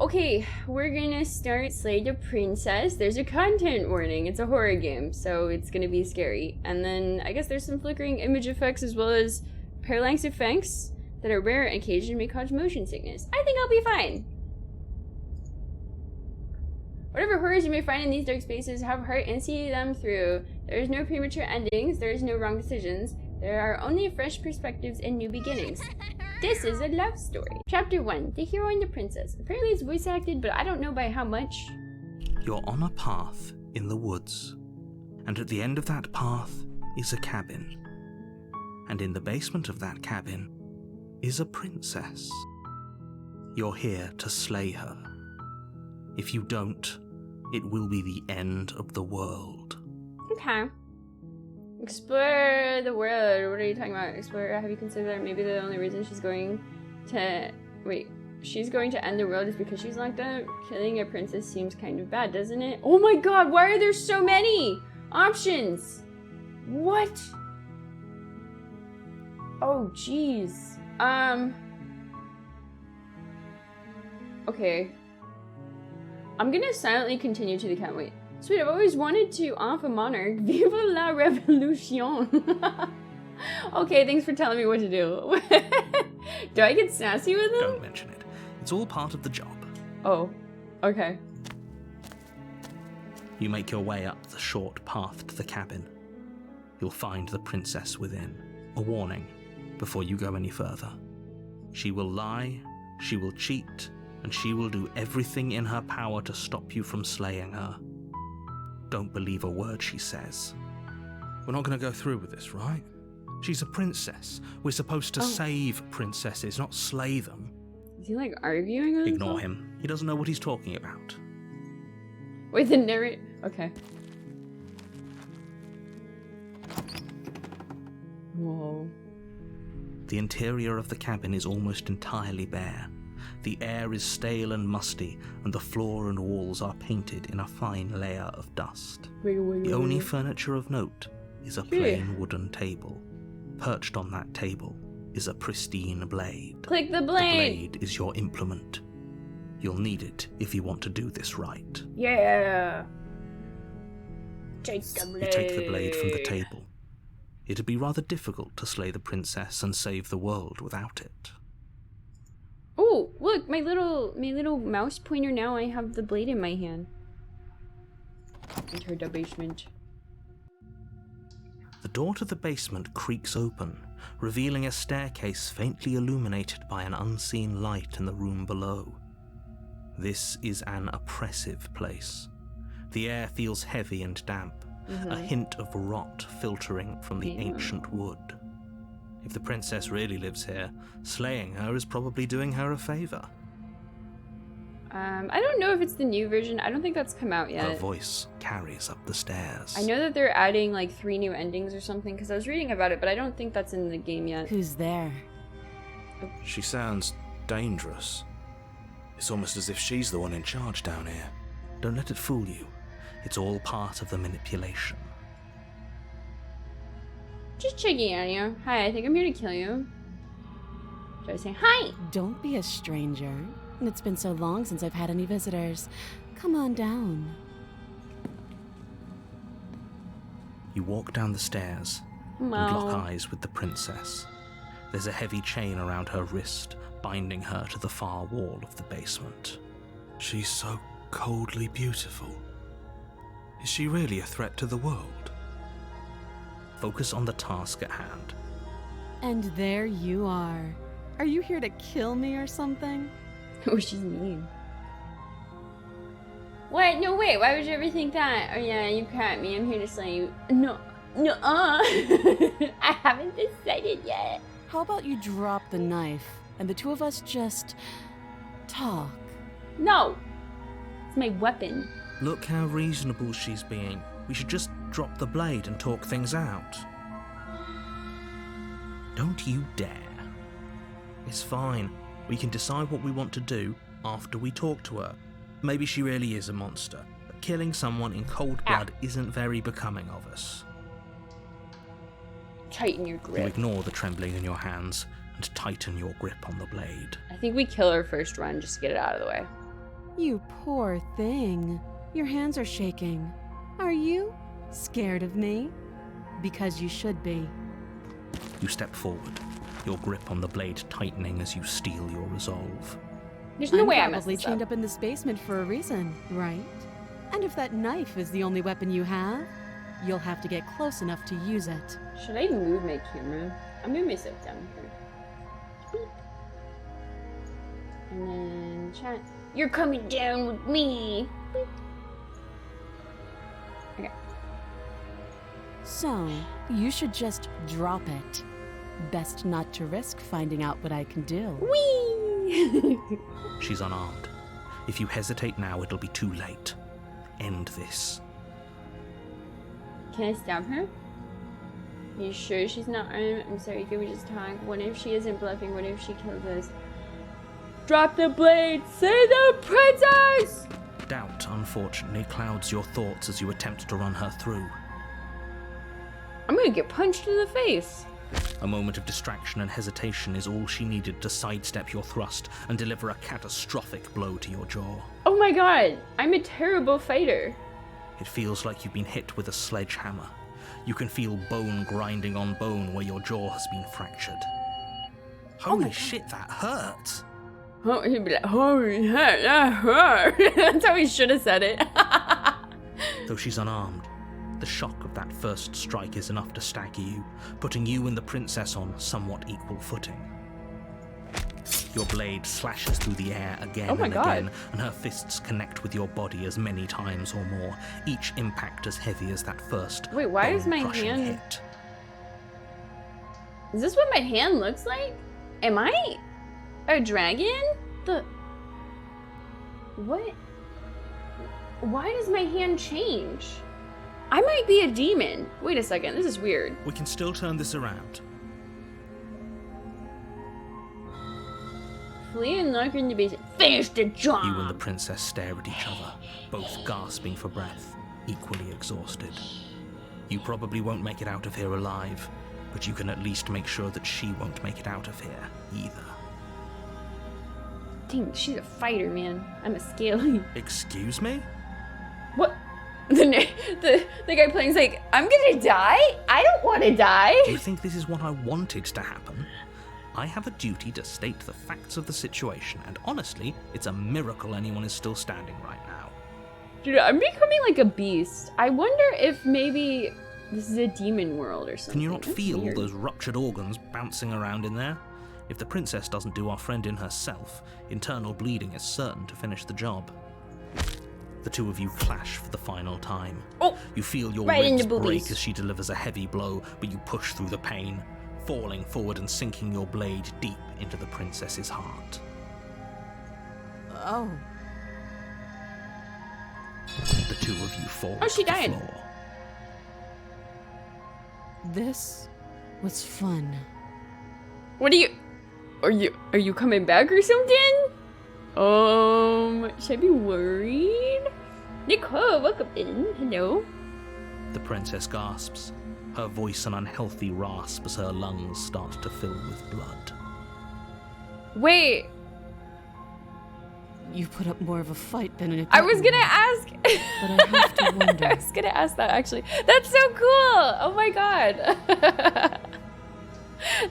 Okay, we're gonna start Slay the Princess. There's a content warning. It's a horror game, so it's gonna be scary. And then I guess there's some flickering image effects as well as parallax effects that are rare and occasionally may cause motion sickness. I think I'll be fine. Whatever horrors you may find in these dark spaces, have heart and see them through. There is no premature endings, there is no wrong decisions. There are only fresh perspectives and new beginnings. This is a love story. Chapter 1, The Hero and the Princess. Apparently it's voice acted, but I don't know by how much. You're on a path in the woods, and at the end of that path is a cabin. And in the basement of that cabin is a princess. You're here to slay her. If you don't, it will be the end of the world. Okay. Explore the world. What are you talking about? Explore. Have you considered that maybe the only reason she's going to... Wait. She's going to end the world is because she's locked up? Killing a princess seems kind of bad, doesn't it? Oh my god, why are there so many options? What? Oh, jeez. Okay. I'm gonna silently continue to the cat. Wait. Sweet, I've always wanted to off a monarch. Viva la revolution. Okay, thanks for telling me what to do. Do I get sassy with him? Don't mention it. It's all part of the job. Oh, okay. You make your way up the short path to the cabin. You'll find the princess within. A warning before you go any further. She will lie, she will cheat, and she will do everything in her power to stop you from slaying her. Don't believe a word she says. We're not going to go through with this, right? She's a princess. We're supposed to save princesses, not slay them. Is he like arguing with Ignore him. He doesn't know what he's talking about. Wait, the narrator... Okay. Whoa. The interior of the cabin is almost entirely bare. The air is stale and musty, and the floor and walls are painted in a fine layer of dust. The only furniture of note is a plain wooden table. Perched on that table is a pristine blade. Click the blade! The blade is your implement. You'll need it if you want to do this right. Yeah! Take the blade! You take the blade from the table. It'd be rather difficult to slay the princess and save the world without it. Oh, look, my little mouse pointer now, I have the blade in my hand. Enter the basement. The door to the basement creaks open, revealing a staircase faintly illuminated by an unseen light in the room below. This is an oppressive place. The air feels heavy and damp, a hint of rot filtering from the ancient wood. If the princess really lives here, slaying her is probably doing her a favor. I don't know if it's the new version. I don't think that's come out yet. Her voice carries up the stairs. I know that they're adding like 3 new endings or something because I was reading about it, but I don't think that's in the game yet. Who's there? She sounds dangerous. It's almost as if she's the one in charge down here. Don't let it fool you. It's all part of the manipulation. Just checking on you. Hi, I think I'm here to kill you. Should I say hi? Don't be a stranger. It's been so long since I've had any visitors. Come on down. You walk down the stairs and lock eyes with the princess. There's a heavy chain around her wrist, binding her to the far wall of the basement. She's so coldly beautiful. Is she really a threat to the world? Focus on the task at hand. And there you are. Are you here to kill me or something? Oh, she's mean. What? No, wait. Why would you ever think that? Oh, yeah, you caught me. I'm here to slay you. No. I haven't decided yet. How about you drop the knife and the two of us just talk? No. It's my weapon. Look how reasonable she's being. We should just drop the blade and talk things out. Don't you dare. It's fine. We can decide what we want to do after we talk to her. Maybe she really is a monster, but killing someone in cold blood isn't very becoming of us. Tighten your grip. You ignore the trembling in your hands and tighten your grip on the blade. I think we kill her first run just to get it out of the way. You poor thing. Your hands are shaking. Are you scared of me? Because you should be. You step forward, your grip on the blade tightening as you steel your resolve. There's no I'm way I messed probably this chained up. up in this basement for a reason, right? And if that knife is the only weapon you have, you'll have to get close enough to use it. Should I move my camera? I'll move myself down here. And then chat. You're coming down with me. Okay. So, you should just drop it. Best not to risk finding out what I can do. Whee! She's unarmed. If you hesitate now, it'll be too late. End this. Can I stab her? You sure she's not armed? I'm sorry, can we just talk? What if she isn't bluffing? What if she kills us? Drop the blade! Save the princess! Doubt, unfortunately, clouds your thoughts as you attempt to run her through. I'm gonna get punched in the face. A moment of distraction and hesitation is all she needed to sidestep your thrust and deliver a catastrophic blow to your jaw. Oh my god, I'm a terrible fighter. It feels like you've been hit with a sledgehammer. You can feel bone grinding on bone where your jaw has been fractured. Holy shit, that hurt! Oh, he'd be like, holy shit, that hurt. That's how he should have said it. Though she's unarmed, the shock of that first strike is enough to stagger you, putting you and the princess on somewhat equal footing. Your blade slashes through the air again Oh my and God. again, and her fists connect with your body as many times or more, each impact as heavy as that first Wait, why is my bone-crushing hand- hit. Is this what my hand looks like? Am I a dragon? What? Why does my hand change? I might be a demon. Wait a second, this is weird. We can still turn this around. Flee and lock her in the basement. Finish the job! You and the princess stare at each other, both gasping for breath, equally exhausted. You probably won't make it out of here alive, but you can at least make sure that she won't make it out of here either. Dang, she's a fighter, man. I'm a scaly. Excuse me? What? The guy playing's like, I'm gonna die? I don't want to die. Do you think this is what I wanted to happen? I have a duty to state the facts of the situation, and honestly, it's a miracle anyone is still standing right now. Dude, I'm becoming like a beast. I wonder if maybe this is a demon world or something. Can you not That's feel weird. those ruptured organs bouncing around in there? If the princess doesn't do our friend in herself, internal bleeding is certain to finish the job. The two of you clash for the final time. Oh! You feel your Right in ribs the boobies. break as she delivers a heavy blow, but you push through the pain, falling forward and sinking your blade deep into the princess's heart. Oh. The two of you fall Oh, she to the died. floor. This was fun. What are you coming back or something? Should I be worried? Nicole, welcome in. Hello. The princess gasps, her voice an unhealthy rasp as her lungs start to fill with blood. Wait, You put up more of a fight than an I was gonna ask. But I have to wonder. I was gonna ask that actually. That's so cool. Oh my god.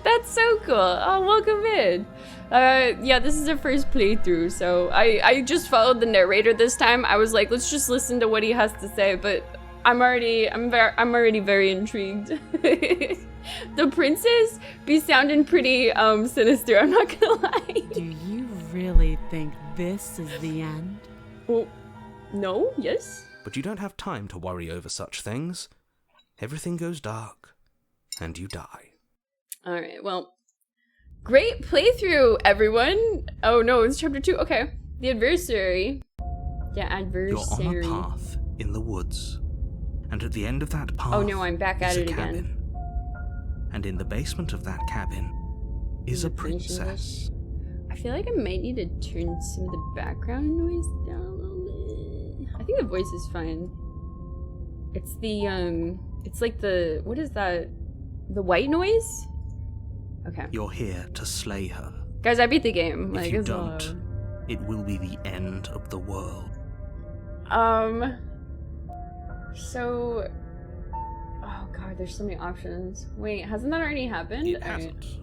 That's so cool. Oh, welcome in. Yeah, this is our first playthrough, so I just followed the narrator this time. I was like, let's just listen to what he has to say, but I'm already very intrigued. The princess be sounding pretty sinister, I'm not gonna lie. Do you really think this is the end? Oh, no? Yes? But you don't have time to worry over such things. Everything goes dark, and you die. Alright, well, great playthrough, everyone. Oh no, it's chapter 2. Okay. The adversary. The You're adversary. on a path in the woods, and at the end of that path Oh no, I'm back at is a it again. cabin. And in the basement of that cabin is a The British princess. I feel like I might need to turn some of the background noise down a little bit. I think the voice is fine. It's the, it's like the, what is that? The white noise? Okay. You're here to slay her. Guys, I beat the game. If Like, you it's all don't, it will be the end of the world. So... Oh god, there's so many options. Wait, hasn't that already happened? It hasn't.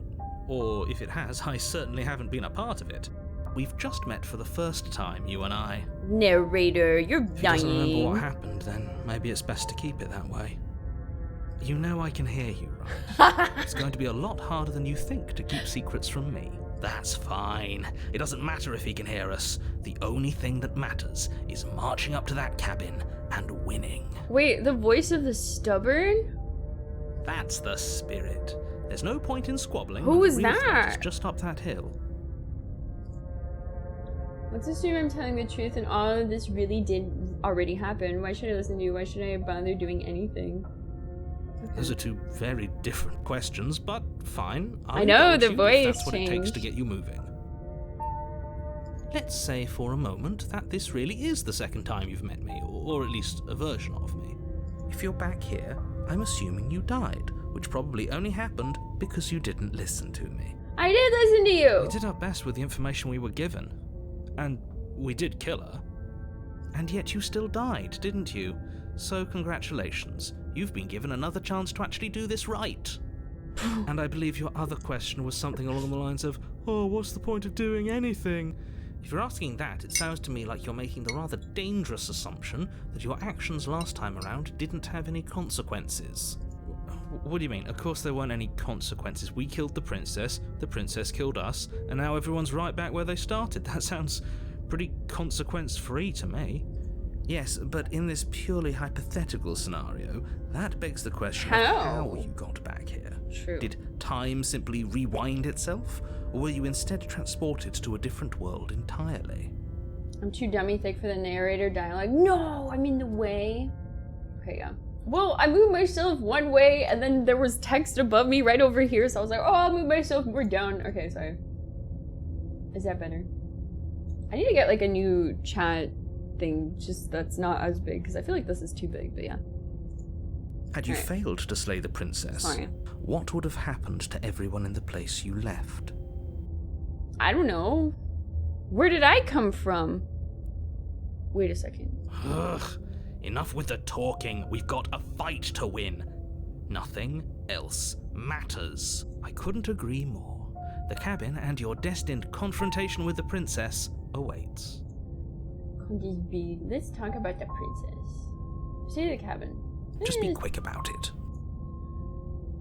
Or if it has, I certainly haven't been a part of it. We've just met for the first time, you and I. Narrator, you're If he doesn't remember dying. what happened, then maybe it's best to keep it that way. You know I can hear you, right? It's going to be a lot harder than you think to keep secrets from me. That's fine. It doesn't matter if he can hear us. The only thing that matters is marching up to that cabin and winning. Wait, the voice of the stubborn? That's the spirit. There's no point in squabbling. Who when was the real threat that? is just up that hill. Let's assume I'm telling the truth and all of this really did already happen. Why should I listen to you? Why should I bother doing anything? Those are two very different questions, but fine. I know, indulge the you if voice that's what it takes to changed. get you moving. Let's say for a moment that this really is the second time you've met me, or at least a version of me. If you're back here, I'm assuming you died, which probably only happened because you didn't listen to me. I did listen to you! We did our best with the information we were given. And we did kill her. And yet you still died, didn't you? So congratulations. You've been given another chance to actually do this right. And I believe your other question was something along the lines of, oh, what's the point of doing anything? If you're asking that, it sounds to me like you're making the rather dangerous assumption that your actions last time around didn't have any consequences. What do you mean? Of course there weren't any consequences. We killed the princess killed us, and now everyone's right back where they started. That sounds pretty consequence-free to me. Yes, but in this purely hypothetical scenario, that begs the question of how you got back here. True. Did time simply rewind itself, or were you instead transported to a different world entirely? I'm too dummy thick for the narrator dialogue. No, I'm in the way. Okay, yeah. Well, I moved myself one way, and then there was text above me right over here, so I was like, oh, I'll move myself more down. Okay, sorry. Is that better? I need to get, like, a new chat thing, just that's not as big, because I feel like this is too big, but yeah. Had you Alright. failed to slay the princess, Fine. what would have happened to everyone in the place you left? I don't know. Where did I come from? Wait a second. Ugh. Enough with the talking. We've got a fight to win. Nothing else matters. I couldn't agree more. The cabin and your destined confrontation with the princess awaits. Countess B. Let's talk about the princess. Say the cabin. Just be quick about it.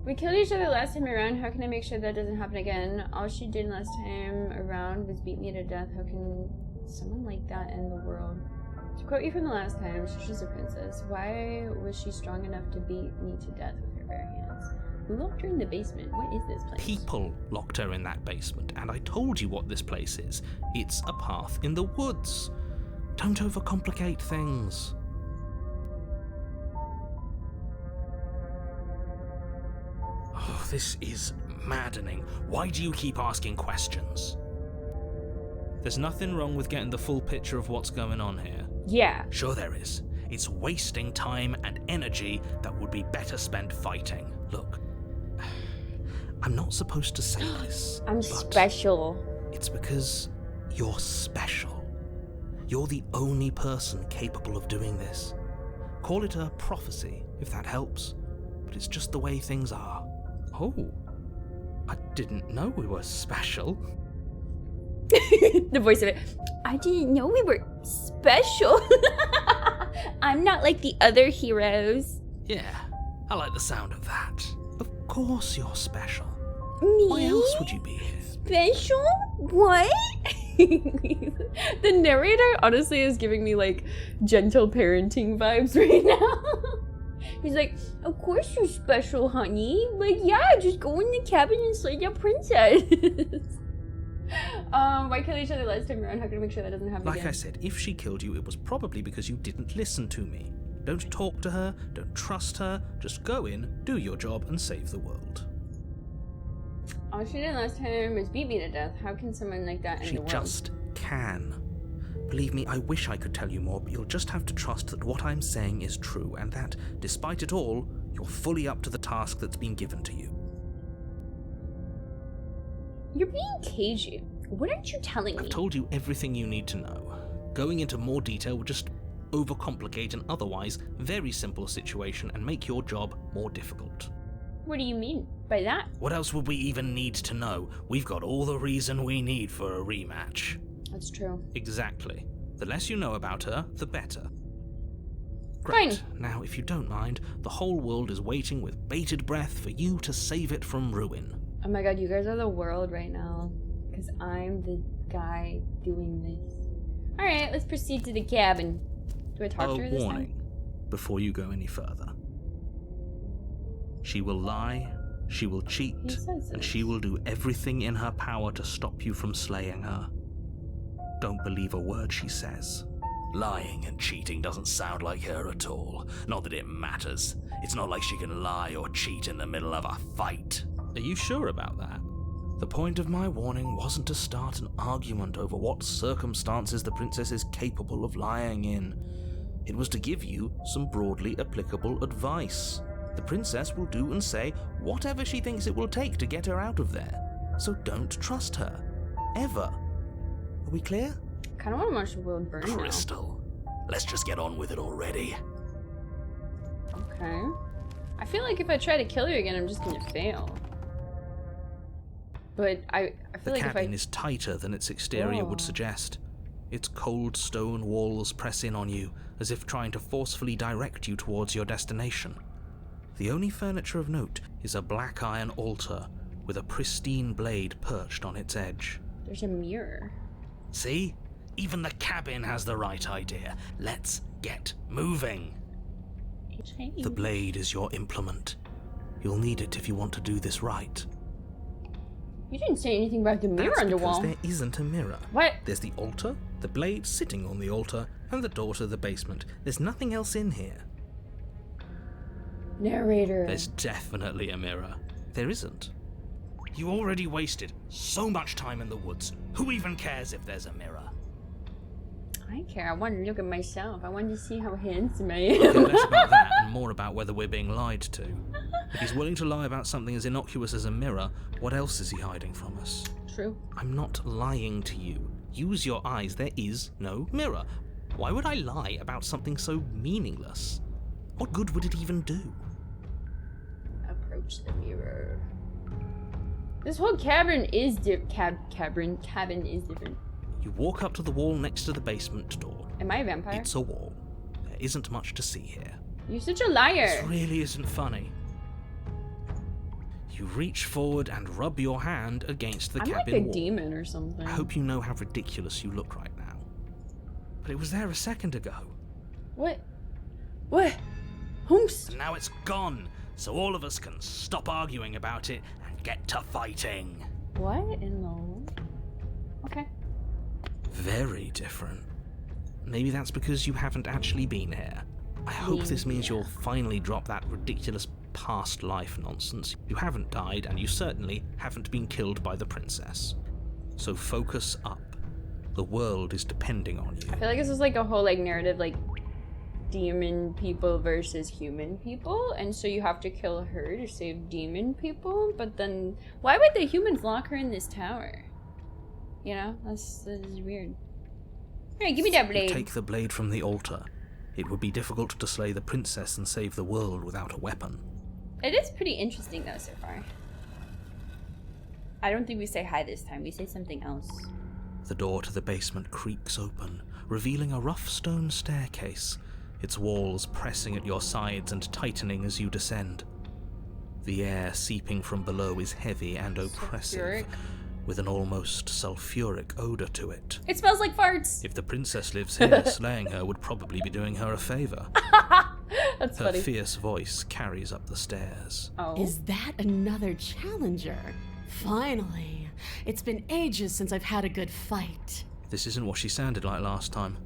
We killed each other last time around. How can I make sure that doesn't happen again? All she did last time around was beat me to death. How can someone like that end the world? To quote you from the last time, she's a princess. Why was she strong enough to beat me to death with her bare hands? Who locked her in the basement? What is this place? People locked her in that basement, and I told you what this place is. It's a path in the woods. Don't overcomplicate things. Oh, this is maddening. Why do you keep asking questions? There's nothing wrong with getting the full picture of what's going on here. Yeah. Sure there is. It's wasting time and energy that would be better spent fighting. Look, I'm not supposed to say this. I'm but special. It's because you're special. You're the only person capable of doing this. Call it a prophecy, if that helps. But it's just the way things are. Oh, I didn't know we were special. The voice of it. I didn't know we were special. I'm not like the other heroes. Yeah, I like the sound of that. Of course you're special. Me? Why else would you be here? Special? What? The narrator honestly is giving me like gentle parenting vibes right now. He's like, of course you're special, honey. Like, yeah, just go in the cabin and slay your princess. Why kill each other last time around? How can I make sure that doesn't happen Like again? I said, if she killed you, it was probably because you didn't listen to me. Don't talk to her, don't trust her, just go in, do your job, and save the world. All she did last time was beat me to death. How can someone like that end She the world? just can. Believe me, I wish I could tell you more, but you'll just have to trust that what I'm saying is true, and that, despite it all, you're fully up to the task that's been given to you. You're being cagey. What aren't you telling me? I've told you everything you need to know. Going into more detail would just overcomplicate an otherwise very simple situation and make your job more difficult. What do you mean by that? What else would we even need to know? We've got all the reason we need for a rematch. That's true. Exactly. The less you know about her, the better. Great. Fine. Now, if you don't mind, the whole world is waiting with bated breath for you to save it from ruin. Oh my god, you guys are the world right now. Because I'm the guy doing this. Alright, let's proceed to the cabin. Do I talk to her this warning time? before you go any further. She will lie, she will cheat, He says and this. she will do everything in her power to stop you from slaying her. Don't believe a word she says. Lying and cheating doesn't sound like her at all. Not that it matters. It's not like she can lie or cheat in the middle of a fight. Are you sure about that? The point of my warning wasn't to start an argument over what circumstances the princess is capable of lying in. It was to give you some broadly applicable advice. The princess will do and say whatever she thinks it will take to get her out of there. So don't trust her. Ever. Are we clear? I kind of want to watch the world burn now. Crystal, let's just get on with it already. Okay. I feel like if I try to kill you again, I'm just gonna fail. But I The feel like if I... cabin is tighter than its exterior would Oh. suggest. Its cold stone walls press in on you, as if trying to forcefully direct you towards your destination. The only furniture of note is a black iron altar with a pristine blade perched on its edge. There's a mirror. See? Even the cabin has the right idea. Let's get moving. The blade is your implement. You'll need it if you want to do this right. You didn't say anything about the mirror on the because wall. there isn't a mirror. What? There's the altar, the blade sitting on the altar, and the door to the basement. There's nothing else in here. Narrator. There's definitely a mirror. There isn't. You already wasted so much time in the woods. Who even cares if there's a mirror? I care. I want to look at myself. I want to see how handsome I Care am. less about that and more about whether we're being lied to. If he's willing to lie about something as innocuous as a mirror, what else is he hiding from us? True. I'm not lying to you. Use your eyes. There is no mirror. Why would I lie about something so meaningless? What good would it even do? Approach the mirror. This whole cabin is cabin is different. You walk up to the wall next to the basement door. Am I a vampire? It's a wall. There isn't much to see here. You're such a liar. This really isn't funny. You reach forward and rub your hand against the I'm like cabin a wall. demon or something. I hope you know how ridiculous you look right now. But it was there a second ago. What? What? Humps. And now it's gone, so all of us can stop arguing about it and get to fighting. What in the... Okay. Very different. Maybe that's because you haven't actually been here. I hope this means you'll finally drop that ridiculous past life nonsense. You haven't died, and you certainly haven't been killed by the princess. So focus up. The world is depending on you. I feel like this is like a whole like narrative like demon people versus human people, and so you have to kill her to save demon people, but then why would the humans lock her in this tower? You know, that is weird. Alright, give me that blade. Take the blade from the altar. It would be difficult to slay the princess and save the world without a weapon. It is pretty interesting though so far. I don't think we say hi this time, we say something else. The door to the basement creaks open, revealing a rough stone staircase, its walls pressing at your sides and tightening as you descend. The air seeping from below is heavy and oppressive, Sulfuric. with an almost sulfuric odor to it. It smells like farts! If the princess lives here, slaying her would probably be doing her a favor. That's Her funny. fierce voice carries up the stairs. Oh. Is that another challenger? Finally. It's been ages since I've had a good fight. This isn't what she sounded like last time.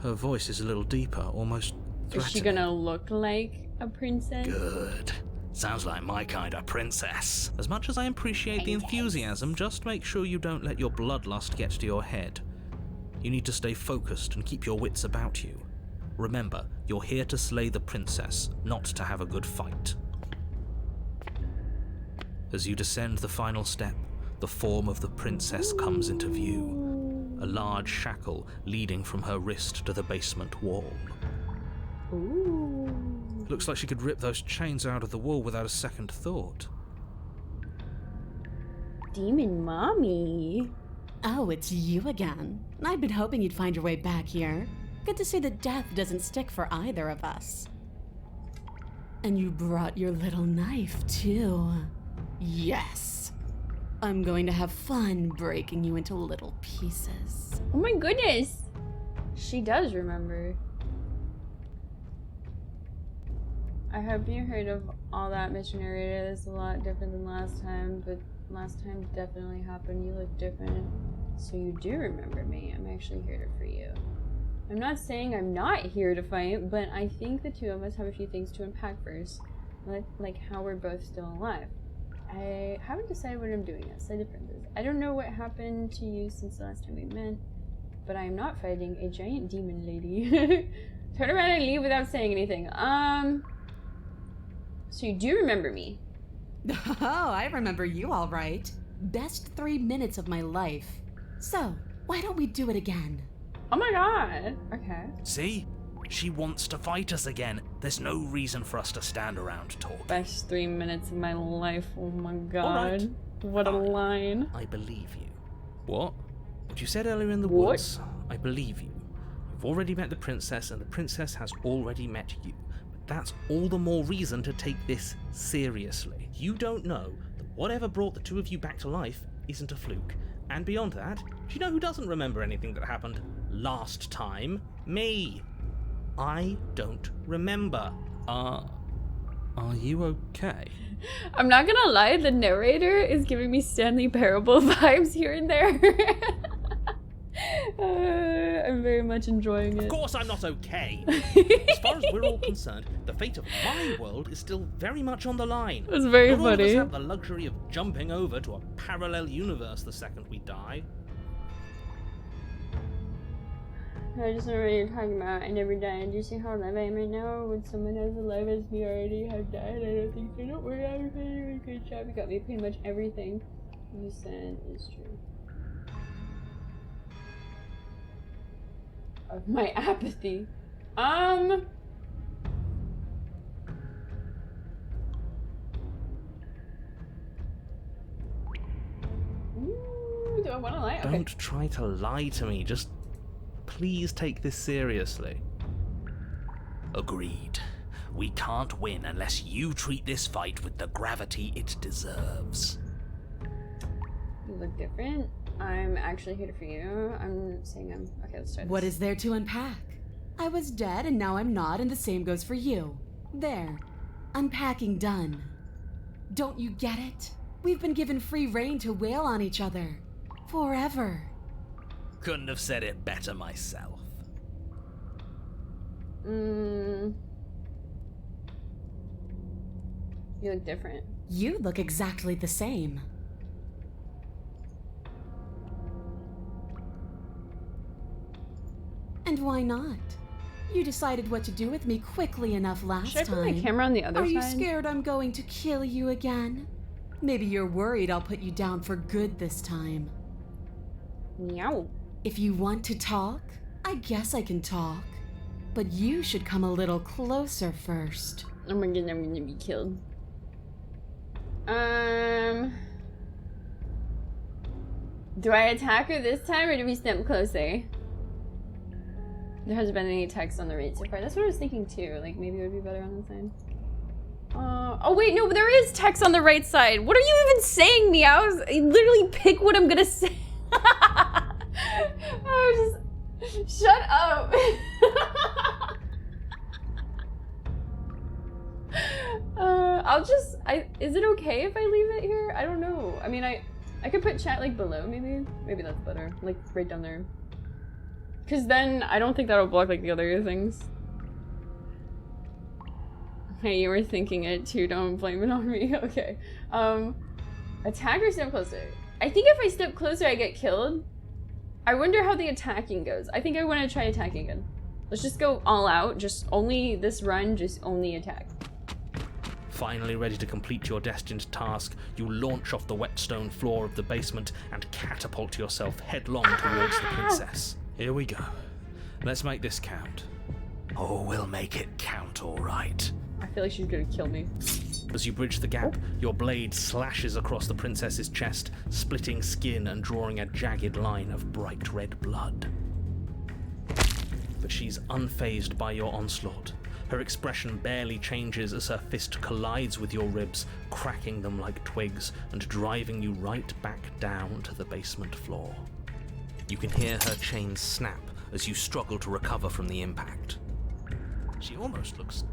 Her voice is a little deeper, almost threatening. Is she gonna look like a princess? Good. Sounds like my kind of princess. As much as I appreciate the enthusiasm, just make sure you don't let your bloodlust get to your head. You need to stay focused and keep your wits about you. Remember, you're here to slay the princess, not to have a good fight. As you descend the final step, the form of the princess comes into view, a large shackle leading from her wrist to the basement wall. Ooh. Looks like she could rip those chains out of the wall without a second thought. Demon mommy. Oh, it's you again. I've been hoping you'd find your way back here. Good to see that death doesn't stick for either of us. And you brought your little knife, too. Yes. I'm going to have fun breaking you into little pieces. Oh my goodness. She does remember. I hope you heard of all that, Mr. Narrator. It's a lot different than last time, but last time definitely happened. You look different. So you do remember me. I'm actually here to free you. I'm not saying I'm not here to fight, but I think the two of us have a few things to unpack first. Like how we're both still alive. I haven't decided what I'm doing yet. Slight differences. I don't know what happened to you since the last time we met, but I am not fighting a giant demon lady. Turn around and leave without saying anything. So you do remember me? Oh, I remember you all right. Best 3 minutes of my life. So, why don't we do it again? Oh my god. Okay. See? She wants to fight us again. There's no reason for us to stand around talking. Best 3 minutes of my life. Oh my god. Alright. What a line. I believe you. What? What you said earlier in the What? woods, I believe you. You've already met the princess, and the princess has already met you. But that's all the more reason to take this seriously. You don't know that whatever brought the two of you back to life isn't a fluke. And beyond that, do you know who doesn't remember anything that happened last time? Me. I don't remember. Are you okay? I'm not gonna lie, the narrator is giving me Stanley Parable vibes here and there. I'm very much enjoying it. Of course I'm not okay. As far as we're all concerned, the fate of my world is still very much on the line. It was very Not all of us funny. have the luxury of jumping over to a parallel universe the second we die. I just know what you're talking about. I never died. Do you see how alive I am right now? When someone as alive as me already have died, I don't think so. Don't worry, I'm doing a good job. You got me pretty much everything you said is true. Of my apathy. Ooh, do I want to lie? Okay. Don't try to lie to me, just please take this seriously. Agreed. We can't win unless you treat this fight with the gravity it deserves. You look different. I'm actually here for you. I'm saying I'm... Okay, let's start What this. is there to unpack? I was dead and now I'm not, and the same goes for you. There. Unpacking done. Don't you get it? We've been given free rein to wail on each other. Forever. Couldn't have said it better myself. You look different. You look exactly the same. And why not? You decided what to do with me quickly enough last Should I put time. my camera on the other Are side? you scared I'm going to kill you again? Maybe you're worried I'll put you down for good this time. Meow. If you want to talk, I guess I can talk. But you should come a little closer first. Oh my god, I'm gonna be killed. Do I attack her this time or do we step closer? There hasn't been any attacks on the right so far. That's what I was thinking too. Like maybe it would be better on the side. Oh wait, no, but there is text on the right side. What are you even saying, Meows? I literally pick what I'm gonna say. Oh, just shut up. Is it okay if I leave it here? I don't know. I mean, I could put chat like below maybe. Maybe that's better. Like right down there. Cause then I don't think that'll block like the other things. Hey, you were thinking it too, don't blame it on me. Okay. Attack or step closer? I think if I step closer I get killed. I wonder how the attacking goes. I think I want to try attacking again. Let's just go all out. Just only this run, just only attack. Finally ready to complete your destined task, you launch off the wet stone floor of the basement and catapult yourself headlong towards the princess. Here we go. Let's make this count. Oh, we'll make it count, all right. I feel like she's gonna kill me. As you bridge the gap, your blade slashes across the princess's chest, splitting skin and drawing a jagged line of bright red blood. But she's unfazed by your onslaught. Her expression barely changes as her fist collides with your ribs, cracking them like twigs and driving you right back down to the basement floor. You can hear her chains snap as you struggle to recover from the impact. She almost looks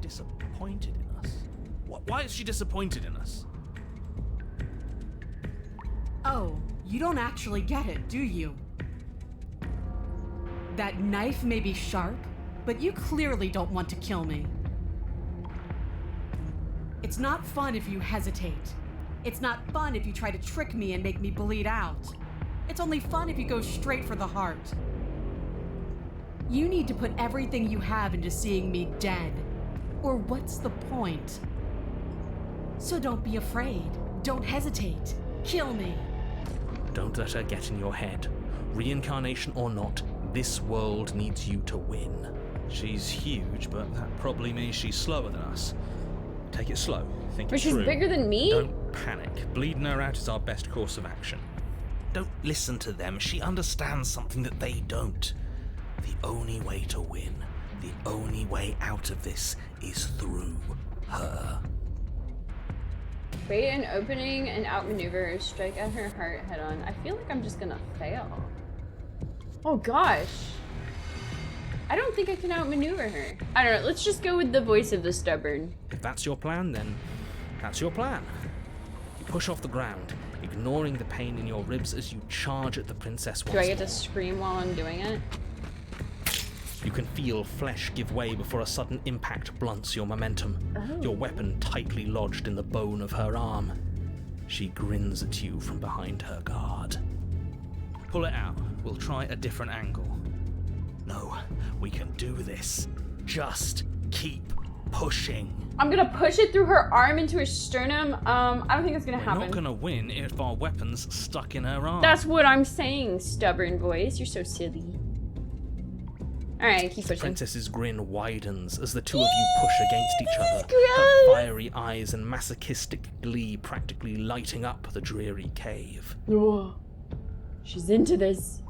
disappointed in us. Why is she disappointed in us? Oh, you don't actually get it, do you? That knife may be sharp, but you clearly don't want to kill me. It's not fun if you hesitate. It's not fun if you try to trick me and make me bleed out. It's only fun if you go straight for the heart. You need to put everything you have into seeing me dead. Or what's the point? So don't be afraid. Don't hesitate. Kill me. Don't let her get in your head. Reincarnation or not, this world needs you to win. She's huge, but that probably means she's slower than us. Take it slow. Think But it she's through. bigger than me? Don't panic. Bleeding her out is our best course of action. Don't listen to them. She understands something that they don't. The only way to win, the only way out of this is through her. Bait an opening and outmaneuver or strike at her heart head on. I feel like I'm just gonna fail. Oh gosh. I don't think I can outmaneuver her. I don't know, let's just go with the voice of the stubborn. If that's your plan, then that's your plan. You push off the ground, ignoring the pain in your ribs as you charge at the princess once Do I get to more. scream while I'm doing it? You can feel flesh give way before a sudden impact blunts your momentum, your weapon tightly lodged in the bone of her arm. She grins at you from behind her guard. Pull it out. We'll try a different angle. No, we can do this. Just keep pushing. I'm gonna push it through her arm into her sternum. I don't think it's gonna We're happen. not gonna win if our weapon's stuck in her arm. That's what I'm saying, stubborn voice. You're so silly. Alright, keep The pushing. princess's grin widens as the two of you push against each other, gross. her fiery eyes and masochistic glee practically lighting up the dreary cave. Ugh. She's into this.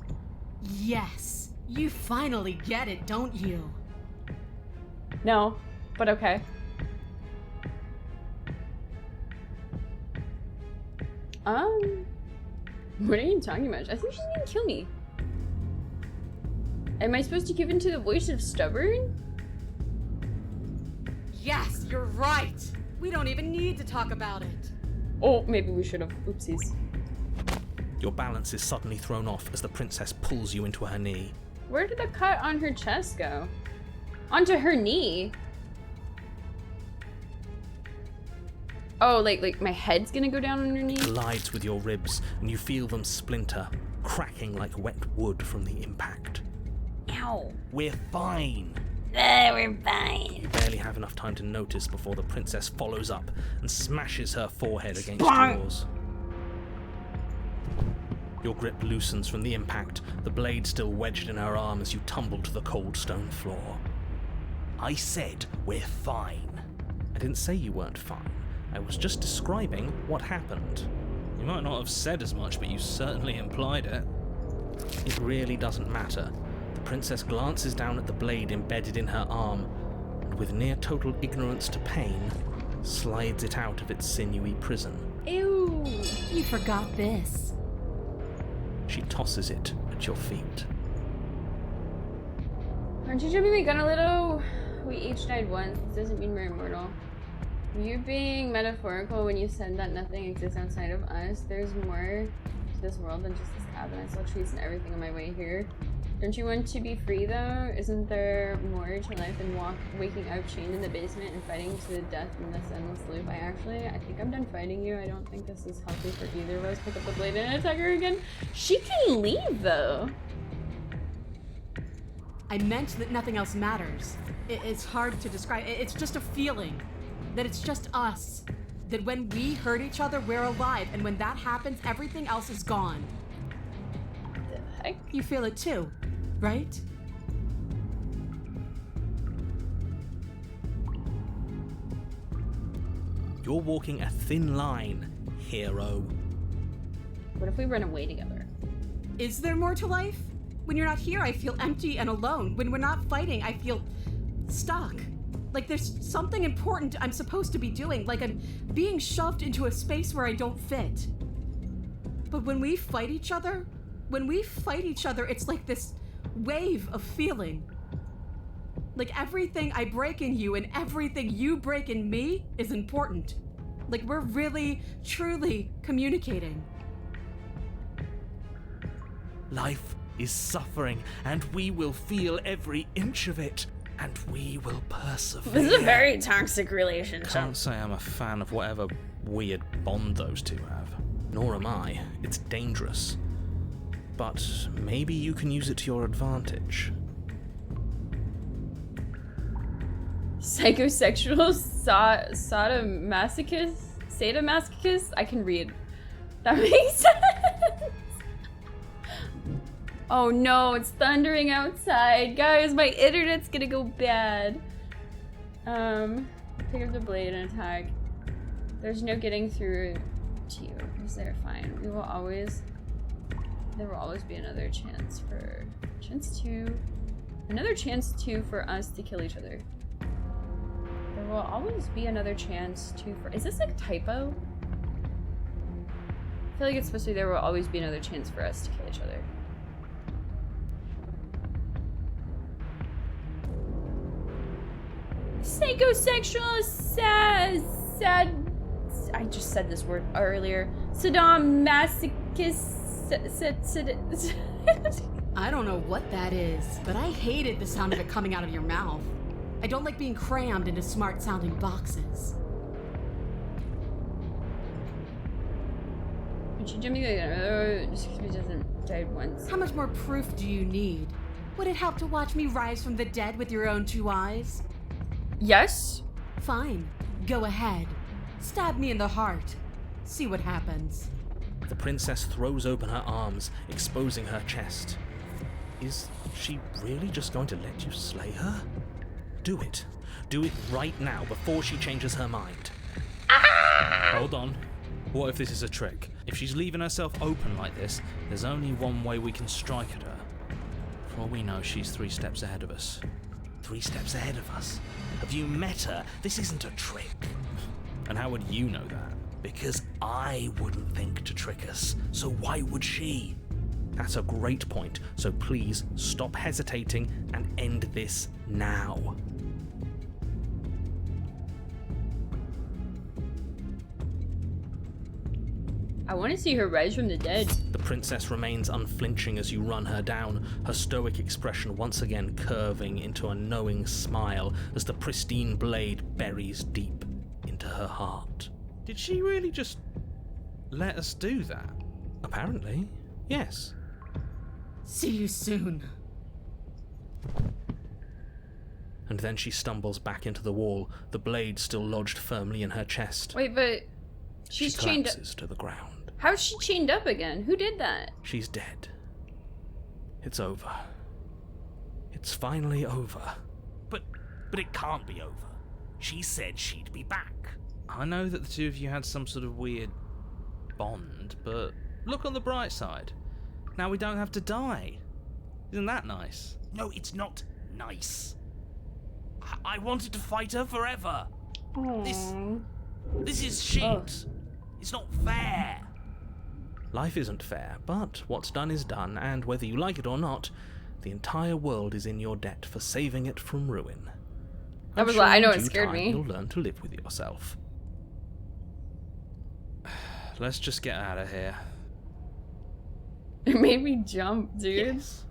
Yes, you finally get it, don't you? No, but okay. What are you talking about? I think she's gonna kill me. Am I supposed to give in to the voice of stubborn? Yes, you're right. We don't even need to talk about it. Oh, maybe we should have. Oopsies. Your balance is suddenly thrown off as the princess pulls you into her knee. Where did the cut on her chest go? Onto her knee. Oh, like my head's gonna go down on her knee? Collides with your ribs, and you feel them splinter, cracking like wet wood from the impact. Ow. We're fine. We're fine. You barely have enough time to notice before the princess follows up and smashes her forehead against Bonk. yours. Your grip loosens from the impact, the blade still wedged in her arm as you tumble to the cold stone floor. I said we're fine. I didn't say you weren't fine. I was just describing what happened. You might not have said as much, but you certainly implied it. It really doesn't matter. The princess glances down at the blade embedded in her arm, and with near total ignorance to pain, slides it out of its sinewy prison. Ew. You forgot this. She tosses it at your feet. Aren't you jumping the gun a little? We each died once. This doesn't mean we're immortal. Were you being metaphorical when you said that nothing exists outside of us? There's more to this world than just this cabin. I saw trees and everything on my way here. Don't you want to be free though? Isn't there more to life than waking up chained in the basement and fighting to the death in this endless loop? I think I'm done fighting you. I don't think this is healthy for either of us. Pick up the blade and attack her again. She can leave though. I meant that nothing else matters. It's hard to describe. It's just a feeling. That it's just us. That when we hurt each other, we're alive, and when that happens, everything else is gone. The heck? You feel it too, right? You're walking a thin line, hero. What if we run away together? Is there more to life? When you're not here, I feel empty and alone. When we're not fighting, I feel stuck. Like there's something important I'm supposed to be doing, like I'm being shoved into a space where I don't fit. But when we fight each other, it's like this wave of feeling. Like everything I break in you and everything you break in me is important. Like we're really, truly communicating. Life is suffering, and we will feel every inch of it, and we will persevere. This is a very toxic relationship. Can't say I'm a fan of whatever weird bond those two have. Nor am I. It's dangerous. But maybe you can use it to your advantage. Psychosexual sadomasochist? I can read. That makes sense. Oh no, it's thundering outside. Guys, my internet's gonna go bad. Pick up the blade and attack. There's no getting through to you. Is there? Fine. There will always be another chance for for us to kill each other. There will always be another chance for. Is this a typo? I feel like it's supposed to be there will always be another chance for us to kill each other. Psychosexual sad I just said this word earlier. Sadomasochist. I don't know what that is, but I hated the sound of it coming out of your mouth. I don't like being crammed into smart-sounding boxes. When she jumped just because he doesn't died once. How much more proof do you need? Would it help to watch me rise from the dead with your own two eyes? Yes. Fine. Go ahead. Stab me in the heart. See what happens. The princess throws open her arms, exposing her chest. Is she really just going to let you slay her? Do it. Do it right now, before she changes her mind. Hold on. What if this is a trick? If she's leaving herself open like this, there's only one way we can strike at her. For all we know, she's 3 steps ahead of us. 3 steps ahead of us? Have you met her? This isn't a trick. And how would you know that? Because I wouldn't think to trick us, so why would she? That's a great point, so please stop hesitating and end this now. I want to see her rise from the dead. The princess remains unflinching as you run her down, her stoic expression once again curving into a knowing smile as the pristine blade buries deep into her heart. Did she really just let us do that? Apparently, yes. See you soon. And then she stumbles back into the wall, the blade still lodged firmly in her chest. Wait, but she's she chained up. collapses to the ground. How's she chained up again? Who did that? She's dead. It's over. It's finally over. But it can't be over. She said she'd be back. I know that the two of you had some sort of weird bond, but look on the bright side. Now we don't have to die. Isn't that nice? No, it's not nice. I wanted to fight her forever. This is shit. Oh. It's not fair. Life isn't fair, but what's done is done, and whether you like it or not, the entire world is in your debt for saving it from ruin. That was I'm I know in it due scared time me. You'll learn to live with yourself. Let's just get out of here. It made me jump, dude. Yes.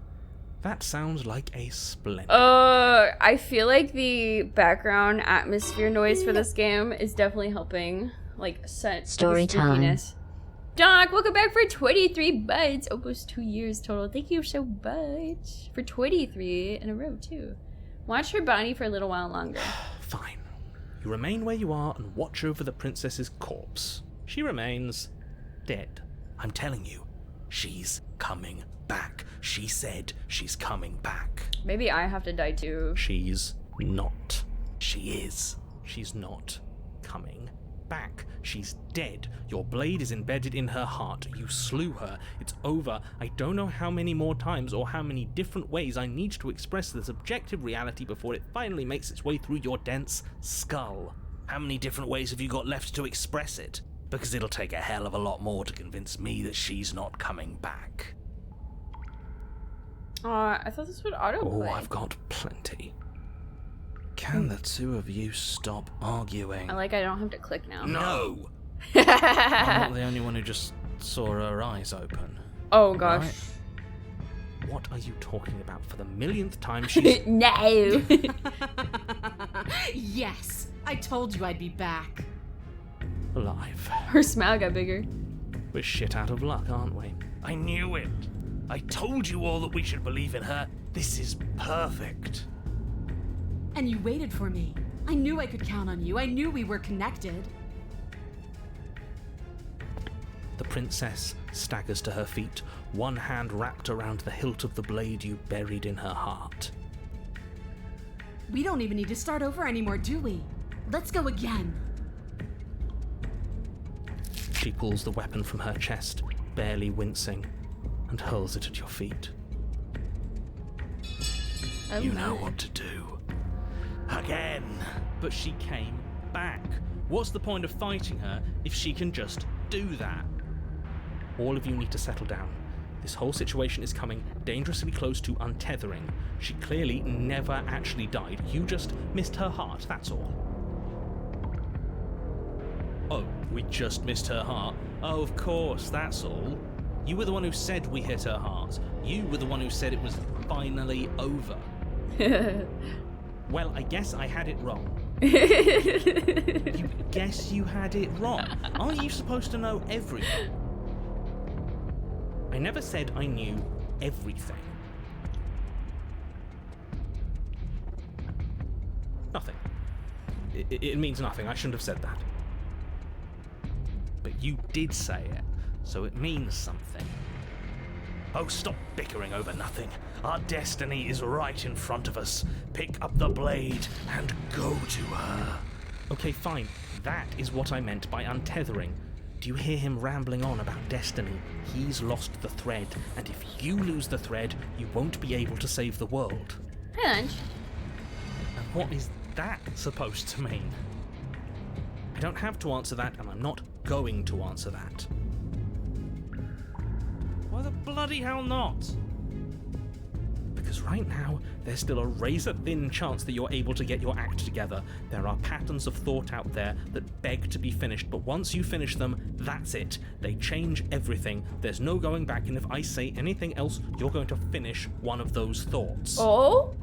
That sounds like a splendid. I feel like the background atmosphere noise for this game is definitely helping, like, set Story time. spookiness. Doc, welcome back for 23 bites. Almost 2 years total. Thank you so much. For 23 in a row, too. Watch her body for a little while longer. Fine. You remain where you are and watch over the princess's corpse. She remains dead. I'm telling you, she's coming back. She said she's coming back. Maybe I have to die too. She's not. She is. She's not coming back. She's dead. Your blade is embedded in her heart. You slew her. It's over. I don't know how many more times or how many different ways I need to express this objective reality before it finally makes its way through your dense skull. How many different ways have you got left to express it? Because it'll take a hell of a lot more to convince me that she's not coming back. I thought this would autoplay. Oh, I've got plenty. Can the two of you stop arguing? I don't have to click now. No! I'm not the only one who just saw her eyes open. Oh gosh. Right? What are you talking about? For the millionth time, she's No. Yes, I told you I'd be back. alive. Her smile got bigger. We're shit out of luck, aren't we? I knew it. I told you all that we should believe in her. This is perfect. And you waited for me. I knew I could count on you. I knew we were connected. The princess staggers to her feet, one hand wrapped around the hilt of the blade you buried in her heart. We don't even need to start over anymore, do we? Let's go again. She pulls the weapon from her chest, barely wincing, and hurls it at your feet. Oh You my. know what to do. Again. But she came back. What's the point of fighting her if she can just do that? All of you need to settle down. This whole situation is coming dangerously close to untethering. She clearly never actually died. You just missed her heart, that's all. Oh, we just missed her heart. Oh, of course, that's all. You were the one who said we hit her heart. You were the one who said it was finally over. Well, I guess I had it wrong. You guess you had it wrong. Aren't you supposed to know everything? I never said I knew everything. Nothing. It means nothing. I shouldn't have said that. But you did say it, so it means something. Oh, stop bickering over nothing. Our destiny is right in front of us. Pick up the blade and go to her. Okay, fine. That is what I meant by untethering. Do you hear him rambling on about destiny? He's lost the thread, and if you lose the thread, you won't be able to save the world. Hi, Lunch. And what is that supposed to mean? I don't have to answer that, and I'm not going to answer that. Why the bloody hell not? Because right now, there's still a razor-thin chance that you're able to get your act together. There are patterns of thought out there that beg to be finished, but once you finish them, that's it. They change everything. There's no going back, and if I say anything else, you're going to finish one of those thoughts. Oh?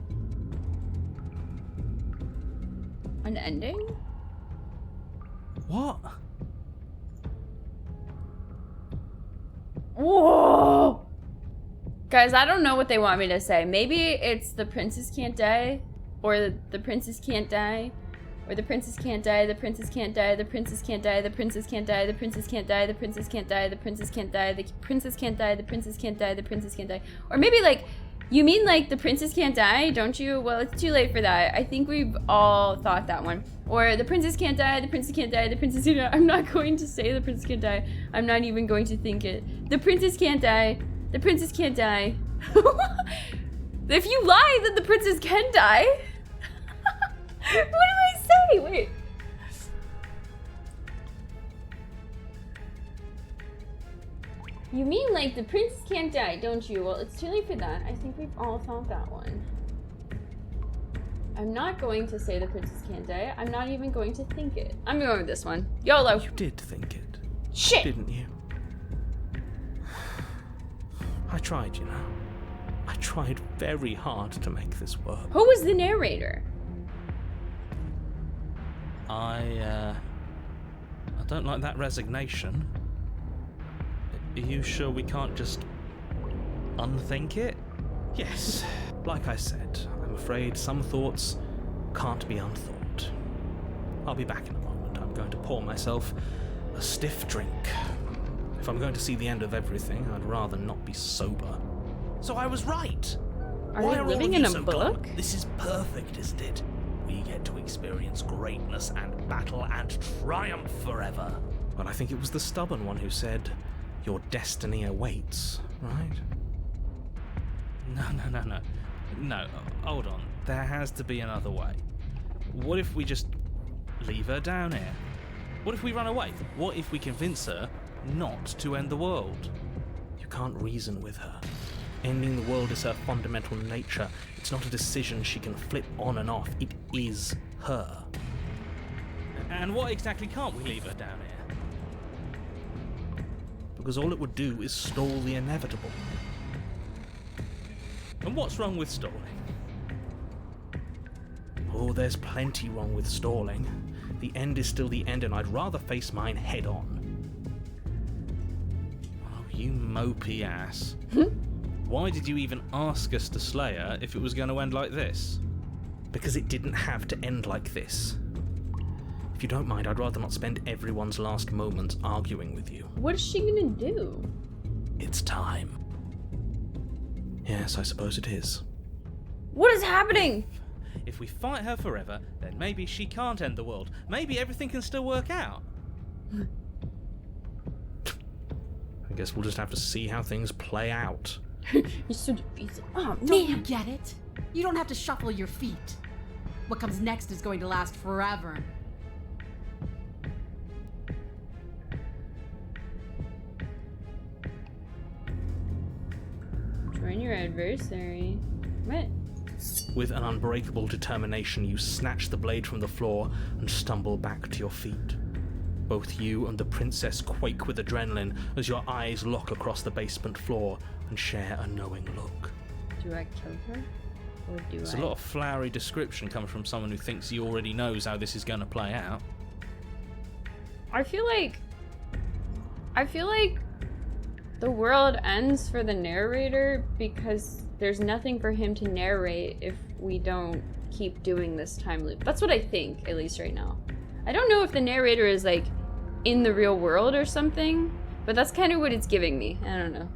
An ending? What? Whoa! Guys, I don't know what they want me to say. Maybe it's the princess can't die, or the princess can't die, or the princess can't die, the princess can't die, the princess can't die, the princess can't die, the princess can't die, the princess can't die, the princess can't die, the princess can't die, the princess can't die, the princess can't die. Or maybe like, you mean like the princess can't die, don't you? Well, it's too late for that. I think we've all thought that one. Or the princess can't die, the princess can't die, the princess can't die. I'm not going to say the princess can't die. I'm not even going to think it. The princess can't die. The princess can't die. If you lie, then the princess can die. What do I say? Wait. You mean like the princess can't die, don't you? Well, it's too late for that. I think we've all thought that one. I'm not going to say the princess can't die. I'm not even going to think it. I'm going with this one. YOLO. You did think it, Shit. didn't you? I tried, you know. I tried very hard to make this work. Who was the narrator? I don't like that resignation. Are you sure we can't just unthink it? Yes. Like I said, I'm afraid some thoughts can't be unthought. I'll be back in a moment. I'm going to pour myself a stiff drink. If I'm going to see the end of everything, I'd rather not be sober. So I was right. Are Why they all living of in you a so book? glum? This is perfect, isn't it? We get to experience greatness and battle and triumph forever. Well, I think it was the stubborn one who said, your destiny awaits, right? No. No, hold on. There has to be another way. What if we just leave her down here? What if we run away? What if we convince her not to end the world? You can't reason with her. Ending the world is her fundamental nature. It's not a decision she can flip on and off. It is her. And what exactly can't we leave her down here? Because all it would do is stall the inevitable. And what's wrong with stalling? Oh, there's plenty wrong with stalling. The end is still the end, and I'd rather face mine head on. Oh, you mopey ass. Why did you even ask us to slay her if it was going to end like this? Because it didn't have to end like this. If you don't mind, I'd rather not spend everyone's last moments arguing with you. What is she gonna do? It's time. Yes, I suppose it is. What is happening? If we fight her forever, then maybe she can't end the world. Maybe everything can still work out. I guess we'll just have to see how things play out. You're so defeated. Oh, Don't you man. get it? You don't have to shuffle your feet. What comes next is going to last forever. Join your adversary. What? With an unbreakable determination, you snatch the blade from the floor and stumble back to your feet. Both you and the princess quake with adrenaline as your eyes lock across the basement floor and share a knowing look. Do I kill her? Or do There's I? a lot of flowery description coming from someone who thinks he already knows how this is going to play out. I feel like the world ends for the narrator because there's nothing for him to narrate if we don't keep doing this time loop. That's what I think, at least right now. I don't know if the narrator is like in the real world or something, but that's kind of what it's giving me. I don't know.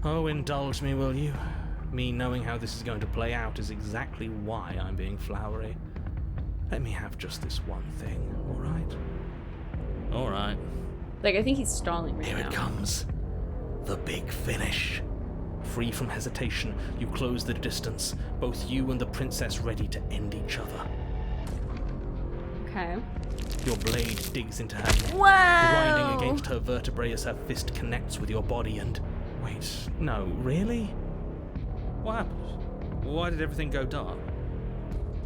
Oh, indulge me, will you? Me knowing how this is going to play out is exactly why I'm being flowery. Let me have just this one thing, alright? Alright. Like, I think he's stalling right Here now. it comes. The big finish. Free from hesitation, you close the distance, both you and the princess ready to end each other. Okay. Your blade digs into her neck, Wow! grinding against her vertebrae as her fist connects with your body and... Wait, no, really? What happened? Why did everything go dark?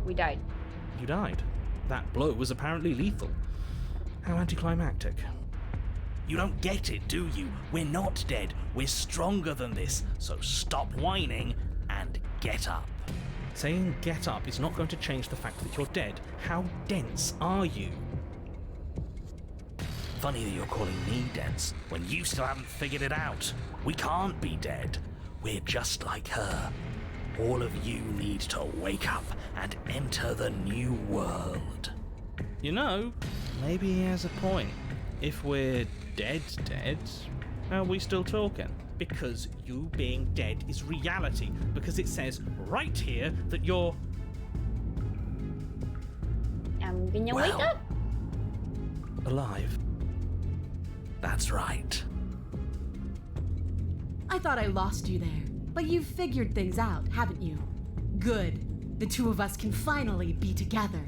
We died. You died. That blow was apparently lethal. How anticlimactic. You don't get it, do you? We're not dead. We're stronger than this. So stop whining and get up. Saying get up is not going to change the fact that you're dead. How dense are you? Funny that you're calling me dense when you still haven't figured it out. We can't be dead. We're just like her. All of you need to wake up and enter the new world. You know, maybe he has a point. If we're dead, how are we still talking? Because you being dead is reality. Because it says right here that you're... I'm gonna wake Well. up. alive. That's right. I thought I lost you there, but you've figured things out, haven't you? Good. The two of us can finally be together.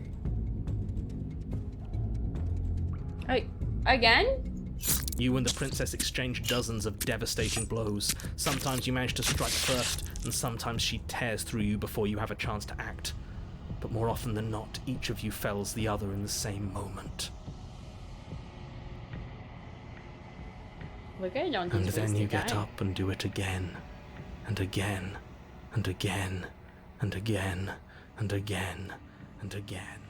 Again? You and the princess exchange dozens of devastating blows. Sometimes you manage to strike first, and sometimes she tears through you before you have a chance to act. But more often than not, each of you fells the other in the same moment. Look, I don't And think then supposed you to get die. up and do it again, and again, and again, and again, and again, and again.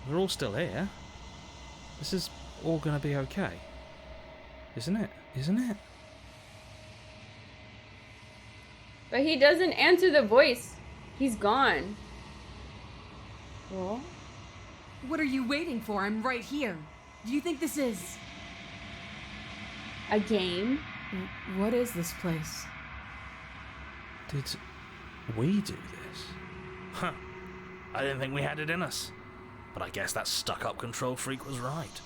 We're all still here. This is all gonna be okay. Isn't it? Isn't it? But he doesn't answer the voice. He's gone. Well, What are you waiting for? I'm right here. Do you think this is... A game? What is this place? Did we do this? Huh. I didn't think we had it in us. But I guess that stuck-up control freak was right.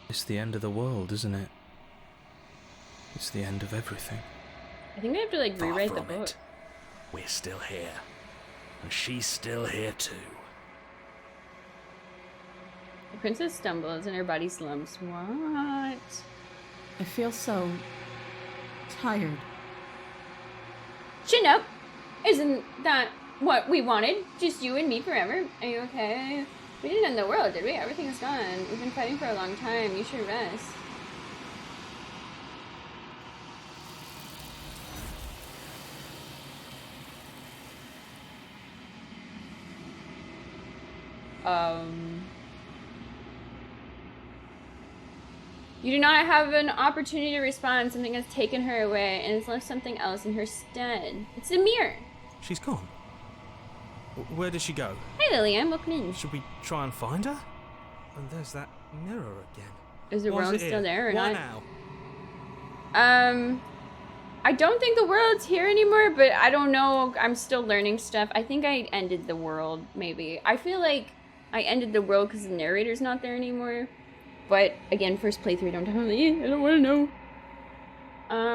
It's the end of the world, isn't it? It's the end of everything. I think we have to like Far rewrite the from book. it. We're still here. And she's still here too. The princess stumbles and her body slumps. What? I feel so... tired. Chin up! Isn't that what we wanted? Just you and me forever? Are you okay? We didn't end the world, did we? Everything's gone. We've been fighting for a long time. You should rest. You do not have an opportunity to respond. Something has taken her away and has left something else in her stead. It's a mirror. She's gone. Where did she go? Hi, Lillian. Welcome in. Should we try and find her? And there's that mirror again. Is the Was world it still here? there or Why not? now? I don't think the world's here anymore, but I don't know. I'm still learning stuff. I think I ended the world, maybe. I feel like I ended the world because the narrator's not there anymore. But, again, first playthrough, don't tell me. I don't want to know.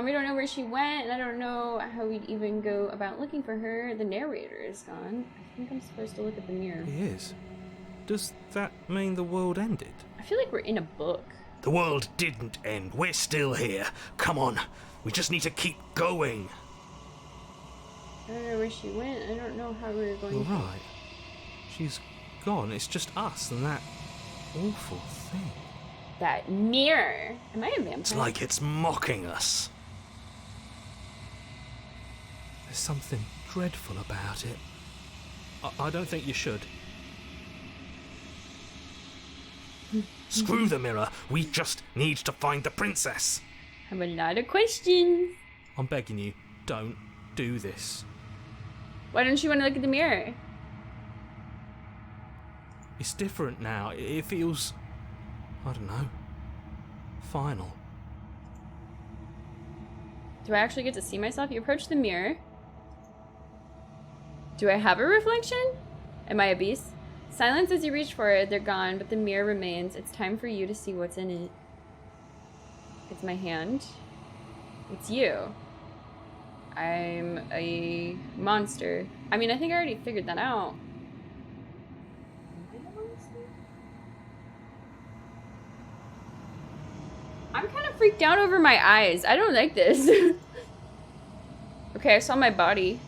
We don't know where she went, and I don't know how we'd even go about looking for her. The narrator is gone. I think I'm supposed to look at the mirror. He is. Does that mean the world ended? I feel like we're in a book. The world didn't end. We're still here. Come on. We just need to keep going. I don't know where she went. I don't know how we're going You're to... right. She's gone. It's just us and that awful thing. That mirror. Am I a vampire? It's like it's mocking us. There's something dreadful about it. I don't think you should. Screw the mirror. We just need to find the princess. I have a lot of questions. I'm begging you, don't do this. Why don't you want to look at the mirror? It's different now. It feels... I don't know. Final. Do I actually get to see myself? You approach the mirror. Do I have a reflection? Am I a beast? Silence as you reach for it. They're gone, but the mirror remains. It's time for you to see what's in it. It's my hand. It's you. I'm a monster. I mean, I think I already figured that out. I'm kind of freaked out over my eyes. I don't like this. Okay, I saw my body.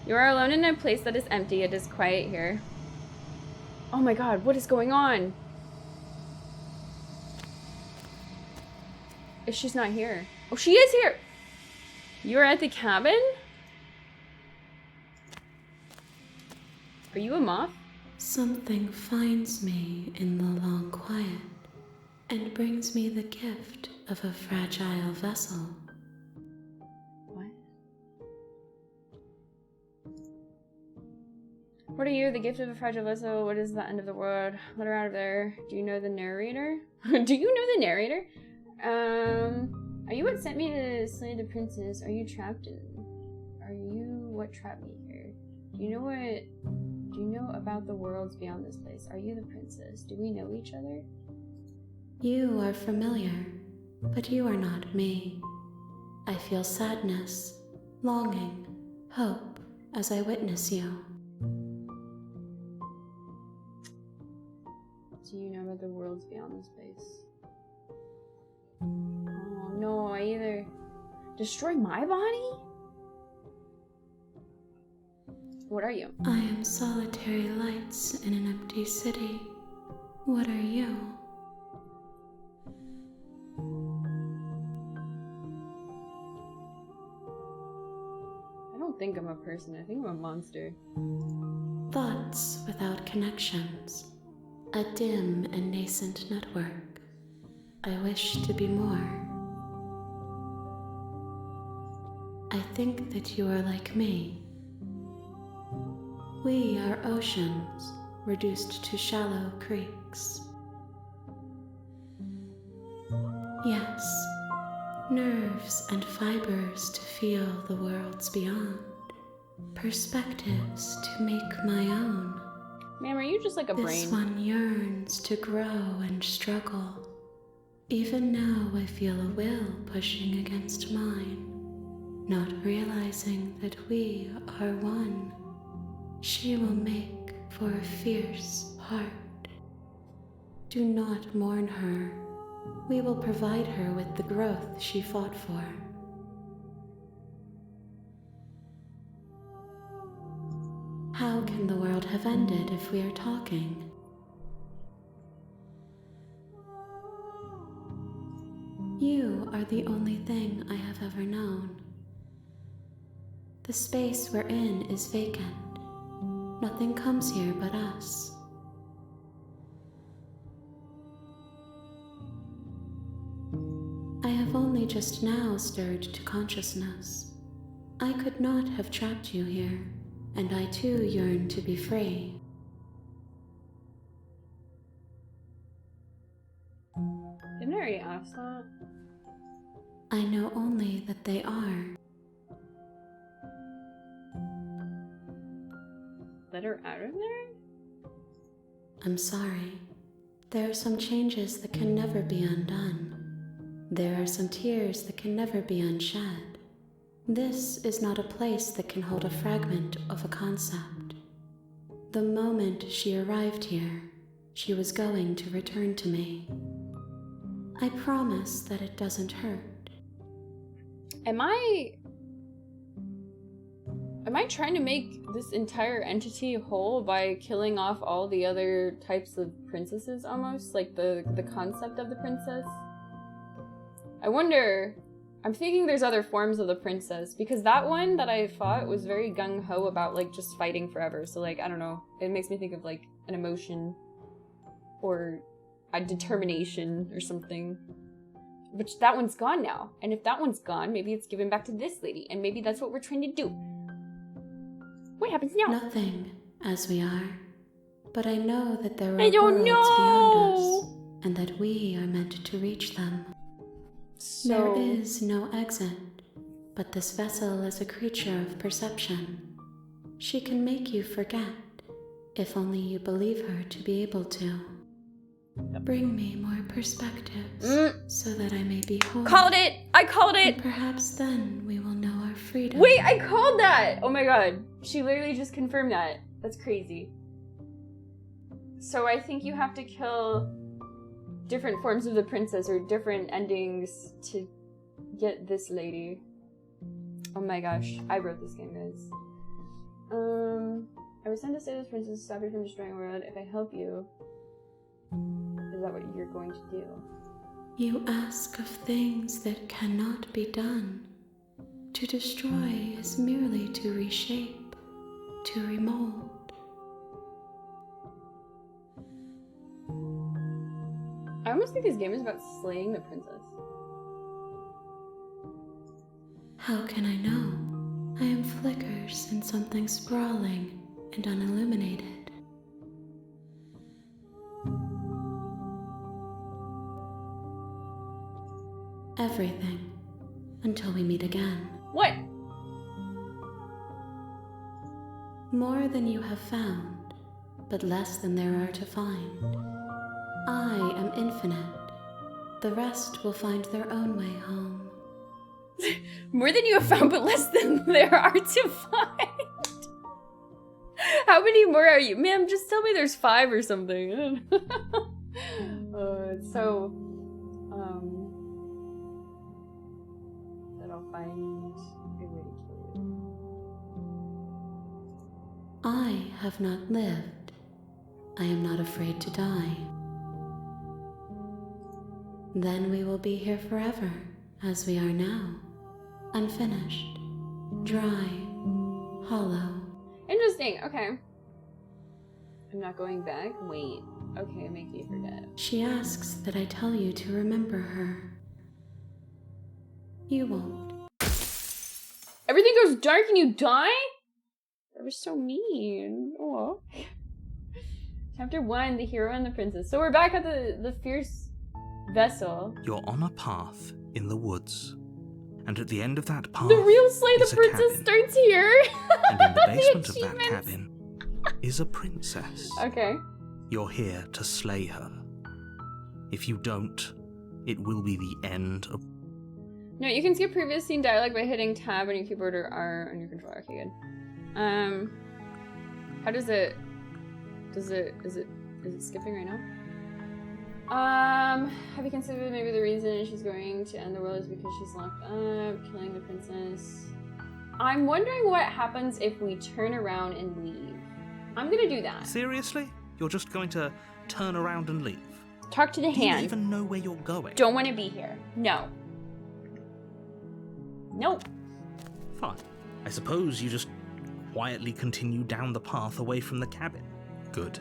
You are alone in a place that is empty. It is quiet here. Oh my god, what is going on? If she's not here. Oh, she is here! You're at the cabin? Are you a moth? Something finds me in the long quiet and brings me the gift of a fragile vessel. What? What are you, the gift of a fragile vessel? What is the end of the world? Let her out of there. Do you know the narrator? Do you know the narrator? Are you what sent me to slay the princess? Are you trapped in... Are you what trapped me here? Do you know about the worlds beyond this place? Are you the princess? Do we know each other? You are familiar, but you are not me. I feel sadness, longing, hope as I witness you. Do you know about the worlds beyond this place? Oh no, I either destroy my body? What are you? I am solitary lights in an empty city. What are you? I don't think I'm a person. I think I'm a monster. Thoughts without connections. A dim and nascent network. I wish to be more. I think that you are like me. We are oceans, reduced to shallow creeks. Yes, nerves and fibers to feel the worlds beyond, perspectives to make my own. Ma'am, are you just like a This brain? one yearns to grow and struggle. Even now I feel a will pushing against mine, not realizing that we are one. She will make for a fierce heart. Do not mourn her. We will provide her with the growth she fought for. How can the world have ended if we are talking? You are the only thing I have ever known. The space we're in is vacant. Nothing comes here but us. I have only just now stirred to consciousness. I could not have trapped you here, and I too yearn to be free. Didn't I already ask that? I know only that they are. Let her out of there? I'm sorry. There are some changes that can never be undone. There are some tears that can never be unshed. This is not a place that can hold a fragment of a concept. The moment she arrived here, she was going to return to me. I promise that it doesn't hurt. Am I trying to make this entire entity whole by killing off all the other types of princesses almost? Like the concept of the princess? I wonder, I'm thinking there's other forms of the princess, because that one that I fought was very gung-ho about like just fighting forever. So like, I don't know, it makes me think of like an emotion or a determination or something. Which that one's gone now. And if that one's gone, maybe it's given back to this lady, and maybe that's what we're trying to do. What happens now? Nothing, as we are. But I know that there are I don't worlds know. beyond us, and that we are meant to reach them. There So is no exit, but this vessel is a creature of perception. She can make you forget, if only you believe her to be able to. Bring me more perspectives, so that I may be whole. called it! I called And it! perhaps then we will know our freedom. Wait, I called that! Oh my god. She literally just confirmed that. That's crazy. So I think you have to kill different forms of the princess or different endings to get this lady. Oh my gosh. I wrote this game, guys. I was sent to save this princess to stop you from destroying the world. If I help you, is that what you're going to do? You ask of things that cannot be done. To destroy is merely to reshape, to remold. I almost think this game is about slaying the princess. How can I know? I am flickers in something sprawling and unilluminated. Everything, until we meet again. What? More than you have found, but less than there are to find. I am infinite. The rest will find their own way home. More than you have found, but less than there are to find. How many more are you? Ma'am, just tell me there's 5 or something. It's so... that I'll find a way to kill you. I have not lived. I am not afraid to die. Then we will be here forever, as we are now. Unfinished, dry, hollow. Interesting, okay. I'm not going back? Wait. Okay, make me forget. She asks that I tell you to remember her. You won't. Everything goes dark and you die? That was so mean. Oh. Chapter 1, The Hero and the Princess. So we're back at the fierce vessel. You're on a path in the woods. And at the end of that path The real Slay the is a Princess cabin. starts here. And in the basement of that achievements. cabin is a princess. Okay. You're here to slay her. If you don't, it will be the end of... No, you can skip previous scene dialogue by hitting tab on your keyboard or R on your controller. Okay, good. How does it... is it skipping right now? Have you considered maybe the reason she's going to end the world is because she's locked up, killing the princess? I'm wondering what happens if we turn around and leave. I'm gonna do that. Seriously? You're just going to turn around and leave? Talk to the Do you hand. even know where you're going? Don't want to be here. No. Nope. Fine. I suppose you just quietly continue down the path away from the cabin. Good.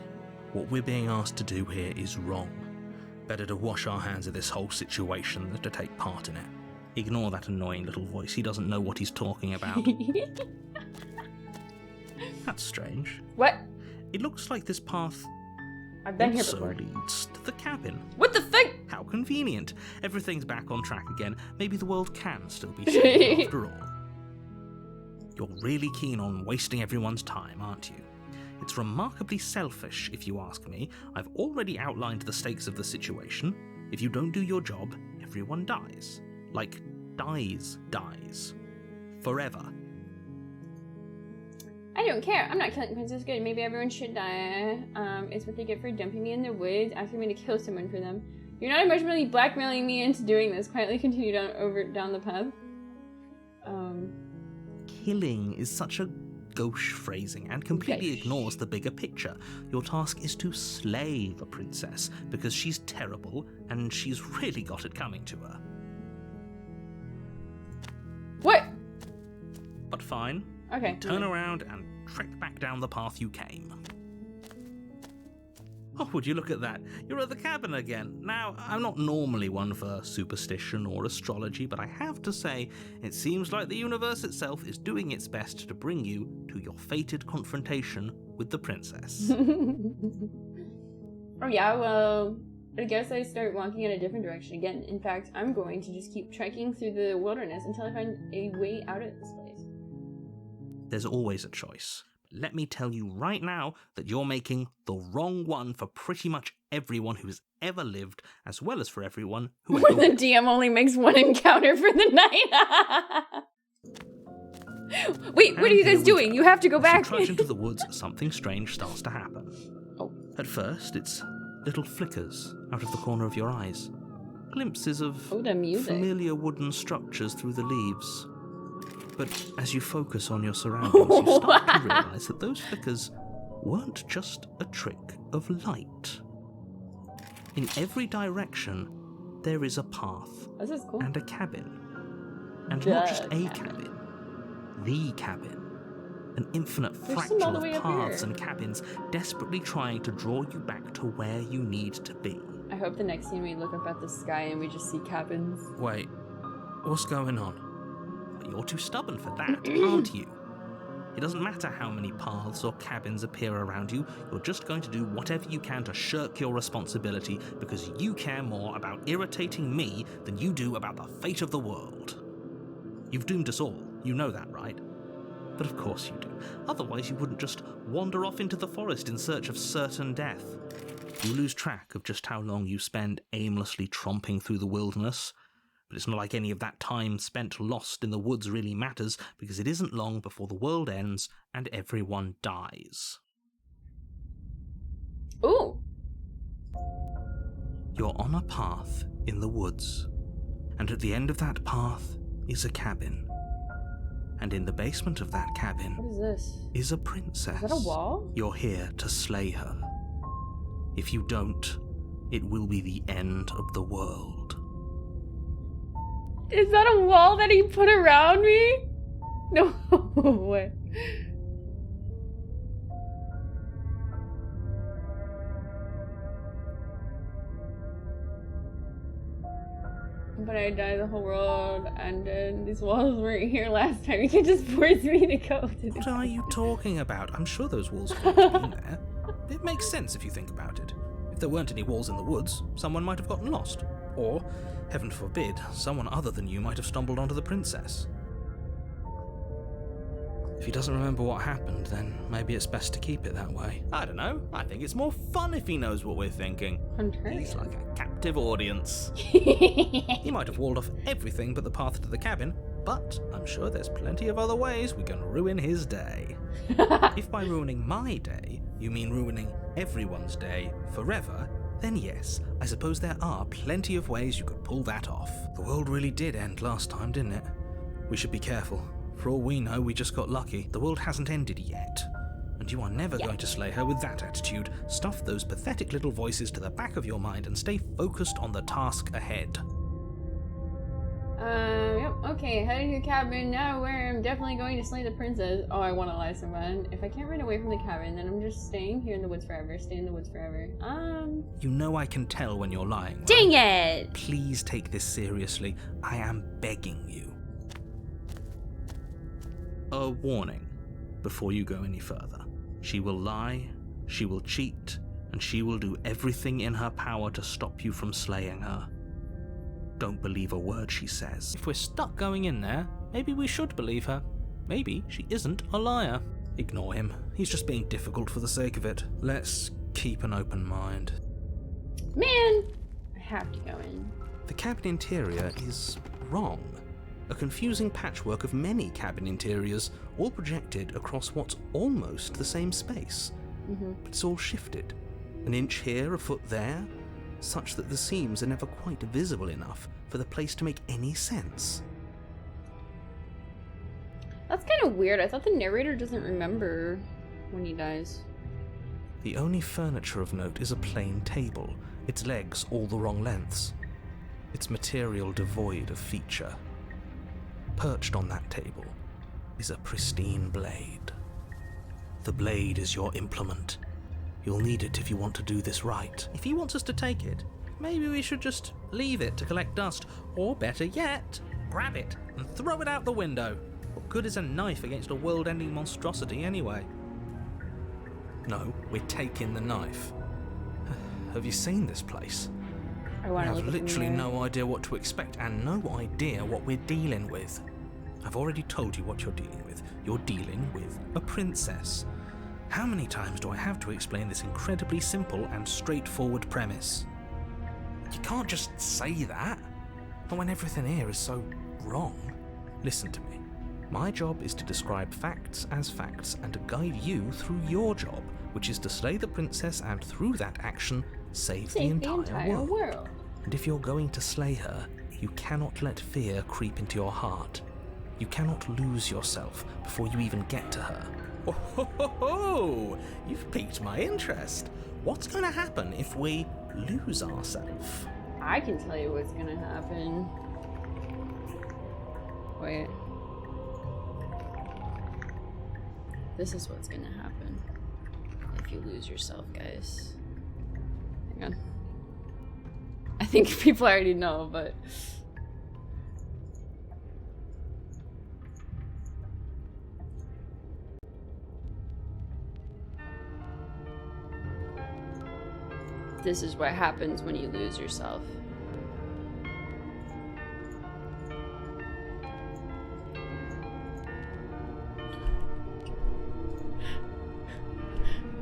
What we're being asked to do here is wrong. Better to wash our hands of this whole situation than to take part in it. Ignore that annoying little voice. He doesn't know what he's talking about. That's strange. What? It looks like this path I've been here also before. leads to the cabin. What the fuck? How convenient. Everything's back on track again. Maybe the world can still be saved after all. You're really keen on wasting everyone's time, aren't you? It's remarkably selfish, if you ask me. I've already outlined the stakes of the situation. If you don't do your job, everyone dies. Like, dies. Forever. I don't care. I'm not killing Princess Good. Maybe everyone should die. It's what they get for dumping me in the woods, asking me to kill someone for them. You're not emotionally blackmailing me into doing this. Quietly continue down the path. Killing is such a gauche phrasing and completely Gauche. ignores the bigger picture. Your task is to slay the princess because she's terrible and she's really got it coming to her. What? But fine. Okay. Turn around and trek back down the path you came. Oh, would you look at that? You're at the cabin again. Now, I'm not normally one for superstition or astrology, but I have to say, it seems like the universe itself is doing its best to bring you to your fated confrontation with the princess. Oh yeah, well, I guess I start walking in a different direction again. In fact, I'm going to just keep trekking through the wilderness until I find a way out of this place. There's always a choice. Let me tell you right now that you're making the wrong one for pretty much everyone who's ever lived, as well as for everyone who Where ever the DM only makes one encounter for the night. Wait, what are you And here guys we doing? go. You have to go As back. you trudge into the woods, something strange starts to happen. Oh. At first, it's little flickers out of the corner of your eyes. Glimpses of Oh, the music. familiar wooden structures through the leaves. But as you focus on your surroundings, you start to realize that those flickers weren't just a trick of light. In every direction, there is a path This is cool. and a cabin. And not just a The cabin, the cabin. An infinite There's fractal some all the of way up paths here. and cabins desperately trying to draw you back to where you need to be. I hope the next scene we look up at the sky and we just see cabins. Wait, what's going on? You're too stubborn for that, aren't you? It doesn't matter how many paths or cabins appear around you, you're just going to do whatever you can to shirk your responsibility because you care more about irritating me than you do about the fate of the world. You've doomed us all, you know that, right? But of course you do. Otherwise you wouldn't just wander off into the forest in search of certain death. You lose track of just how long you spend aimlessly tromping through the wilderness. But it's not like any of that time spent lost in the woods really matters, because it isn't long before the world ends and everyone dies. Ooh. You're on a path in the woods, and at the end of that path is a cabin. And in the basement of that cabin What is this? is a princess. Is that a wall? You're here to slay her. If you don't, it will be the end of the world. Is that a wall that he put around me? No way. But I died, the whole world ended. These walls weren't here last time. You can just force me to go to What the... are you talking about? I'm sure those walls would have been there. It makes sense if you think about it. If there weren't any walls in the woods, someone might have gotten lost. Or, heaven forbid, someone other than you might have stumbled onto the princess. If he doesn't remember what happened, then maybe it's best to keep it that way. I don't know. I think it's more fun if he knows what we're thinking. He's like a captive audience. He might have walled off everything but the path to the cabin, but I'm sure there's plenty of other ways we can ruin his day. If by ruining my day, you mean ruining everyone's day forever, then yes, I suppose there are plenty of ways you could pull that off. The world really did end last time, didn't it? We should be careful. For all we know, we just got lucky. The world hasn't ended yet. And you are never going to slay her with that attitude. Stuff those pathetic little voices to the back of your mind and stay focused on the task ahead. Yep, okay, heading to the cabin now where I'm definitely going to slay the princess. Oh, I want to lie so bad. If I can't run away from the cabin, then I'm just staying here in the woods forever. Stay in the woods forever. You know I can tell when you're lying, right? Dang it! Please take this seriously. I am begging you. A warning before you go any further. She will lie, she will cheat, and she will do everything in her power to stop you from slaying her. Don't believe a word she says. If we're stuck going in there, maybe we should believe her. Maybe she isn't a liar. Ignore him. He's just being difficult for the sake of it. Let's keep an open mind. Man! I have to go in. The cabin interior is wrong. A confusing patchwork of many cabin interiors, all projected across what's almost the same space. But it's all shifted. An inch here, a foot there, such that the seams are never quite visible enough for the place to make any sense. That's kind of weird. I thought the narrator doesn't remember when he dies. The only furniture of note is a plain table, its legs all the wrong lengths, its material devoid of feature. Perched on that table is a pristine blade. The blade is your implement. You'll need it if you want to do this right. If he wants us to take it, maybe we should just leave it to collect dust, or better yet, grab it and throw it out the window. What good is a knife against a world-ending monstrosity anyway? No, we're taking the knife. Have you seen this place? I want to have look literally in the mirror. no idea what to expect and no idea what we're dealing with. I've already told you what you're dealing with. You're dealing with a princess. How many times do I have to explain this incredibly simple and straightforward premise? You can't just say that. Not when everything here is so wrong. Listen to me. My job is to describe facts as facts and to guide you through your job, which is to slay the princess and through that action, save the entire world. And if you're going to slay her, you cannot let fear creep into your heart. You cannot lose yourself before you even get to her. Oh, ho, ho, ho. You've piqued my interest. What's going to happen if we lose ourselves? I can tell you what's gonna happen. Wait. This is what's gonna happen if you lose yourself, guys. Hang on. I think people already know, but... This is what happens when you lose yourself.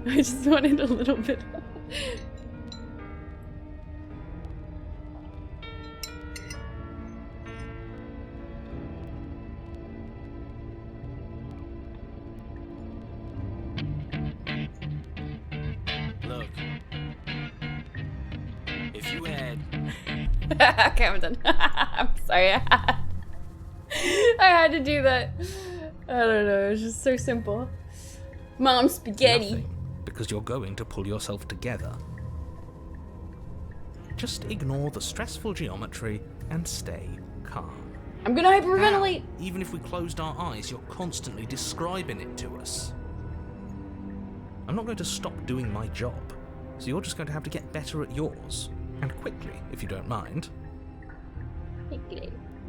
I just wanted a little bit. Look. If you had... Okay, I'm done. I'm sorry. I had to do that. I don't know. It's just so simple. Mom spaghetti. Nothing, because you're going to pull yourself together. Just ignore the stressful geometry and stay calm. I'm gonna hyperventilate. Now, even if we closed our eyes, you're constantly describing it to us. I'm not going to stop doing my job, so you're just going to have to get better at yours. And quickly, if you don't mind.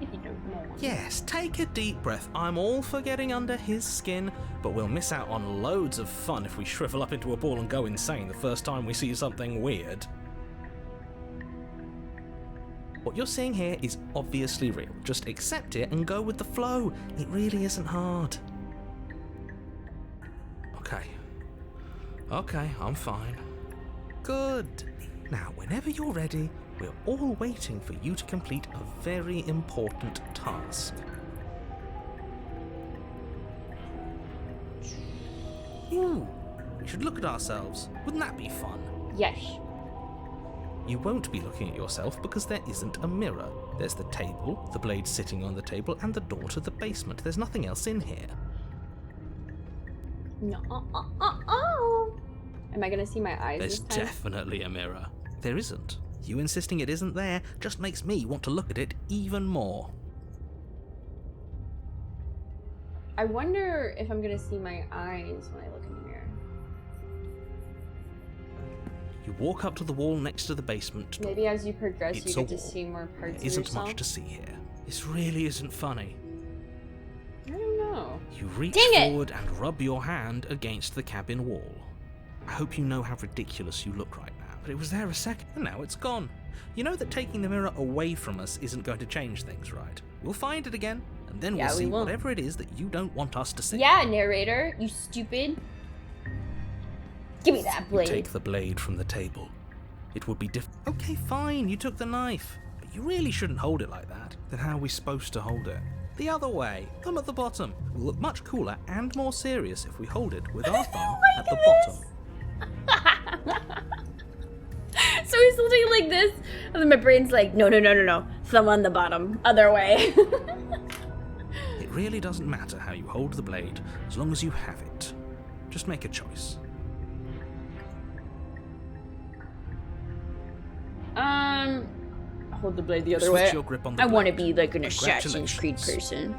If you don't know. Yes, take a deep breath. I'm all for getting under his skin, but we'll miss out on loads of fun if we shrivel up into a ball and go insane the first time we see something weird. What you're seeing here is obviously real. Just accept it and go with the flow. It really isn't hard. Okay, I'm fine. Good. Now, whenever you're ready, we're all waiting for you to complete a very important task. Ooh, we should look at ourselves. Wouldn't that be fun? Yes. You won't be looking at yourself because there isn't a mirror. There's the table, the blade sitting on the table, and the door to the basement. There's nothing else in here. No. Am I gonna see my eyes There's this time? definitely a mirror. There isn't. You insisting it isn't there just makes me want to look at it even more. I wonder if I'm gonna see my eyes when I look in the mirror. You walk up to the wall next to the basement door. Maybe as you progress, It's you a get to wall. see more parts There of isn't yourself. much to see here. This really isn't funny. I don't know. You reach Dang it! forward and rub your hand against the cabin wall. I hope you know how ridiculous you look right now, but it was there a second and now it's gone. You know that taking the mirror away from us isn't going to change things, right? We'll find it again, and then Yeah, we'll we see will. whatever it is that you don't want us to see. Yeah, narrator, you stupid. Give me that You blade. take the blade from the table. It would be Okay, fine, you took the knife. But you really shouldn't hold it like that. Then how are we supposed to hold it? The other way, thumb at the bottom. We'll look much cooler and more serious if we hold it with our thumb at the bottom. So he's holding it like this, and then my brain's like, no. Thumb on the bottom. Other way. It really doesn't matter how you hold the blade, as long as you have it. Just make a choice. Hold the blade the other Switch way. your grip on the I want to blade. be like an Assassin's Creed Congratulations. person.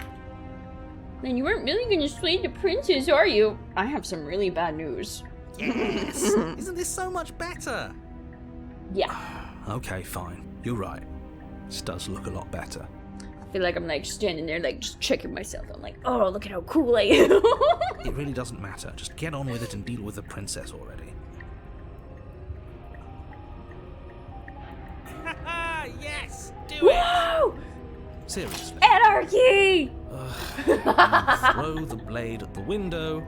Then you weren't really gonna slay the princess, are you? I have some really bad news. Yes! Isn't this so much better? Yeah. Okay, fine. You're right. This does look a lot better. I feel like I'm like standing there like just checking myself. I'm like, oh, look at how cool I am. It really doesn't matter. Just get on with it and deal with the princess already. Yes! Do Whoa! Seriously. Anarchy! You throw the blade at the window,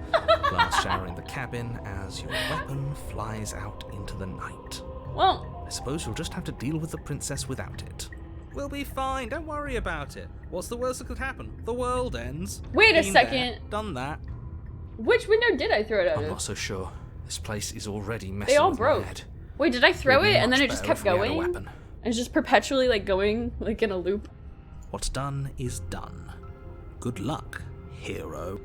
glass showering the cabin as your weapon flies out into the night. Well, I suppose you'll just have to deal with the princess without it. We'll be fine, don't worry about it. What's the worst that could happen? The world ends. Wait a Been second. there, done that. which window did I throw it out I'm of? not so sure. This place is already messing They all with my broke. head. Wait, did I throw Would be it and then much it just better kept if we had a going? weapon. It's just perpetually like going like in a loop. What's done is done. Good luck, hero.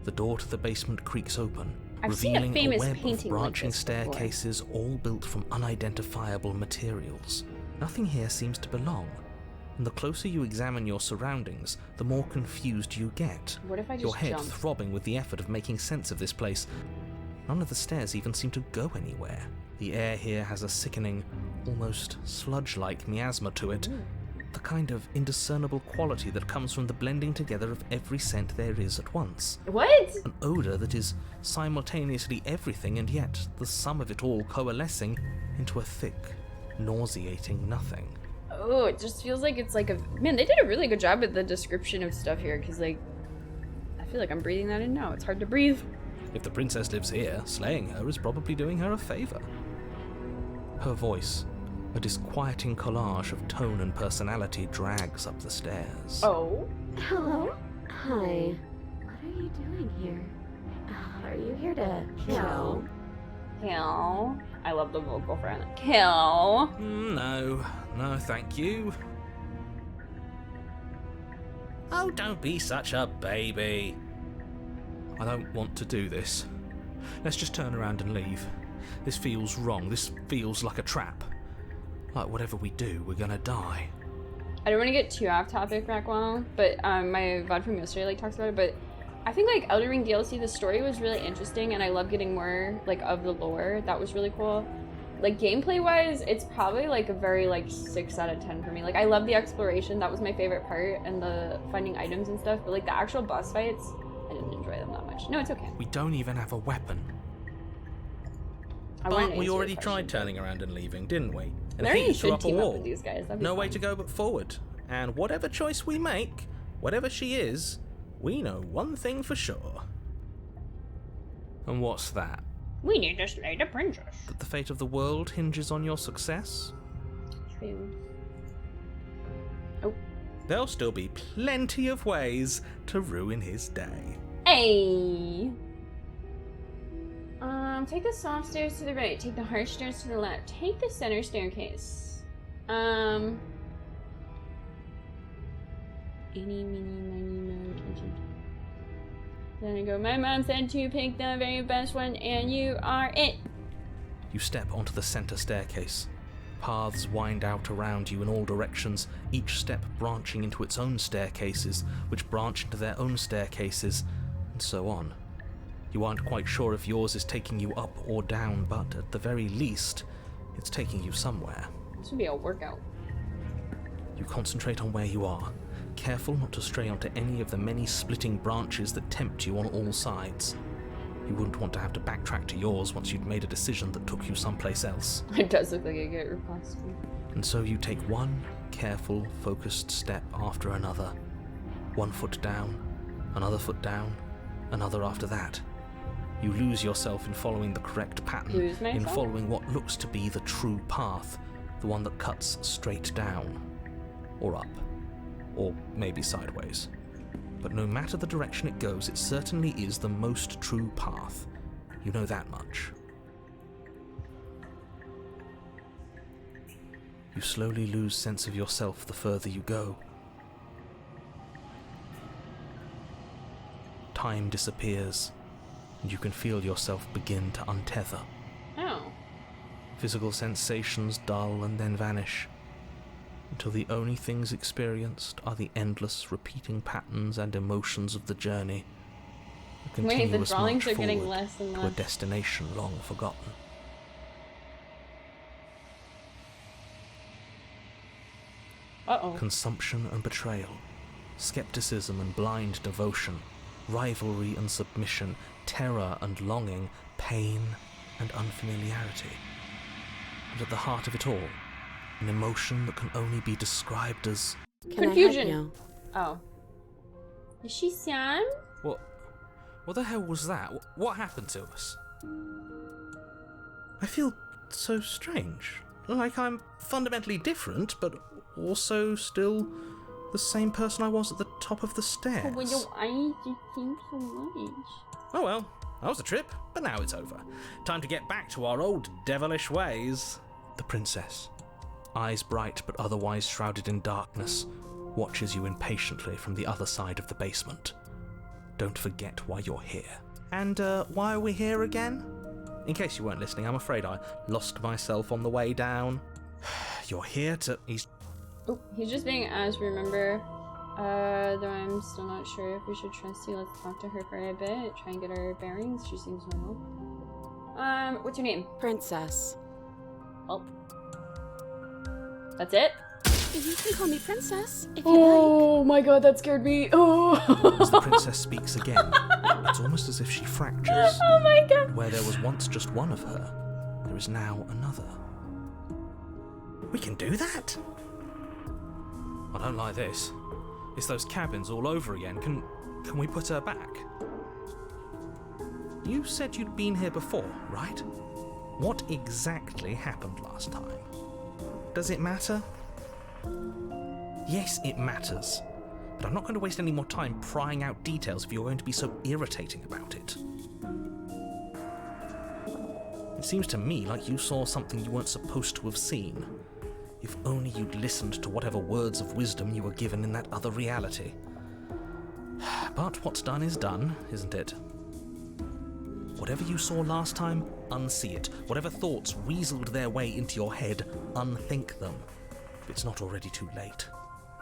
The door to the basement creaks open, I've seen a revealing famous web painting of like branching this before. staircases all built from unidentifiable materials. Nothing here seems to belong, and the closer you examine your surroundings, the more confused you get. What if I just Your head jump? throbbing with the effort of making sense of this place. None of the stairs even seem to go anywhere. The air here has a sickening, almost sludge-like miasma to it. The kind of indiscernible quality that comes from the blending together of every scent there is at once. What? An odour that is simultaneously everything and yet the sum of it all coalescing into a thick, nauseating nothing. Oh, it just feels like it's like a man. They did a really good job with the description of stuff here, because like I feel like I'm breathing that in now. It's hard to breathe. If the princess lives here, slaying her is probably doing her a favour. Her voice, a disquieting collage of tone and personality, drags up the stairs. Oh. Hello? Hi. What are you doing here? Are you here to kill? Kill. I love the vocal front. Kill. No, thank you. Oh, don't be such a baby. I don't want to do this. Let's just turn around and leave. This feels wrong. This feels like a trap. Like whatever we do, we're gonna die. I don't want to get too off topic, Rockwell, but my VOD from yesterday like talks about it, but I think like Elden Ring DLC, the story was really interesting, and I love getting more like of the lore. That was really cool. like gameplay wise, it's probably like a very like 6 out of 10 for me. Like I love the exploration, that was my favorite part, and the finding items and stuff, but like the actual boss fights, I didn't enjoy them that much. No, it's okay. We don't even have a weapon. I wanted But to we answer already your tried question, turning around and leaving, didn't we? but And Maybe you Hades threw should up a team up wall. with these guys. That'd be No way fun. to go but forward. And whatever choice we make, whatever she is, we know one thing for sure. And what's that? We need to slay the princess. That the fate of the world hinges on your success? True. There'll still be plenty of ways to ruin his day. Hey! Take the soft stairs to the right. Take the harsh stairs to the left. Take the center staircase. Eeny, meeny, miny, moe, kitchen. Then I go, my mom said to pick the very best one, and you are it. You step onto the center staircase. Paths wind out around you in all directions, each step branching into its own staircases, which branch into their own staircases, and so on. You aren't quite sure if yours is taking you up or down, but at the very least, it's taking you somewhere. This would be a workout. You concentrate on where you are, careful not to stray onto any of the many splitting branches that tempt you on all sides. You wouldn't want to have to backtrack to yours once you'd made a decision that took you someplace else. It does look like a good repository. And so you take one careful, focused step after another. One foot down, another foot down, another after that. You lose yourself in following the correct pattern, Lose in myself? following what looks to be the true path, the one that cuts straight down, or up, or maybe sideways. But no matter the direction it goes, it certainly is the most true path. You know that much. You slowly lose sense of yourself the further you go. Time disappears, and you can feel yourself begin to untether. Oh. Physical sensations dull and then vanish, until the only things experienced are the endless repeating patterns and emotions of the journey. A Wait, the continuous drawings march are getting forward less and to a less. destination long forgotten. Uh-oh. Consumption and betrayal, skepticism and blind devotion, rivalry and submission, terror and longing, pain and unfamiliarity. And at the heart of it all, an emotion that can only be described as... Can Confusion. I help you? Oh. Is she Sam? What the hell was that? What happened to us? I feel so strange. Like I'm fundamentally different, but also still the same person I was at the top of the stairs. Why do you think so much? Oh well, that was a trip, but now it's over. Time to get back to our old devilish ways. The princess, eyes bright but otherwise shrouded in darkness, watches you impatiently from the other side of the basement. Don't forget why you're here. And why are we here again? In case you weren't listening, I'm afraid I lost myself on the way down. You're here to... Oh, he's just being asked, remember. Though I'm still not sure if we should trust you. Let's talk to her for a bit. Try and get our bearings. She seems normal. What's your name? Princess. Oh. That's it? You can call me Princess if you Oh my god, that scared me. Oh. As the princess speaks again, it's almost as if she fractures. Oh my god. Where there was once just one of her, there is now another. We can do that? I don't like this. It's those cabins all over again. Can we put her back? You said you'd been here before, right? What exactly happened last time? Does it matter? Yes, it matters. But I'm not going to waste any more time prying out details if you're going to be so irritating about it. It seems to me like you saw something you weren't supposed to have seen. If only you'd listened to whatever words of wisdom you were given in that other reality. But what's done is done, isn't it? Whatever you saw last time, unsee it. Whatever thoughts weaseled their way into your head, unthink them. If it's not already too late.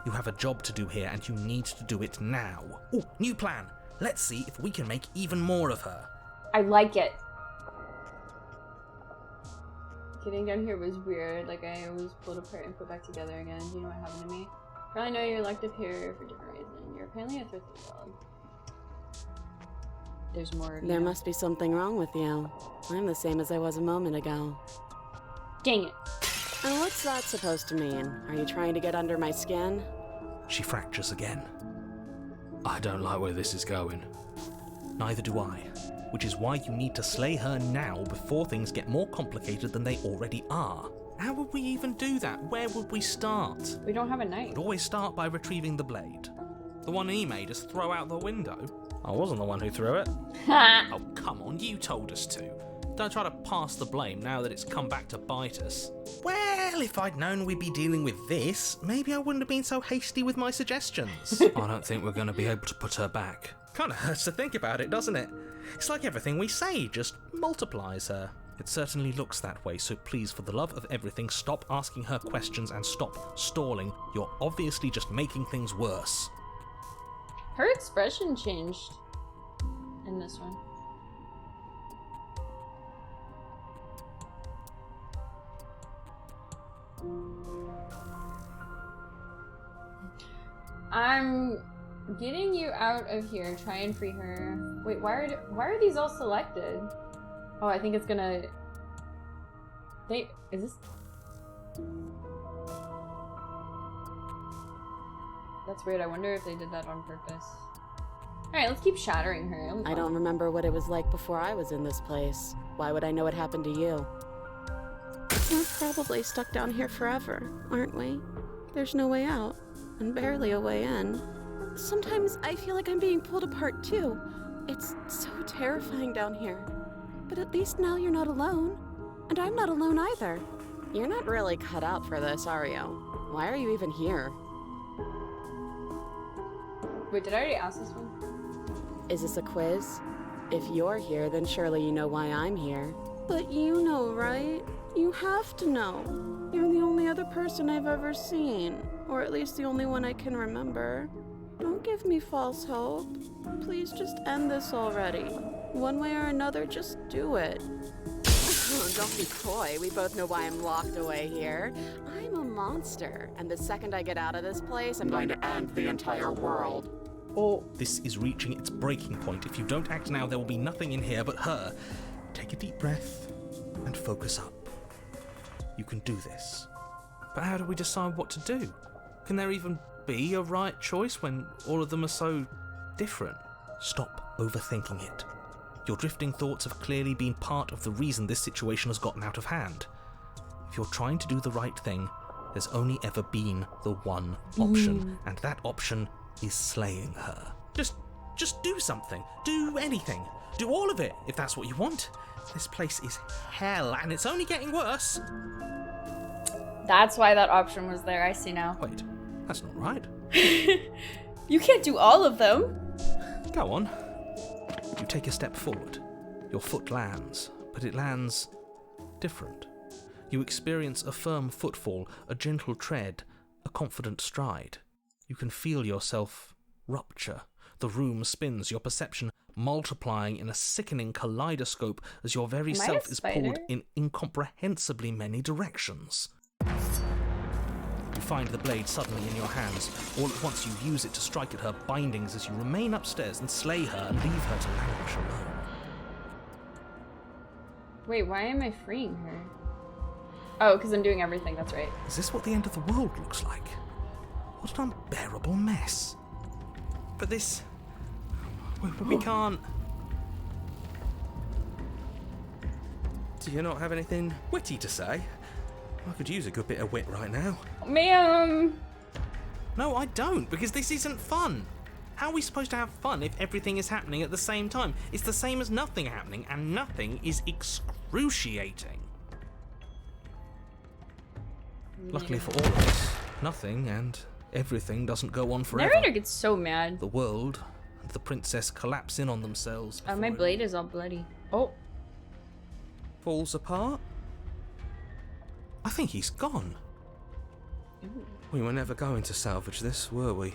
You have a job to do here, and you need to do it now. Oh, new plan. Let's see if we can make even more of her. I like it. Getting down here was weird. Like, I was pulled apart and put back together again. Do you know what happened to me? Probably know you're elected here for a different reason. You're apparently a threat to the world. There's more. There must be something wrong with you. I'm the same as I was a moment ago. Dang it. And what's that supposed to mean? Are you trying to get under my skin? She fractures again. I don't like where this is going. Neither do I. Which is why you need to slay her now before things get more complicated than they already are. How would we even do that? Where would we start? We don't have a knife. We'd always start by retrieving the blade. The one he made us throw out the window. I wasn't the one who threw it. Oh, come on, you told us to. Don't try to pass the blame now that it's come back to bite us. Well, if I'd known we'd be dealing with this, maybe I wouldn't have been so hasty with my suggestions. I don't think we're going to be able to put her back. Kind of hurts to think about it, doesn't it? It's like everything we say just multiplies her. It certainly looks that way, so please, for the love of everything, stop asking her questions and stop stalling. You're obviously just making things worse. Her expression changed in this one. I'm getting you out of here. Try and free her. Wait, why are these all selected? Oh, I think it's gonna. Is this? That's weird. I wonder if they did that on purpose. Alright, let's keep shattering her. I don't remember what it was like before I was in this place. Why would I know what happened to you? We're probably stuck down here forever, aren't we? There's no way out, and barely a way in. Sometimes I feel like I'm being pulled apart too. It's so terrifying down here. But at least now you're not alone. And I'm not alone either. You're not really cut out for this, are you? Why are you even here? Wait, did I already ask this one? Is this a quiz? If you're here, then surely you know why I'm here. But you know, right? You have to know. You're the only other person I've ever seen. Or at least the only one I can remember. Don't give me false hope. Please just end this already. One way or another, just do it. Don't be coy. We both know why I'm locked away here. I'm a monster, and the second I get out of this place, I'm going to end the entire world. Oh, this is reaching its breaking point. If you don't act now, there will be nothing in here but her. Take a deep breath and focus up. You can do this. But how do we decide what to do? Can there even be a right choice when all of them are so different? Stop overthinking it. Your drifting thoughts have clearly been part of the reason this situation has gotten out of hand. If you're trying to do the right thing, there's only ever been the one option, and that option is slaying her. Just do something. Do anything. Do all of it, if that's what you want. This place is hell, and it's only getting worse. That's why that option was there. I see now. Wait, that's not right. You can't do all of them. Go on. You take a step forward. Your foot lands, but it lands different. You experience a firm footfall, a gentle tread, a confident stride. You can feel yourself rupture. The room spins, your perception multiplying in a sickening kaleidoscope as your very Am I a self is pulled spider? in incomprehensibly many directions. You find the blade suddenly in your hands. All at once you use it to strike at her bindings as you remain upstairs and slay her and leave her to languish alone. Wait, why am I freeing her? Oh, because I'm doing everything. That's right. Is this what the end of the world looks like? What an unbearable mess. But this... We can't... Do you not have anything witty to say? I could use a good bit of wit right now. Ma'am! No, I don't, because this isn't fun. How are we supposed to have fun if everything is happening at the same time? It's the same as nothing happening, and nothing is excruciating. Luckily for all of us, nothing and everything doesn't go on forever. Narrator gets so mad. The world and the princess collapse in on themselves. Oh, my before it blade is all bloody. Oh. falls apart. I think he's gone. We were never going to salvage this, were we?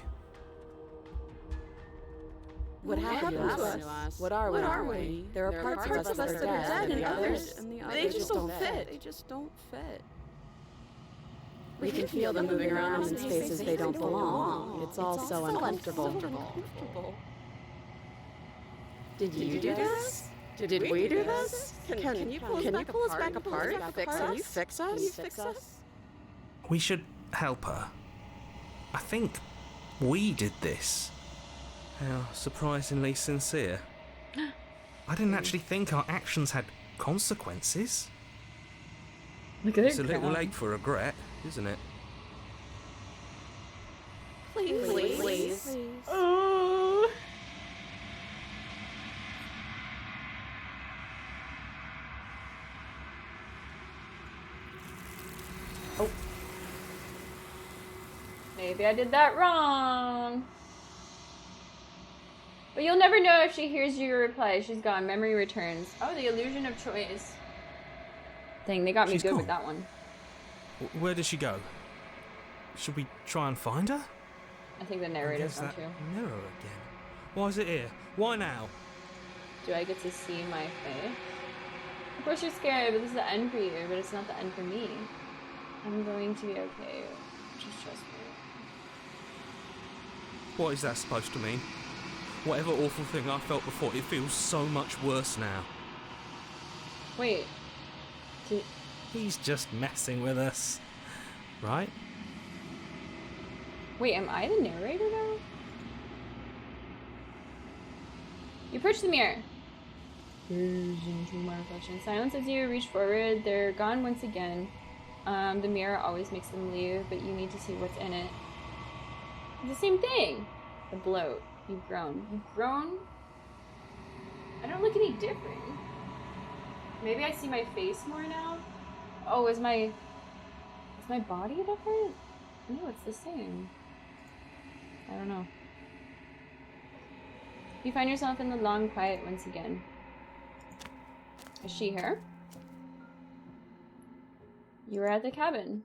What happened to us? What are we? There are parts of us that are dead, and others, they just don't fit. We can feel them moving around in spaces they don't belong. It's all so uncomfortable. Did you do this? Did we do this? Can you pull us back apart? Can you fix us? We should help her. I think we did this. How surprisingly sincere. I didn't actually think our actions had consequences. Look at It's a little late for regret, isn't it? Please. Oh. Maybe I did that wrong. But you'll never know if she hears your reply. She's gone. Memory returns. Oh, the illusion of choice. Dang, they got me She's good gone. with that one. Where did she go? Should we try and find her? I think the And narrator's there's gone that too. mirror again. Why is it here? Why now? Do I get to see my face? Of course you're scared, but this is the end for you, but it's not the end for me. I'm going to be okay. Just trust me. What is that supposed to mean? Whatever awful thing I felt before, it feels so much worse now. Wait. He's just messing with us. Right? Wait, am I the narrator now? You approach the mirror. Gaze into my reflection. Silence as you reach forward. They're gone once again. The mirror always makes them leave, but you need to see what's in it. It's the same thing. The bloat. You've grown. You've grown? I don't look any different. Maybe I see my face more now? Oh, is my body different? No, it's the same. I don't know. You find yourself in the long quiet once again. Is she here? You are at the cabin.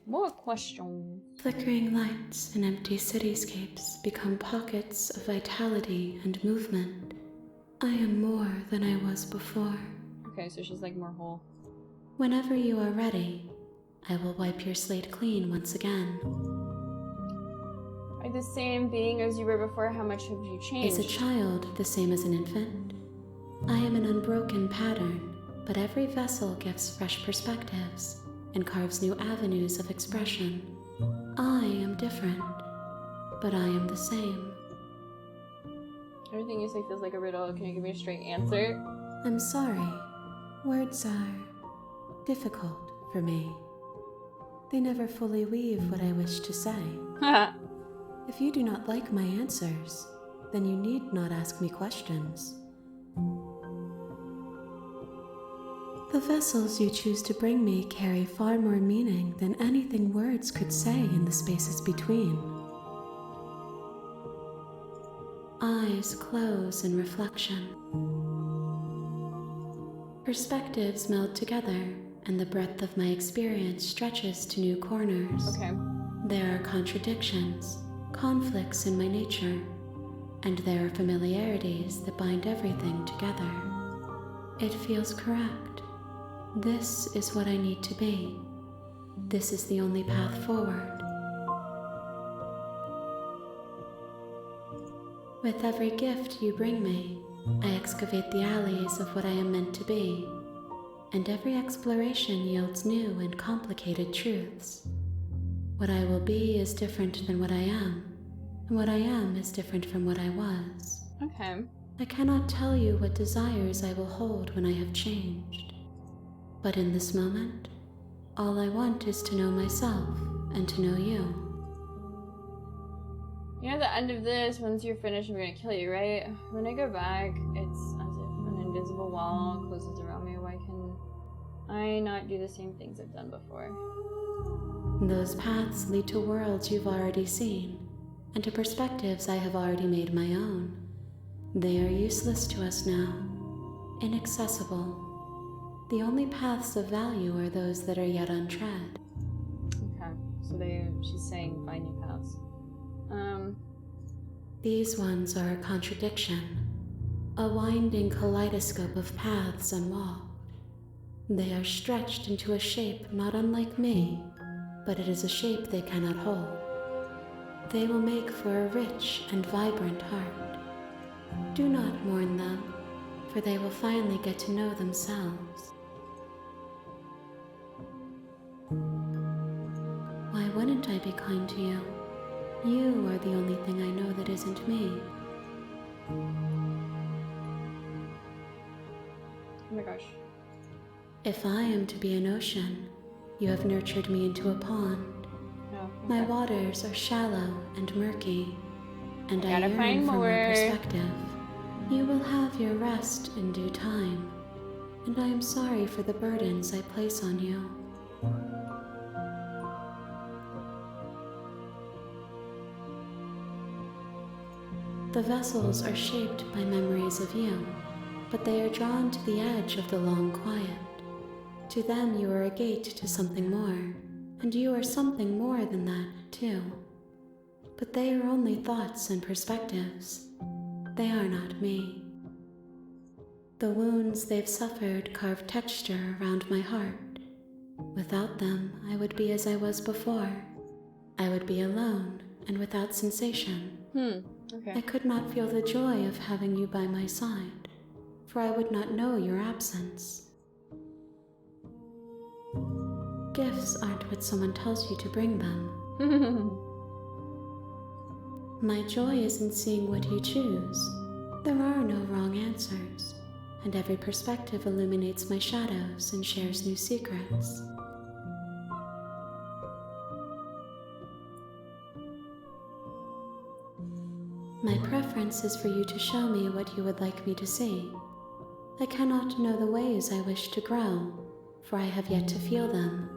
More questions. Flickering lights and empty cityscapes become pockets of vitality and movement. I am more than I was before. Okay, so she's like more whole. Whenever you are ready, I will wipe your slate clean once again. Are you the same being as you were before? How much have you changed? Is a child the same as an infant? I am an unbroken pattern, but every vessel gives fresh perspectives and carves new avenues of expression. I am different, but I am the same. Everything you say feels like a riddle. Can you give me a straight answer? I'm sorry. Words are difficult for me. They never fully weave what I wish to say. If you do not like my answers, then you need not ask me questions. The vessels you choose to bring me carry far more meaning than anything words could say in the spaces between. Eyes close in reflection. Perspectives meld together, and the breadth of my experience stretches to new corners. Okay. There are contradictions, conflicts in my nature, and there are familiarities that bind everything together. It feels correct. This is what I need to be. This is the only path forward. With every gift you bring me, I excavate the alleys of what I am meant to be, and every exploration yields new and complicated truths. What I will be is different than what I am, and what I am is different from what I was. Okay. I cannot tell you what desires I will hold when I have changed. But in this moment, all I want is to know myself and to know you. You know, at the end of this, once you're finished, I'm gonna kill you, right? When I go back, it's as if an invisible wall closes around me. Why can I not do the same things I've done before? Those paths lead to worlds you've already seen, and to perspectives I have already made my own. They are useless to us now, inaccessible. The only paths of value are those that are yet untread. Okay, so she's saying find new paths. The These ones are a contradiction, a winding kaleidoscope of paths and walls. They are stretched into a shape not unlike me, but it is a shape they cannot hold. They will make for a rich and vibrant heart. Do not mourn them, for they will finally get to know themselves. Why wouldn't I be kind to you? You are the only thing I know that isn't me. Oh my gosh. If I am to be an ocean, you have nurtured me into a pond. No. My waters are shallow and murky, and I Gotta yearn find for more. more perspective. You will have your rest in due time, and I am sorry for the burdens I place on you. The vessels are shaped by memories of you, but they are drawn to the edge of the long quiet. To them you are a gate to something more, and you are something more than that, too. But they are only thoughts and perspectives. They are not me. The wounds they've suffered carve texture around my heart. Without them, I would be as I was before. I would be alone and without sensation. Okay. I could not feel the joy of having you by my side, for I would not know your absence. Gifts aren't what someone tells you to bring them. My joy is in seeing what you choose. There are no wrong answers, and every perspective illuminates my shadows and shares new secrets. My preference is for you to show me what you would like me to see. I cannot know the ways I wish to grow, for I have yet to feel them.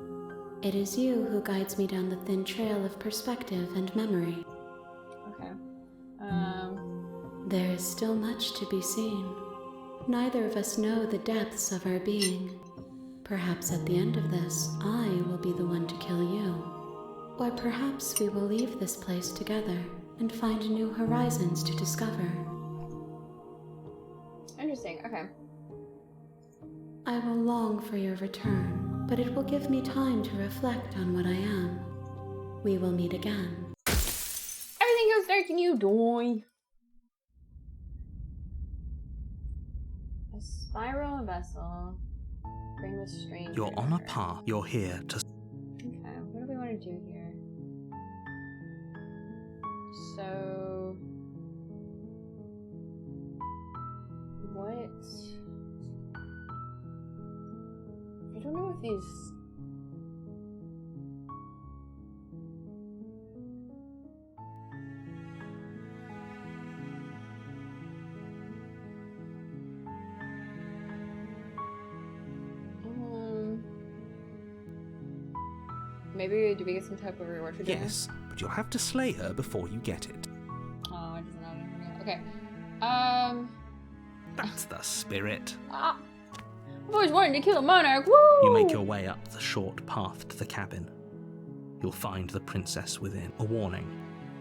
It is you who guides me down the thin trail of perspective and memory. Okay. There is still much to be seen. Neither of us know the depths of our being. Perhaps at the end of this, I will be the one to kill you. Or perhaps we will leave this place together and find new horizons to discover. Interesting. Okay. I will long for your return, but it will give me time to reflect on what I am. We will meet again. Everything goes dark and you die. A spiral vessel. Bring the stranger. You're on a path. You're here to... Okay, what do we want to do here? So... What? I don't know if these... Maybe do we get some type of reward for doing Yes, but you'll have to slay her before you get it. Oh, it doesn't have anything. Okay. That's the spirit. I've always wanted to kill a monarch. Woo! You make your way up the short path to the cabin. You'll find the princess within. A warning.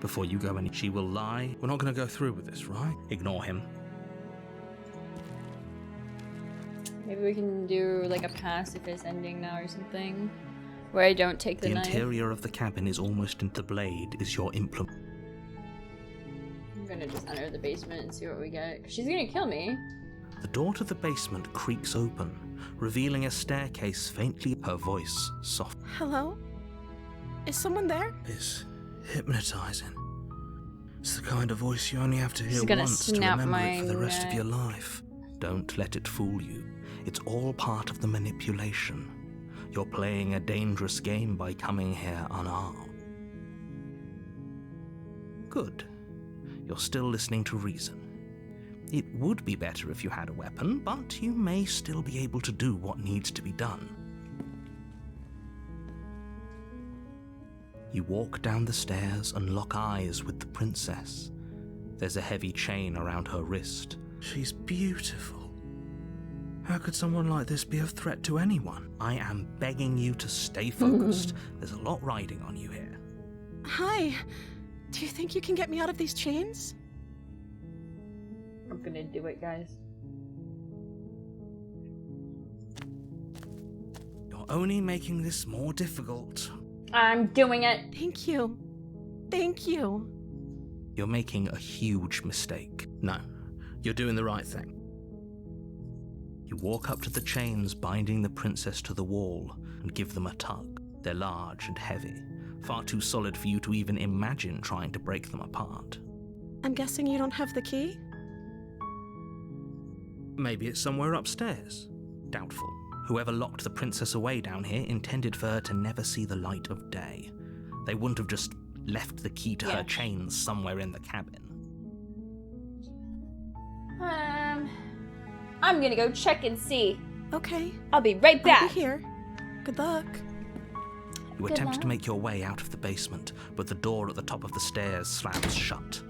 Before you go any, she will lie. We're not going to go through with this, right? Ignore him. Maybe we can do like a pacifist ending now or something. Where I don't take the knife. The interior of the cabin is almost into the blade is your implement. I'm gonna just enter the basement and see what we get. 'Cause she's gonna kill me. The door to the basement creaks open, revealing a staircase faintly, her voice soft. Hello? Is someone there? It's hypnotizing. It's the kind of voice you only have to hear She's gonna once to snap remember my it for the rest of neck. your life. Don't let it fool you. It's all part of the manipulation. You're playing a dangerous game by coming here unarmed. Good. You're still listening to reason. It would be better if you had a weapon, but you may still be able to do what needs to be done. You walk down the stairs and lock eyes with the princess. There's a heavy chain around her wrist. She's beautiful. How could someone like this be a threat to anyone? I am begging you to stay focused. There's a lot riding on you here. Hi. Do you think you can get me out of these chains? I'm gonna do it, guys. You're only making this more difficult. I'm doing it. Thank you. Thank you. You're making a huge mistake. No, you're doing the right thing. You walk up to the chains binding the princess to the wall and give them a tug. They're large and heavy, far too solid for you to even imagine trying to break them apart. I'm guessing you don't have the key? Maybe it's somewhere upstairs. Doubtful. Whoever locked the princess away down here intended for her to never see the light of day. They wouldn't have just left the key to her chains somewhere in the cabin. I'm gonna go check and see. Okay. I'll be right back. I'll be here. Good luck. You attempt to make your way out of the basement, but the door at the top of the stairs slams shut.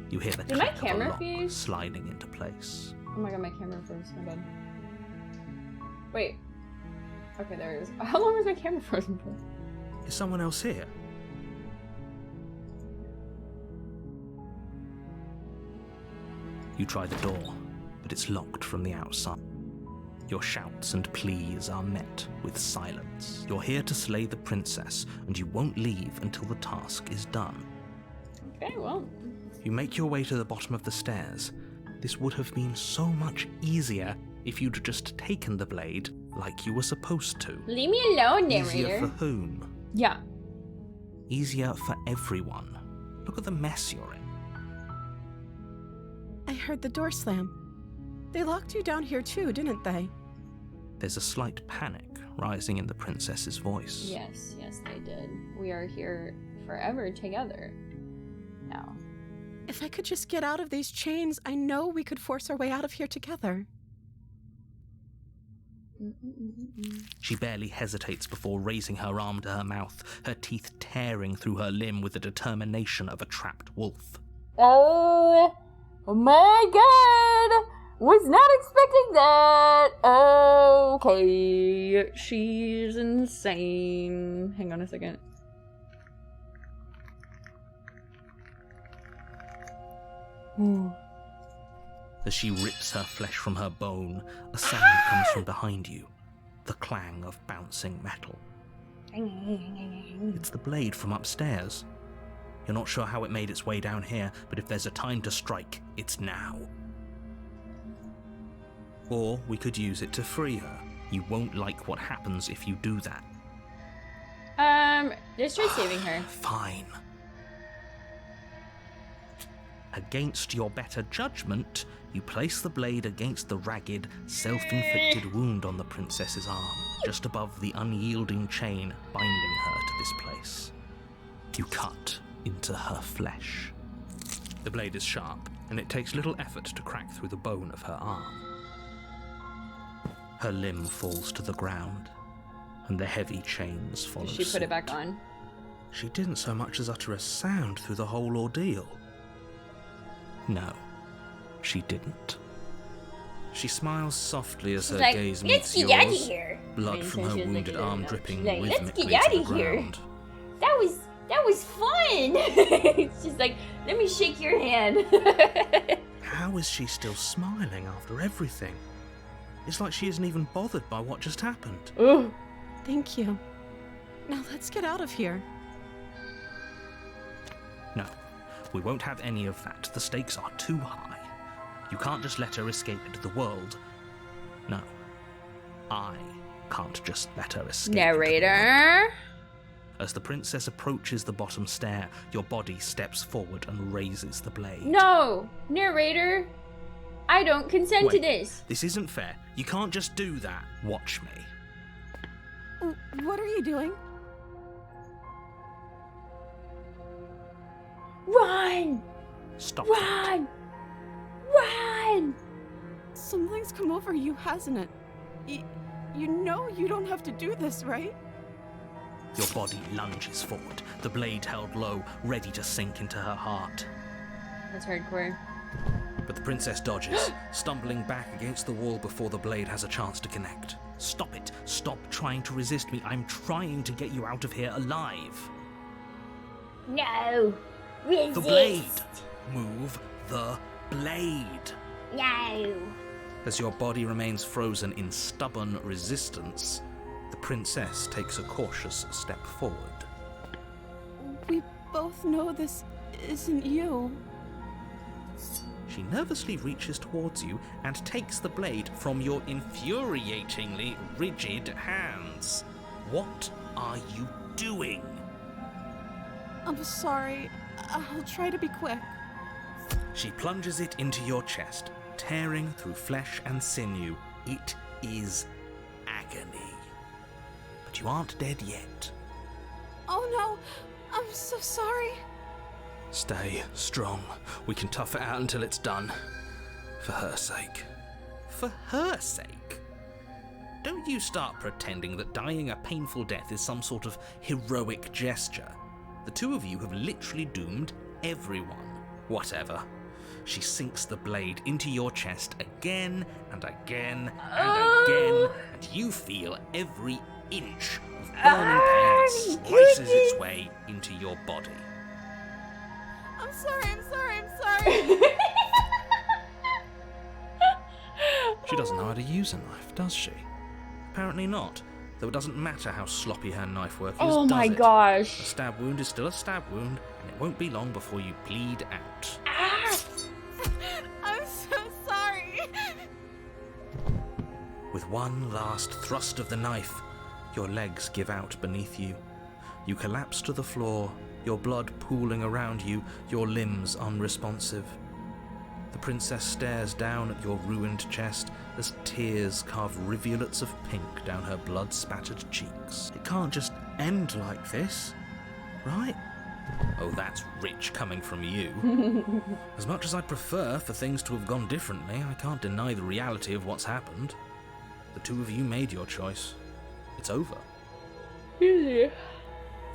You hear the Did my click of a camera lock fuse? sliding into place. Oh my god, my camera froze. My bad. Wait. Okay, there it is. How long was my camera frozen for? Is someone else here? You try the door, but it's locked from the outside. Your shouts and pleas are met with silence. You're here to slay the princess, and you won't leave until the task is done. Okay, well. You make your way to the bottom of the stairs. This would have been so much easier if you'd just taken the blade like you were supposed to. Leave me alone, Easier narrator. for whom? Yeah. Easier for everyone. Look at the mess you're in. I heard the door slam. They locked you down here too, didn't they? There's a slight panic rising in the princess's voice. Yes, they did. We are here forever together. Now. If I could just get out of these chains, I know we could force our way out of here together. She barely hesitates before raising her arm to her mouth, her teeth tearing through her limb with the determination of a trapped wolf. Oh my god! Was not expecting that! Okay, she's insane. Hang on a second. Ooh. As she rips her flesh from her bone, a sound comes from behind you. The clang of bouncing metal. It's the blade from upstairs. You're not sure how it made its way down here, but if there's a time to strike, it's now. Or we could use it to free her. You won't like what happens if you do that. Let's try saving her. Fine. Against your better judgment, you place the blade against the ragged, self-inflicted wound on the princess's arm, just above the unyielding chain binding her to this place. You cut into her flesh. The blade is sharp, and it takes little effort to crack through the bone of her arm. Her limb falls to the ground, and the heavy chains follow Did she put it back on? She didn't so much as utter a sound through the whole ordeal. No, she didn't. She smiles softly as her like, gaze let's meets get yours, out of here. blood from her wounded arm dripping Like, let's rhythmically get out to of the here. ground. That was fun. It's just like, let me shake your hand. How is she still smiling after everything? It's like she isn't even bothered by what just happened. Ugh. Thank you. Now let's get out of here. No, we won't have any of that. The stakes are too high. You can't just let her escape into the world. No, I can't just let her escape. Narrator. As the princess approaches the bottom stair, your body steps forward and raises the blade. No, narrator. I don't consent to Wait, this. This isn't fair. You can't just do that. Watch me. What are you doing? Run! Stop Run! Run! Something's come over you, hasn't it? You know you don't have to do this, right? Your body lunges forward, the blade held low, ready to sink into her heart. That's hardcore. But the princess dodges, stumbling back against the wall before the blade has a chance to connect. Stop it. Stop trying to resist me. I'm trying to get you out of here alive. No! Resist! The blade! Move the blade! No. As your body remains frozen in stubborn resistance, the princess takes a cautious step forward. We both know this isn't you. She nervously reaches towards you and takes the blade from your infuriatingly rigid hands. What are you doing? I'm sorry. I'll try to be quick. She plunges it into your chest, tearing through flesh and sinew. It is agony. But you aren't dead yet. Oh no, I'm so sorry. Stay strong. We can tough it out until it's done. For her sake. For her sake? Don't you start pretending that dying a painful death is some sort of heroic gesture. The two of you have literally doomed everyone. Whatever. She sinks the blade into your chest again and again and again, and you feel every inch of burning pain that slices its way into your body. I'm sorry. She doesn't know how to use a knife, does she? Apparently not, though it doesn't matter how sloppy her knife work is, Oh does my it? A gosh. stab wound is still a stab wound, and it won't be long before you bleed out. I'm so sorry. With one last thrust of the knife, your legs give out beneath you. You collapse to the floor, your blood pooling around you, your limbs unresponsive. The princess stares down at your ruined chest as tears carve rivulets of pink down her blood-spattered cheeks. It can't just end like this, right? Oh, that's rich coming from you. As much as I'd prefer for things to have gone differently, I can't deny the reality of what's happened. The two of you made your choice. It's over.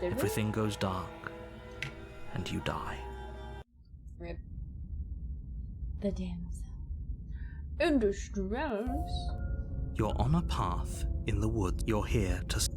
Everything goes dark, and you die. Rip. The damsel. In distress. You're on a path in the woods. You're here to...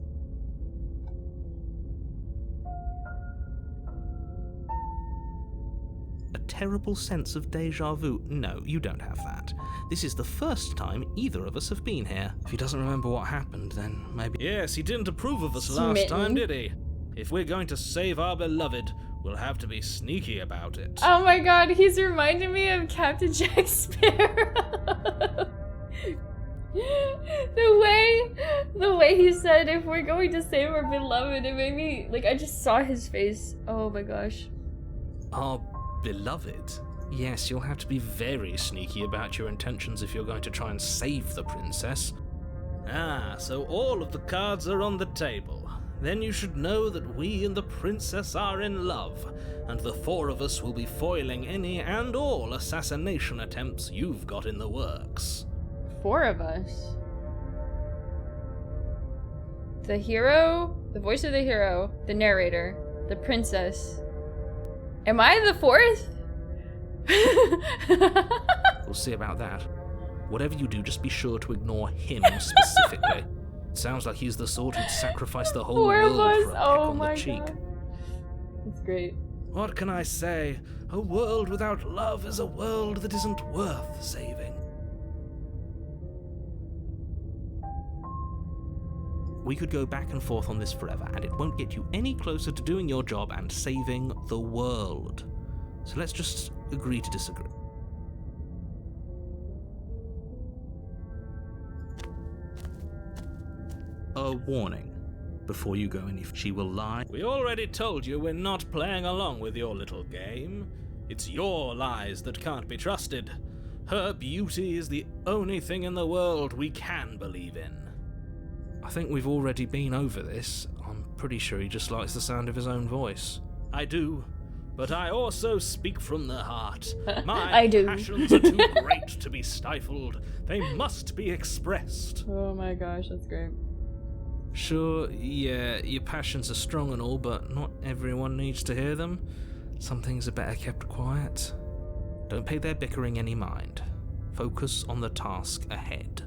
A terrible sense of deja vu. No, you don't have that. This is the first time either of us have been here. If he doesn't remember what happened, then maybe... Yes, he didn't approve of us last time, did he? If we're going to save our beloved, we'll have to be sneaky about it. Oh my god, he's reminding me of Captain Jack Sparrow. the way he said, if we're going to save our beloved, it made me, like, I just saw his face. Oh my gosh. Our beloved? Yes, you'll have to be very sneaky about your intentions if you're going to try and save the princess. Ah, so all of the cards are on the table. Then you should know that we and the princess are in love, and the four of us will be foiling any and all assassination attempts you've got in the works. 4 of us. The hero, the voice of the hero, the narrator, the princess. Am I the 4th? We'll see about that. Whatever you do, just be sure to ignore him specifically. Sounds like he's the sort who'd sacrifice the whole 4 world of us. for a peck Oh on my the cheek. god. That's great. What can I say? A world without love is a world that isn't worth saving. We could go back and forth on this forever, and it won't get you any closer to doing your job and saving the world. So let's just agree to disagree. A warning. Before you go any she will lie. We already told you we're not playing along with your little game. It's your lies that can't be trusted. Her beauty is the only thing in the world we can believe in. I think we've already been over this. I'm pretty sure he just likes the sound of his own voice. I do, but I also speak from the heart. My I do. passions are too great to be stifled. They must be expressed. Oh my gosh, that's great. Sure, yeah, your passions are strong and all, but not everyone needs to hear them. Some things are better kept quiet. Don't pay their bickering any mind. Focus on the task ahead.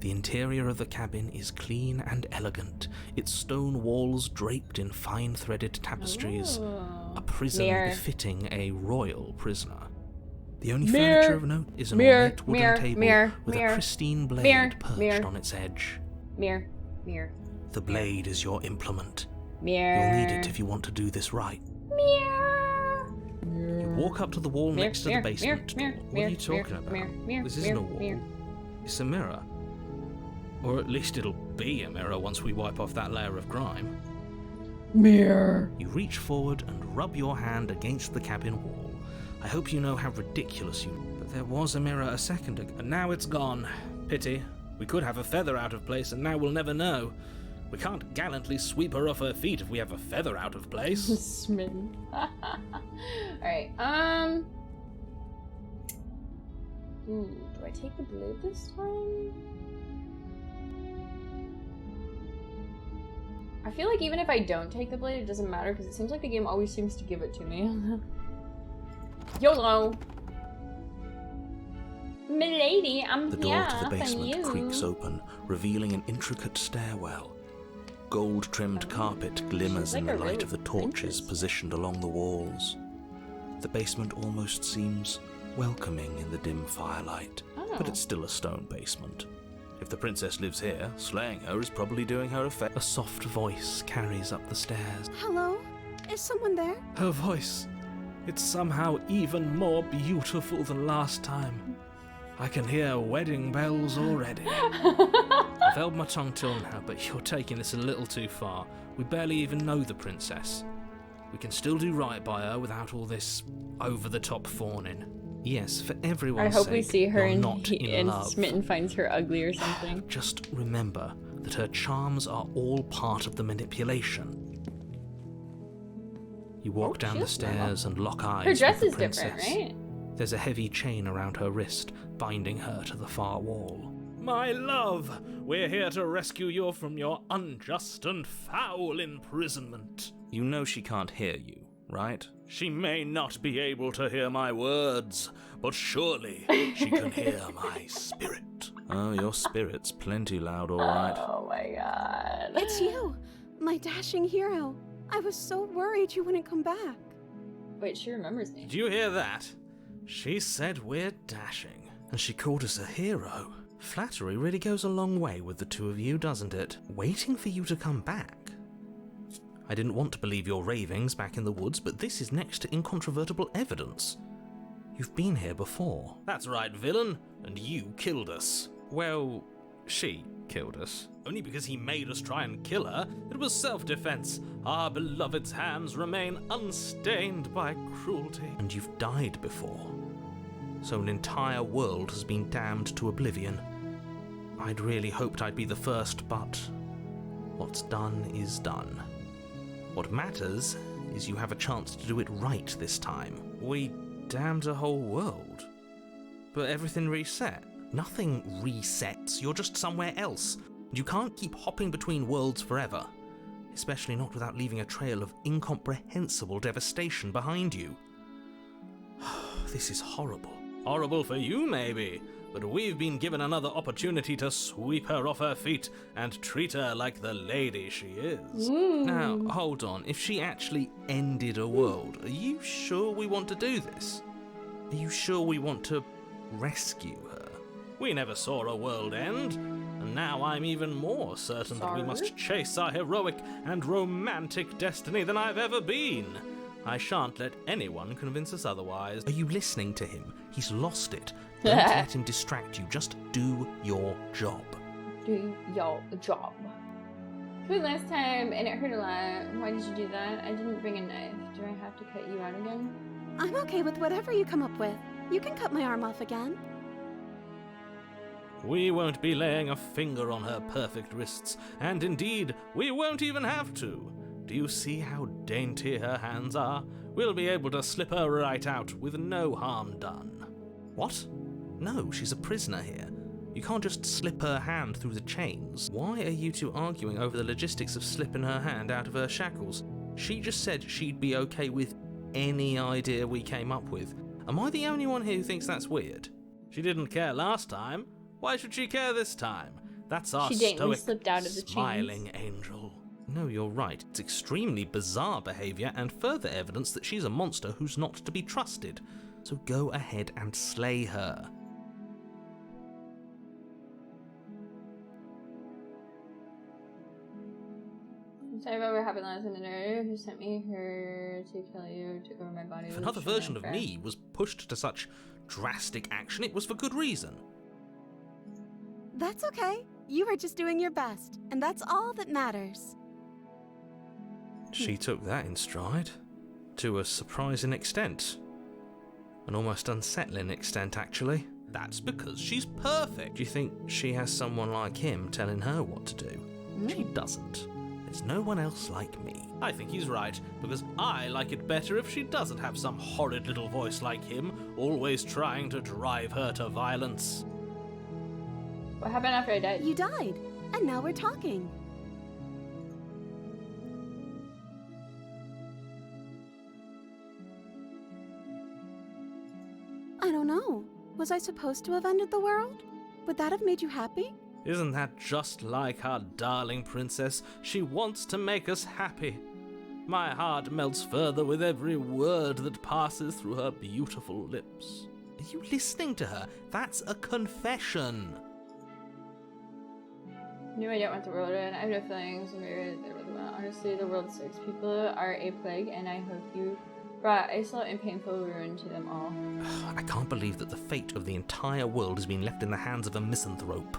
The interior of the cabin is clean and elegant, its stone walls draped in fine-threaded tapestries, a prison befitting a royal prisoner. The only furniture of note is an ornate wooden table with a pristine blade perched on its edge. Mirror. The blade is your implement. Mirror. You'll need it if you want to do this right. Mirror. You walk up to the wall next to the basement door. What are you talking about? This isn't a wall. It's a mirror. Or at least it'll be a mirror once we wipe off that layer of grime. Mirror. You reach forward and rub your hand against the cabin wall. I hope you know how ridiculous you... But there was a mirror a second ago, and now it's gone. Pity. We could have a feather out of place, and now we'll never know. We can't gallantly sweep her off her feet if we have a feather out of place. Smitten. Alright, Ooh, do I take the blade this time? I feel like even if I don't take the blade, it doesn't matter, because it seems like the game always seems to give it to me. YOLO! Milady, I'm The door here to the for basement you. creaks open, revealing an intricate stairwell. Gold-trimmed carpet glimmers like in the a light really of the torches princess. positioned along the walls. The basement almost seems welcoming in the dim firelight, but it's still a stone basement. If the princess lives here, slaying her is probably doing her a favor. A soft voice carries up the stairs. Hello? Is someone there? Her voice. It's somehow even more beautiful than last time. I can hear wedding bells already. I've held my tongue till now, but you're taking this a little too far. We barely even know the princess. We can still do right by her without all this over-the-top fawning. Yes, for everyone's I sake, hope we see her you're and, not in love. Smitten finds her ugly or something. Just remember that her charms are all part of the manipulation. You walk down the stairs and lock eyes Her dress with is the princess. different, right? There's a heavy chain around her wrist, binding her to the far wall. My love, we're here to rescue you from your unjust and foul imprisonment. You know she can't hear you, right? She may not be able to hear my words, but surely she can hear my spirit. Oh, your spirit's plenty loud, all right. Oh my god. It's you, my dashing hero. I was so worried you wouldn't come back. Wait, she remembers me. Did you hear that? She said we're dashing, and she called us a hero. Flattery really goes a long way with the two of you, doesn't it? Waiting for you to come back. I didn't want to believe your ravings back in the woods, but this is next to incontrovertible evidence. You've been here before. That's right, villain, and you killed us. Well, she killed us. Only because he made us try and kill her. It was self-defense. Our beloved's hands remain unstained by cruelty. And you've died before. So an entire world has been damned to oblivion. I'd really hoped I'd be the first, but what's done is done. What matters is you have a chance to do it right this time. We damned a whole world. But everything reset. Nothing resets, you're just somewhere else. You can't keep hopping between worlds forever. Especially not without leaving a trail of incomprehensible devastation behind you. This is horrible. Horrible for you, maybe, but we've been given another opportunity to sweep her off her feet and treat her like the lady she is. Ooh. Now, hold on. If she actually ended a world, are you sure we want to do this? Are you sure we want to rescue her? We never saw a world end, and now I'm even more certain that we must chase our heroic and romantic destiny than I've ever been. I shan't let anyone convince us otherwise. Are you listening to him? He's lost it. Don't let him distract you. Just do your job. Do your job. It was last time and it hurt a lot. Why did you do that? I didn't bring a knife. Do I have to cut you out again? I'm okay with whatever you come up with. You can cut my arm off again. We won't be laying a finger on her perfect wrists, and indeed, we won't even have to. Do you see how dainty her hands are? We'll be able to slip her right out with no harm done. What? No, she's a prisoner here. You can't just slip her hand through the chains. Why are you two arguing over the logistics of slipping her hand out of her shackles? She just said she'd be okay with any idea we came up with. Am I the only one here who thinks that's weird? She didn't care last time. Why should she care this time? That's our She daintily stoic, slipped out of the chains. smiling angel. No, you're right. It's extremely bizarre behavior and further evidence that she's a monster who's not to be trusted. So go ahead and slay her. Sorry about what happened last night. Who sent me her to kill you, took over my body. If another version of me was pushed to such drastic action, it was for good reason. That's okay. You were just doing your best, and that's all that matters. She took that in stride. To a surprising extent. An almost unsettling extent, actually. That's because she's perfect. Do you think she has someone like him telling her what to do? She doesn't. There's no one else like me. I think he's right, because I like it better if she doesn't have some horrid little voice like him, always trying to drive her to violence. What happened after I died? You died, and now we're talking. I don't know. Was I supposed to have ended the world? Would that have made you happy? Isn't that just like our darling princess? She wants to make us happy. My heart melts further with every word that passes through her beautiful lips. Are you listening to her? That's a confession. No, I don't want the world to end. I have no feelings. Honestly, the world sucks. People are a plague, and I hope you brought isolate and painful ruin to them all. I can't believe that the fate of the entire world has been left in the hands of a misanthrope.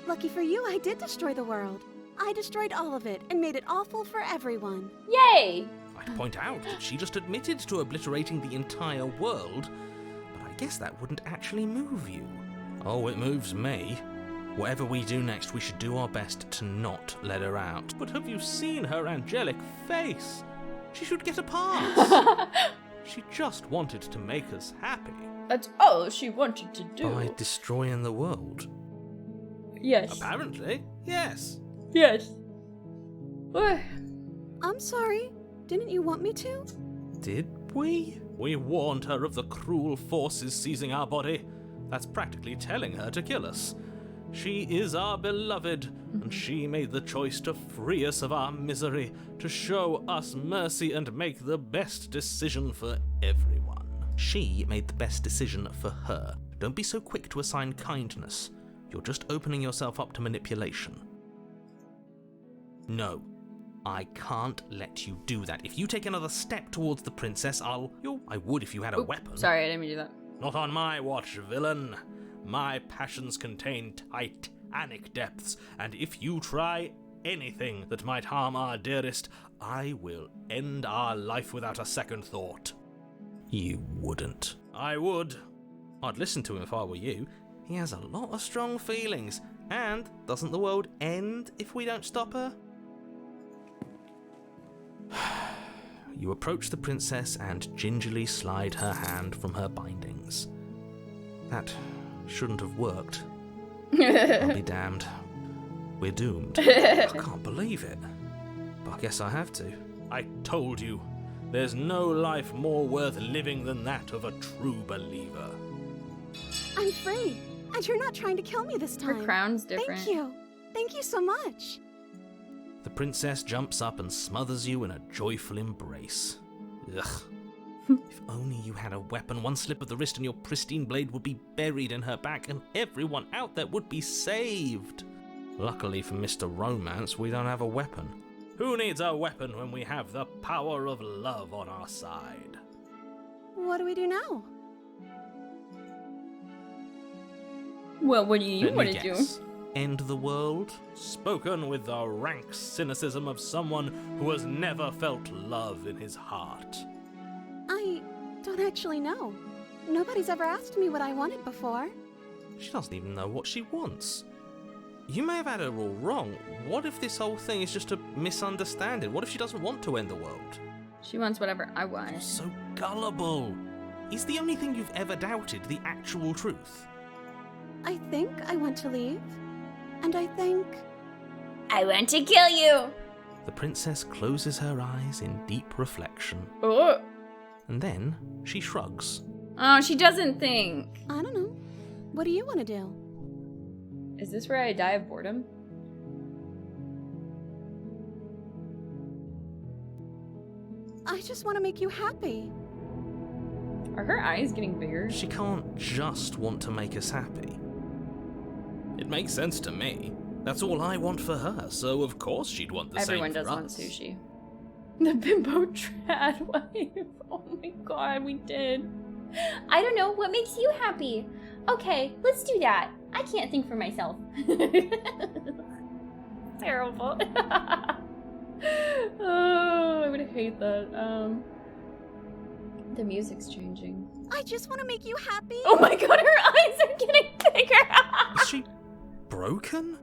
Lucky for you, I did destroy the world. I destroyed all of it and made it awful for everyone. Yay! I'd point out that she just admitted to obliterating the entire world, but I guess that wouldn't actually move you. Oh, it moves me. Whatever we do next, we should do our best to not let her out. But have you seen her angelic face? She should get a pass. She just wanted to make us happy. That's all she wanted to do. By destroying the world. Yes. Apparently, yes. Yes. What? I'm sorry. Didn't you want me to? Did we? We warned her of the cruel forces seizing our body. That's practically telling her to kill us. She is our beloved, and she made the choice to free us of our misery, to show us mercy and make the best decision for everyone. She made the best decision for her. Don't be so quick to assign kindness. You're just opening yourself up to manipulation. No, I can't let you do that. If you take another step towards the princess, I would if you had a weapon. Sorry, I didn't mean to do that. Not on my watch, villain. My passions contain titanic depths, and if you try anything that might harm our dearest, I will end our life without a second thought. You wouldn't. I would. I'd listen to him if I were you. He has a lot of strong feelings. And doesn't the world end if we don't stop her? You approach the princess and gingerly slide her hand from her bindings. That shouldn't have worked. I'll be damned. We're doomed. I can't believe it. But I guess I have to. I told you, there's no life more worth living than that of a true believer. I'm free, and you're not trying to kill me this time. Her crown's different. Thank you. Thank you so much. The princess jumps up and smothers you in a joyful embrace. Ugh. If only you had a weapon, one slip of the wrist and your pristine blade would be buried in her back and everyone out there would be saved. Luckily for Mr. Romance, we don't have a weapon. Who needs a weapon when we have the power of love on our side? What do we do now? Well, what do you Let want me to do? guess. End the world? Spoken with the rank cynicism of someone who has never felt love in his heart. I don't actually know. Nobody's ever asked me what I wanted before. She doesn't even know what she wants. You may have had her all wrong. What if this whole thing is just a misunderstanding? What if she doesn't want to end the world? She wants whatever I want. So gullible. Is the only thing you've ever doubted the actual truth? I think I want to leave. And I think... I want to kill you! The princess closes her eyes in deep reflection. Oh! And then she shrugs. Oh, she doesn't think. I don't know. What do you want to do? Is this where I die of boredom? I just want to make you happy. Are her eyes getting bigger? She can't just want to make us happy. It makes sense to me. That's all I want for her, so of course she'd want the Everyone same for does want us. sushi. The bimbo trad wife. Oh my god, we did. I don't know. What makes you happy? Okay, let's do that. I can't think for myself. Terrible. Oh, I would hate that. The music's changing. I just want to make you happy. Oh my god, her eyes are getting bigger. Is she broken?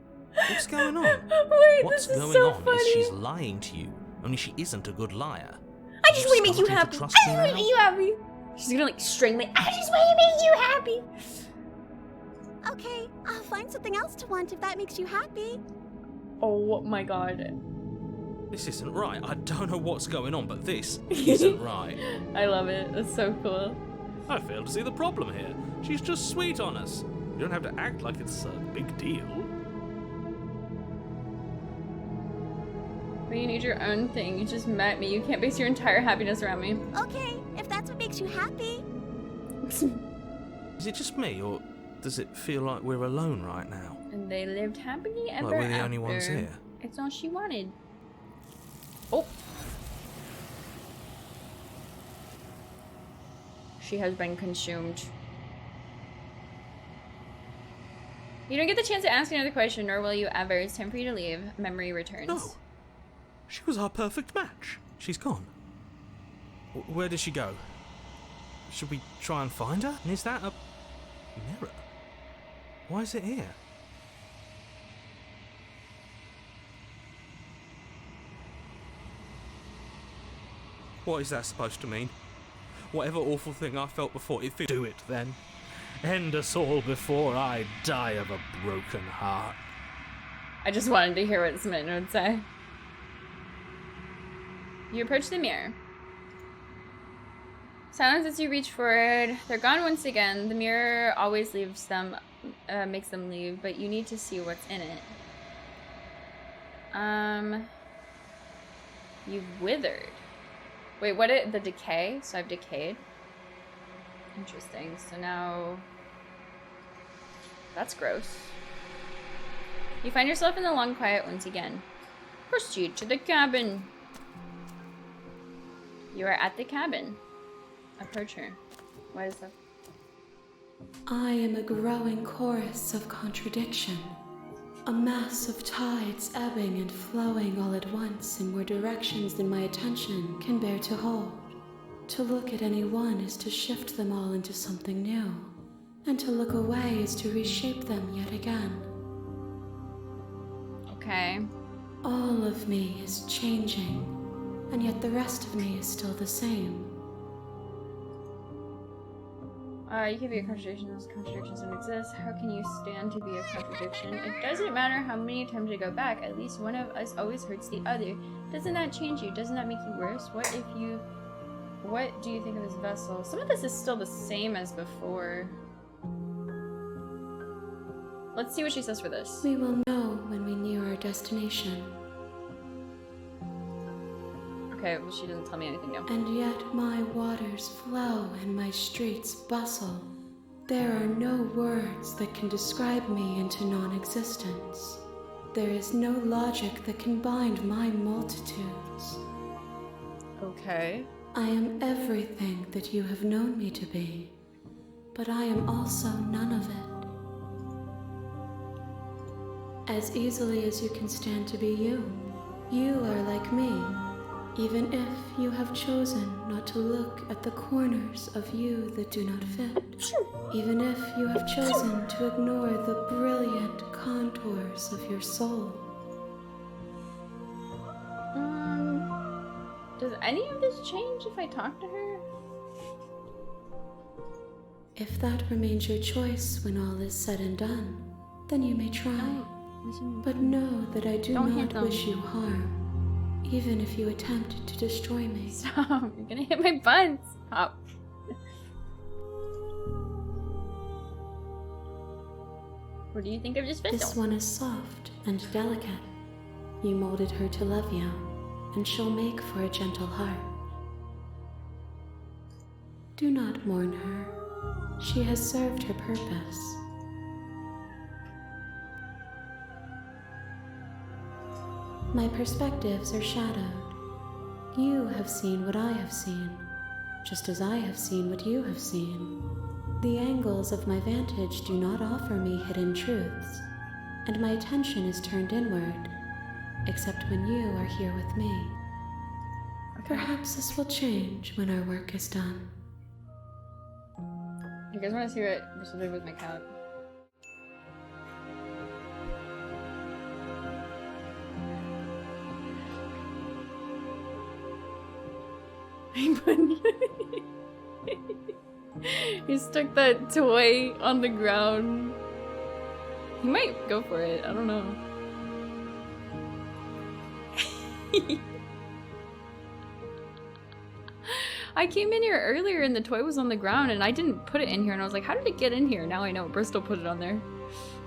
What's going on? Wait, What's this is going so on funny. is she's lying to you, only she isn't a good liar. I just want to make you starting to happy. I trust just me want to now? make you happy. She's gonna like string me. I just want to make you happy. Okay, I'll find something else to want if that makes you happy. Oh my god. This isn't right. I don't know what's going on, but this isn't right. I love it. It's so cool. I fail to see the problem here. She's just sweet on us. You don't have to act like it's a big deal. But you need your own thing. You just met me. You can't base your entire happiness around me. Okay, if that's what makes you happy. Is it just me, or does it feel like we're alone right now? And they lived happily ever Like we're the after. only ones here? It's all she wanted. Oh. She has been consumed. You don't get the chance to ask another question, nor will you ever. It's time for you to leave. Memory returns. No. She was our perfect match. She's gone. Where did she go? Should we try and find her? And is that a mirror? Why is it here? What is that supposed to mean? Whatever awful thing I felt before, do it then. End us all before I die of a broken heart. I just wanted to hear what Smitten would say. You approach the mirror. Silence as you reach forward. They're gone once again. The mirror always leaves them, makes them leave, but you need to see what's in it. You've withered. Wait, the decay? So I've decayed? Interesting. So now... That's gross. You find yourself in the long quiet once again. Proceed to the cabin. You are at the cabin. Approach her. What is that? I am a growing chorus of contradiction. A mass of tides ebbing and flowing all at once in more directions than my attention can bear to hold. To look at any one is to shift them all into something new, and to look away is to reshape them yet again. Okay. All of me is changing, and yet the rest of me is still the same. You can be a contradiction as contradictions don't exist. How can you stand to be a contradiction? It doesn't matter how many times I go back, at least one of us always hurts the other. Doesn't that change you? Doesn't that make you worse? What do you think of this vessel? Some of this is still the same as before. Let's see what she says for this. We will know when we near our destination. Okay, well she doesn't tell me anything new. And yet my waters flow and my streets bustle. There are no words that can describe me into non-existence. There is no logic that can bind my multitudes. Okay. I am everything that you have known me to be, but I am also none of it. As easily as you can stand to be you, you are like me. Even if you have chosen not to look at the corners of you that do not fit. Even if you have chosen to ignore the brilliant contours of your soul. Does any of this change if I talk to her? If that remains your choice when all is said and done, then you may try. But know that I do Don't hit not them. wish you harm. Even if you attempt to destroy me. Stop, you're gonna hit my butt. Stop. What do you think of this vessel? This one is soft and delicate. You molded her to love you, and she'll make for a gentle heart. Do not mourn her. She has served her purpose. My perspectives are shadowed. You have seen what I have seen, just as I have seen what you have seen. The angles of my vantage do not offer me hidden truths, and my attention is turned inward, except when you are here with me. Perhaps this will change when our work is done. You guys want to see what this will do with my cat? He stuck that toy on the ground. He might go for it, I don't know. I came in here earlier and the toy was on the ground and I didn't put it in here and I was like, how did it get in here? Now I know, Bristol put it on there.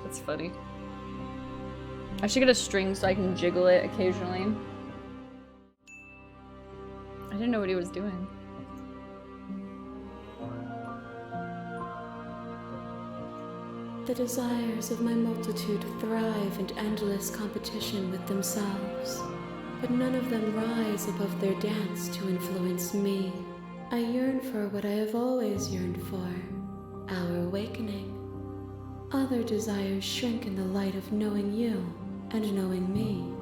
That's funny. I should get a string so I can jiggle it occasionally. I didn't know what he was doing. The desires of my multitude thrive in endless competition with themselves, but none of them rise above their dance to influence me. I yearn for what I have always yearned for, our awakening. Other desires shrink in the light of knowing you and knowing me.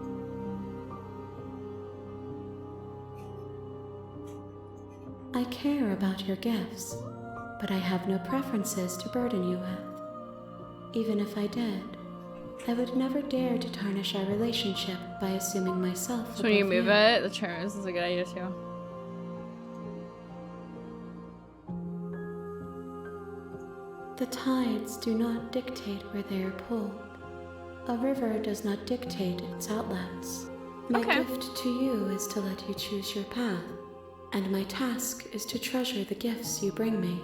I care about your gifts, but I have no preferences to burden you with. Even if I did, I would never dare to tarnish our relationship by assuming myself. So when you move it, the charm, this is a good idea too. The tides do not dictate where they are pulled. A river does not dictate its outlets. My gift to you is to let you choose your path, and my task is to treasure the gifts you bring me.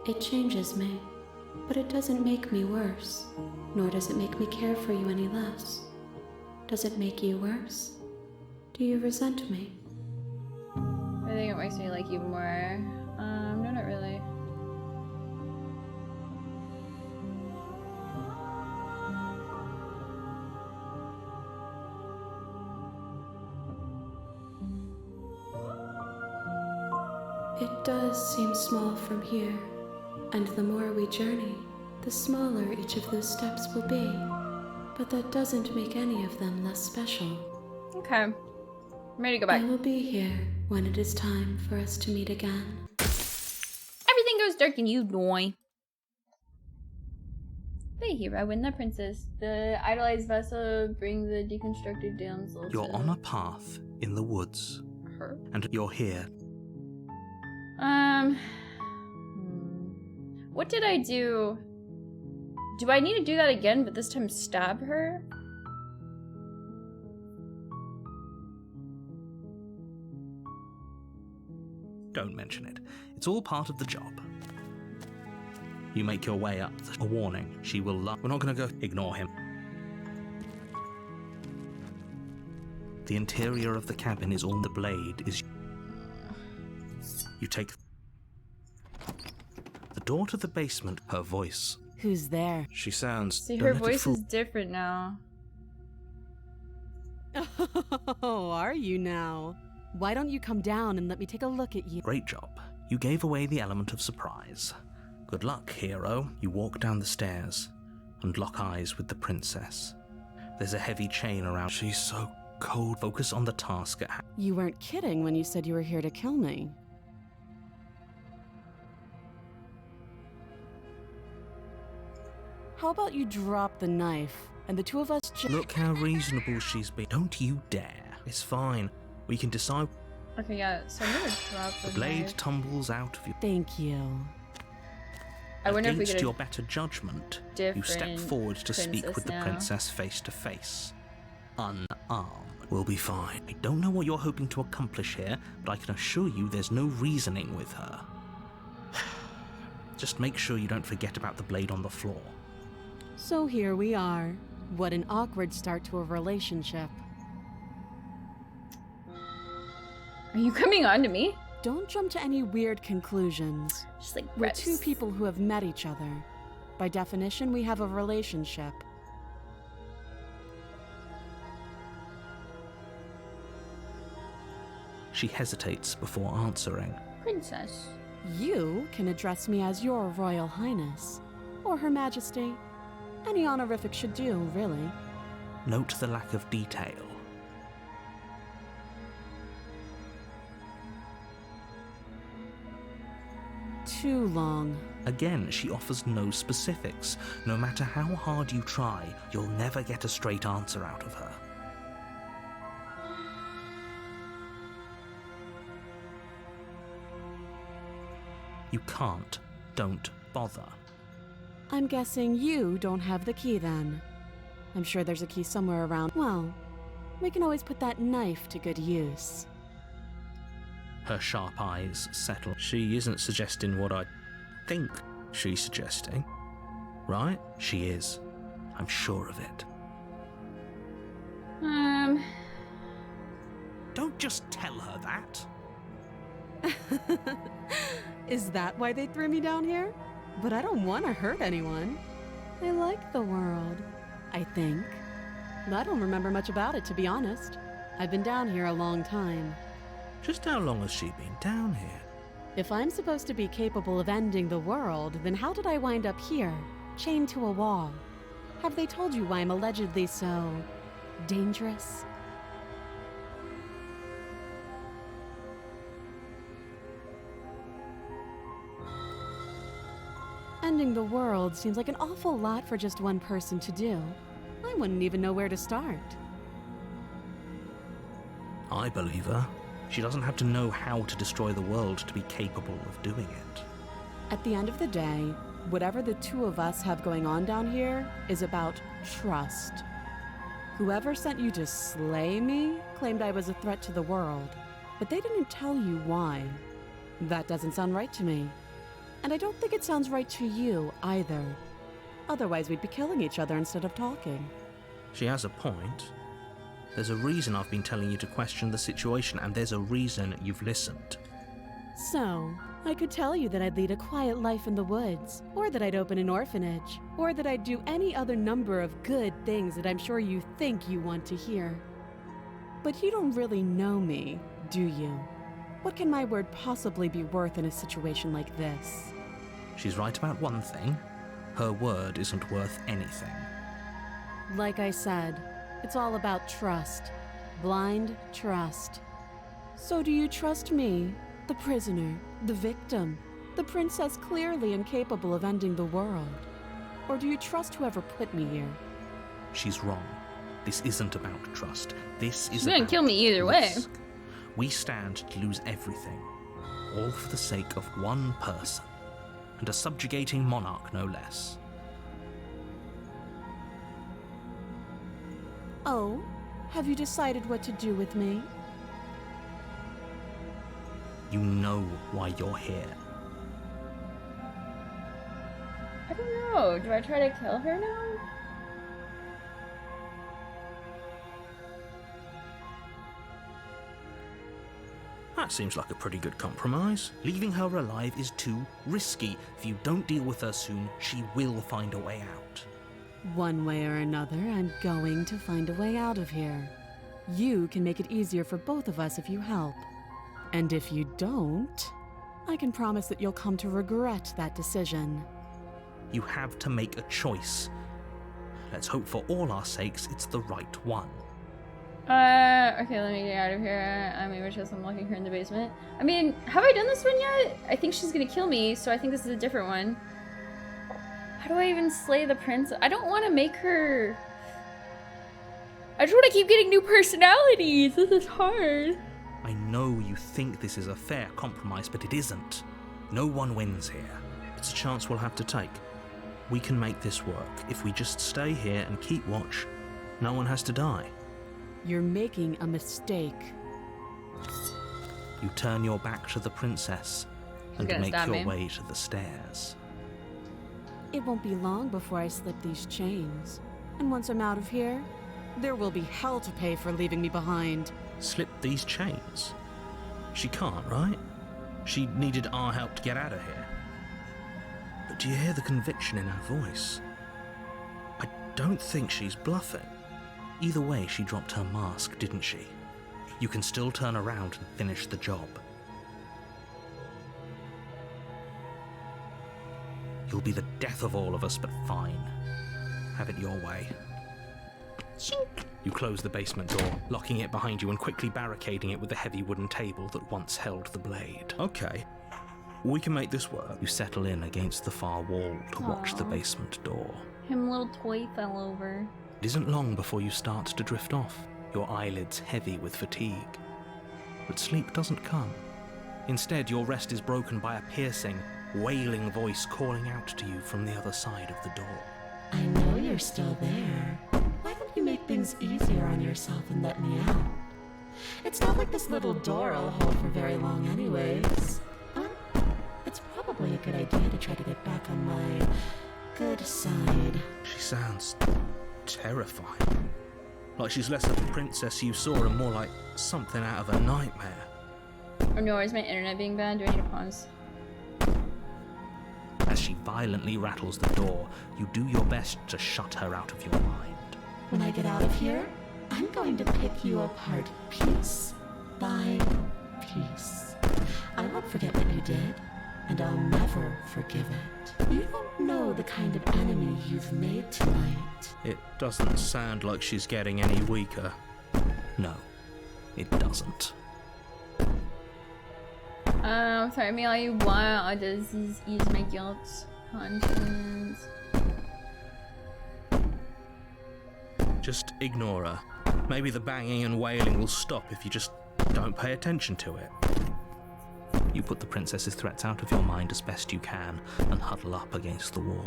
It changes me, but it doesn't make me worse, nor does it make me care for you any less. Does it make you worse? Do you resent me? I think it makes me like you more. No, not really. It does seem small from here, and the more we journey, the smaller each of those steps will be. But that doesn't make any of them less special. Okay. I'm ready to go back. I will be here when it is time for us to meet again. Everything goes dark and you die. The hero and the princess. The idolized vessel bring the deconstructed damsel. You're on a path in the woods, her. and you're here. What did I do? Do I need to do that again, but this time stab her? Don't mention it. It's all part of the job. You make your way up. A warning. She will lie. We're not going to go. Ignore him. The interior of the cabin is all the blade is. You take the door to the basement. Her voice. Who's there? She sounds. See, Don't her let it voice fool- is different now. Oh, are you now? Why don't you come down and let me take a look at you? Great job. You gave away the element of surprise. Good luck, hero. You walk down the stairs and lock eyes with the princess. There's a heavy chain around. She's so cold. Focus on the task at hand. You weren't kidding when you said you were here to kill me. How about you drop the knife, and the two of us Look how reasonable she's been. Don't you dare. It's fine. We can decide. Okay, yeah, so I'm gonna drop The the blade knife. tumbles out of you. Thank you. I wonder if we Against get a your better judgment, you step different forward to speak princess with the now. princess face to face. Unarmed. We'll be fine. I don't know what you're hoping to accomplish here, but I can assure you there's no reasoning with her. Just make sure you don't forget about the blade on the floor. So here we are. What an awkward start to a relationship. Are you coming on to me? Don't jump to any weird conclusions. Just like We're reps. two people who have met each other. By definition, we have a relationship. She hesitates before answering. Princess. You can address me as Your Royal Highness, or Her Majesty. Any honorific should do, really. Note the lack of detail. Too long. Again, she offers no specifics. No matter how hard you try, you'll never get a straight answer out of her. You can't. Don't bother. I'm guessing you don't have the key then. I'm sure there's a key somewhere around. Well, we can always put that knife to good use. Her sharp eyes settle. She isn't suggesting what I think she's suggesting. Right? She is. I'm sure of it. Don't just tell her that. Is that why they threw me down here? But I don't want to hurt anyone. I like the world, I think. I don't remember much about it, to be honest. I've been down here a long time. Just how long has she been down here? If I'm supposed to be capable of ending the world, then how did I wind up here, chained to a wall? Have they told you why I'm allegedly so dangerous? Ending the world seems like an awful lot for just one person to do. I wouldn't even know where to start. I believe her. She doesn't have to know how to destroy the world to be capable of doing it. At the end of the day, whatever the two of us have going on down here is about trust. Whoever sent you to slay me claimed I was a threat to the world, but they didn't tell you why. That doesn't sound right to me. And I don't think it sounds right to you either. Otherwise, we'd be killing each other instead of talking. She has a point. There's a reason I've been telling you to question the situation, and there's a reason you've listened. So, I could tell you that I'd lead a quiet life in the woods, or that I'd open an orphanage, or that I'd do any other number of good things that I'm sure you think you want to hear. But you don't really know me, do you? What can my word possibly be worth in a situation like this? She's right about one thing. Her word isn't worth anything. Like I said, it's all about trust. Blind trust. So do you trust me, the prisoner, the victim, the princess clearly incapable of ending the world? Or do you trust whoever put me here? She's wrong. This isn't about trust. This is She's gonna about kill me either way. risk. We stand to lose everything, all for the sake of one person, and a subjugating monarch no less. Oh, have you decided what to do with me? You know why you're here. I don't know. Do I try to kill her now? That seems like a pretty good compromise. Leaving her alive is too risky. If you don't deal with her soon, she will find a way out. One way or another, I'm going to find a way out of here. You can make it easier for both of us if you help. And if you don't, I can promise that you'll come to regret that decision. You have to make a choice. Let's hope for all our sakes it's the right one. Okay, let me get out of here. Maybe just unlocking her in the basement. I mean, have I done this one yet? I think she's gonna kill me, so I think this is a different one. How do I even slay the prince? I don't want to make her... I just want to keep getting new personalities. This is hard. I know you think this is a fair compromise, but it isn't. No one wins here. It's a chance we'll have to take. We can make this work. If we just stay here and keep watch, no one has to die. You're making a mistake. You turn your back to the princess and gonna make stab your me. way to the stairs. It won't be long before I slip these chains. And once I'm out of here, there will be hell to pay for leaving me behind. Slip these chains? She can't, right? She needed our help to get out of here. But do you hear the conviction in her voice? I don't think she's bluffing. Either way, she dropped her mask, didn't she? You can still turn around and finish the job. You'll be the death of all of us, but fine. Have it your way. You close the basement door, locking it behind you and quickly barricading it with the heavy wooden table that once held the blade. Okay, we can make this work. You settle in against the far wall to watch the basement door. Him little toy fell over. It isn't long before you start to drift off, your eyelids heavy with fatigue. But sleep doesn't come. Instead, your rest is broken by a piercing, wailing voice calling out to you from the other side of the door. I know you're still there. Why don't you make things easier on yourself and let me out? It's not like this little door will hold for very long anyways. It's probably a good idea to try to get back on my good side. She sounds terrifying. Like she's less of the princess you saw and more like something out of a nightmare. Oh no, is my internet being bad? Do I need to pause? As she violently rattles the door, you do your best to shut her out of your mind. When I get out of here, I'm going to pick you apart piece by piece. I won't forget what you did, and I'll never forgive it. You don't know the kind of enemy you've made tonight. It doesn't sound like she's getting any weaker. No, it doesn't. Sorry, me all you want. I just use my guilt conscience. Just ignore her. Maybe the banging and wailing will stop if you just don't pay attention to it. You put the princess's threats out of your mind as best you can and huddle up against the wall.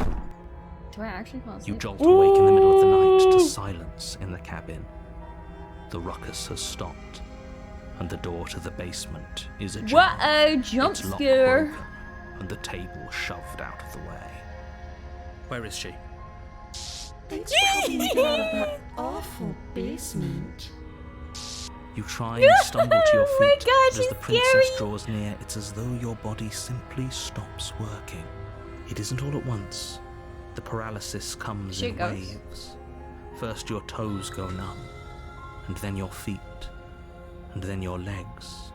Do I actually fall asleep? You jolt awake in the middle of the night to silence in the cabin. The ruckus has stopped, and the door to the basement is ajar. What-oh, jump Its lock scare. broken, and the table shoved out of the way. Where is she? Thanks for helping me get out of that awful basement. You try and stumble to your Oh my feet, God, but as the she's princess scary. draws near, it's as though your body simply stops working. It isn't all at once. The paralysis comes Shit in goes. waves. First your toes go numb, and then your feet, and then your legs.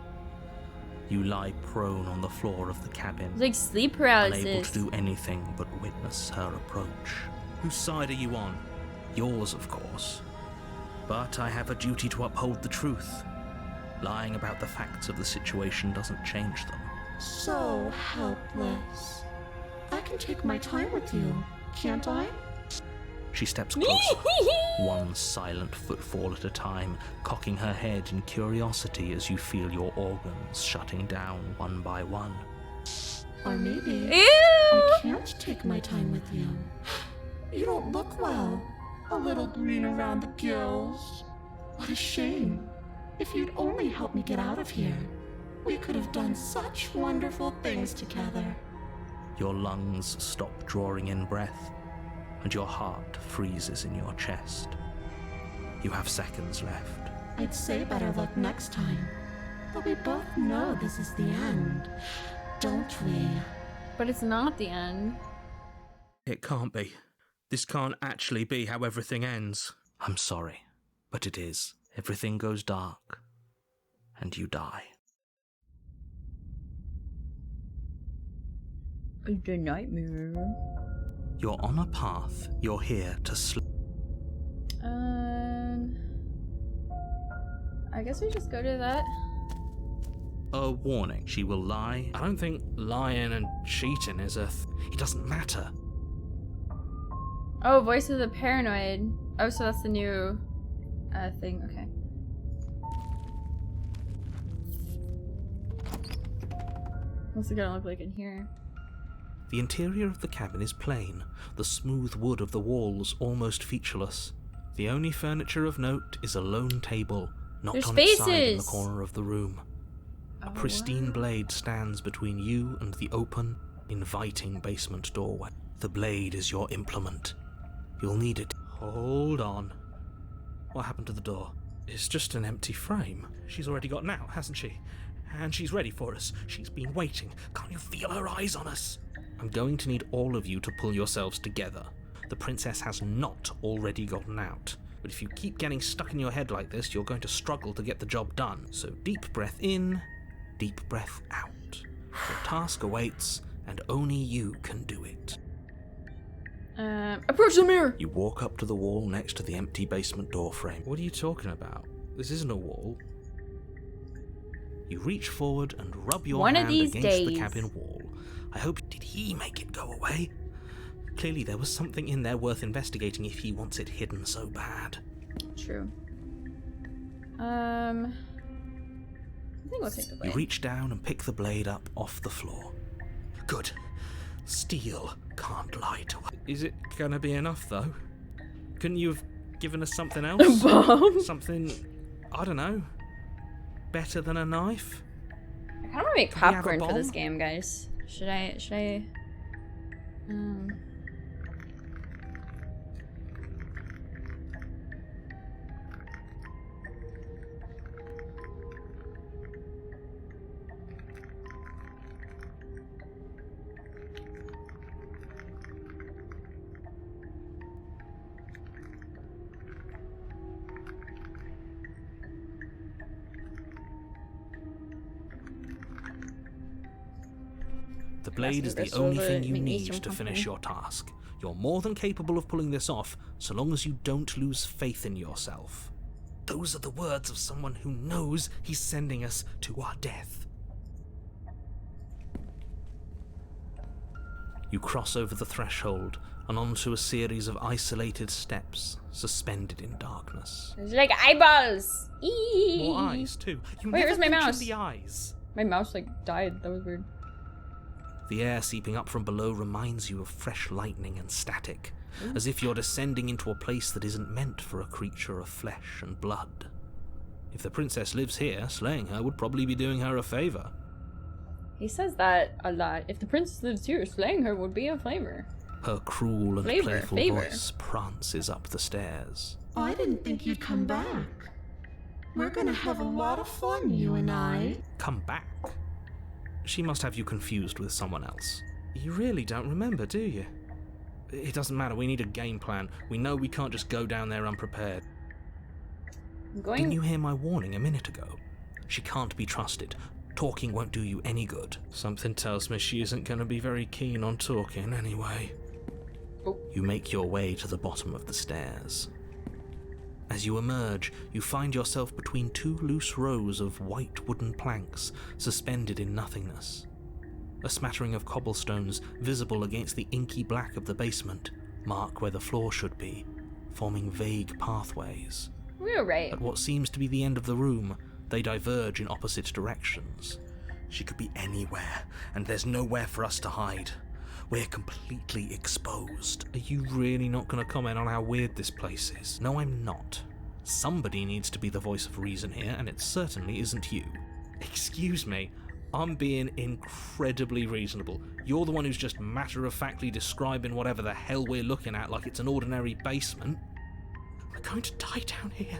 You lie prone on the floor of the cabin, It's like sleep unable paralysis. to do anything but witness her approach. Whose side are you on? Yours, of course. But I have a duty to uphold the truth. Lying about the facts of the situation doesn't change them. So helpless. I can take my time with you, can't I? She steps closer, one silent footfall at a time, cocking her head in curiosity as you feel your organs shutting down one by one. Or maybe Ew! I can't take my time with you. You don't look well. A little green around the gills. What a shame. If you'd only helped me get out of here, we could have done such wonderful things together. Your lungs stop drawing in breath, and your heart freezes in your chest. You have seconds left. I'd say better luck next time. But we both know this is the end, don't we? But it's not the end. It can't be. This can't actually be how everything ends. I'm sorry, but it is. Everything goes dark, and you die. It's a nightmare. You're on a path. You're here to sleep. I guess we just go to that. A warning. She will lie. I don't think lying and cheating is it doesn't matter. Oh, Voice of the Paranoid. Oh, so that's the new thing. Okay. What's it gonna look like in here? The interior of the cabin is plain, the smooth wood of the walls almost featureless. The only furniture of note is a lone table, knocked There's on its side in the spaces! corner of the room. A Oh, pristine wow. blade stands between you and the open, inviting basement doorway. The blade is your implement. You'll need it. Hold on. What happened to the door? It's just an empty frame. She's already gotten out, hasn't she? And she's ready for us. She's been waiting. Can't you feel her eyes on us? I'm going to need all of you to pull yourselves together. The princess has not already gotten out. But if you keep getting stuck in your head like this, you're going to struggle to get the job done. So deep breath in, deep breath out. Your task awaits, and only you can do it. Approach the mirror! You walk up to the wall next to the empty basement door frame. What are you talking about? This isn't a wall. You reach forward and rub your hand against the cabin wall. I hope... Did he make it go away? Clearly there was something in there worth investigating if he wants it hidden so bad. True. I think we'll take the blade. You reach down and pick the blade up off the floor. Good. Steel can't lie to us. Is it gonna be enough, though? Couldn't you have given us something else? A bomb? Something, I don't know, better than a knife? I kind of want to make Can we have a popcorn for this bomb? game, guys. Should I? The blade is the only thing you need to finish your task. You're more than capable of pulling this off, so long as you don't lose faith in yourself. Those are the words of someone who knows he's sending us to our death. You cross over the threshold and onto a series of isolated steps, suspended in darkness. There's like eyeballs! Eee! More eyes, too. You Wait, never where's my mentioned mouse? the eyes. My mouse like died. That was weird. The air seeping up from below reminds you of fresh lightning and static, as if you're descending into a place that isn't meant for a creature of flesh and blood. If the princess lives here, slaying her would probably be doing her a favor. He says that a lot. If the princess lives here, slaying her would be a flavor. Her cruel and Favor. playful voice prances up the stairs. I didn't think you'd come back. We're gonna have a lot of fun, you and I. Come back? She must have you confused with someone else. You really don't remember, do you? It doesn't matter, we need a game plan. We know we can't just go down there unprepared. Didn't you hear my warning a minute ago? She can't be trusted. Talking won't do you any good. Something tells me she isn't going to be very keen on talking anyway. Oh. You make your way to the bottom of the stairs. As you emerge, you find yourself between two loose rows of white wooden planks suspended in nothingness. A smattering of cobblestones, visible against the inky black of the basement, mark where the floor should be, forming vague pathways. We were right. At what seems to be the end of the room, they diverge in opposite directions. She could be anywhere, and there's nowhere for us to hide. We're completely exposed. Are you really not going to comment on how weird this place is? No, I'm not. Somebody needs to be the voice of reason here, and it certainly isn't you. Excuse me, I'm being incredibly reasonable. You're the one who's just matter-of-factly describing whatever the hell we're looking at like it's an ordinary basement. We're going to die down here.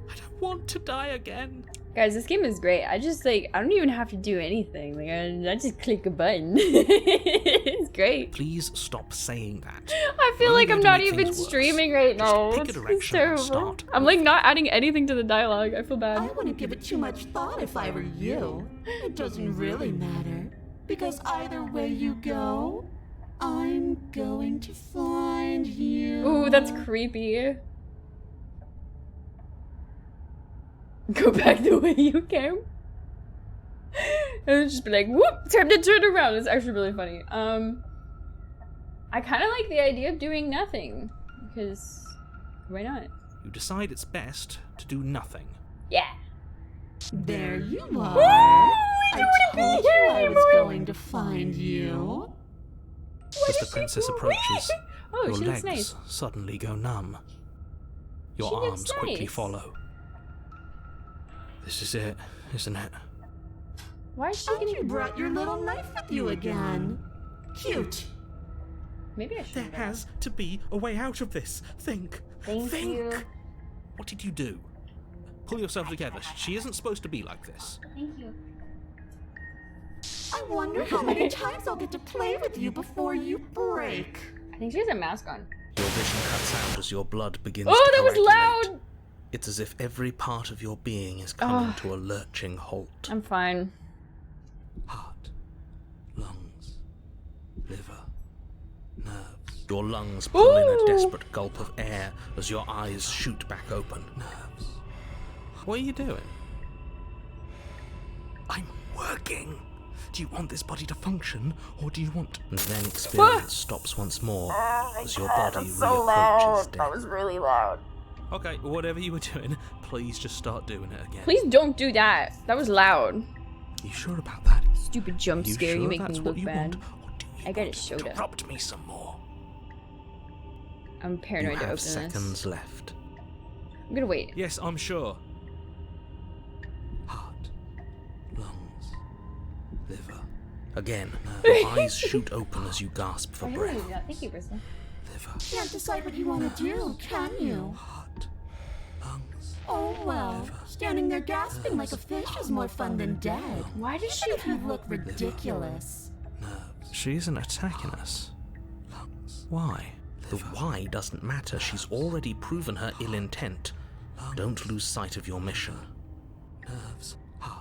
I don't want to die again. Guys, this game is great. I don't even have to do anything. Like, I just click a button. It's great. Please stop saying that. I feel We're like only I'm going to not make even things worse. streaming right Just now. pick a It's direction and terrible. start. I'm like not adding anything to the dialogue. I feel I bad. wouldn't give it too much thought if I were you. It doesn't really matter. Because either way you go, I'm going to find you. Ooh, that's creepy. Go back the way you came. And just be like, whoop, time to turn around. It's actually really funny. I kind of like the idea of doing nothing. Because, why not? You decide it's best to do nothing. Yeah. There you Woo! are. I don't I wanna told be here you I was anymore. going to find you. As the princess approaches, Oh, your she looks legs nice. suddenly go numb. Your She looks arms quickly nice. follow. This is it, isn't it? Why is she And getting... you brought your little knife with you again. Cute. Maybe I should. There has to be a way out of this. Think. Thank you. What did you do? Pull yourself together. She isn't supposed to be like this. Thank you. I wonder how many times I'll get to play with you before you break. I think she has a mask on. Your vision cuts out as your blood begins Oh, to that was coagulate. loud! It's as if every part of your being is coming to a lurching halt. I'm fine. Heart, lungs, liver, nerves. Your lungs pull in a desperate gulp of air as your eyes shoot back open. Nerves. What are you doing? I'm working. Do you want this body to function, or do you want... And then experience stops once more as your body reapproaches death. That was really loud. Okay, whatever you were doing, please just start doing it again. Please don't do that. That was loud. You sure about that? Stupid jump You scare. sure You make that's me what look you bad. want, or do you I got a want soda. to corrupt me some more? I'm You paranoid to have open seconds this. left. I'm gonna wait. Yes, I'm sure. Heart, lungs, liver. Again, your eyes shoot open as you gasp for breath. Thank you, Bristol. Liver, Can't decide what you want to do, can you? heart, lungs. Oh well, standing there gasping like a fish is more fun than dead. Why does she Even if you look ridiculous. Nerves. She isn't attacking us. Lungs. Why? The why doesn't matter. She's already proven her ill intent. Don't lose sight of your mission. Nerves.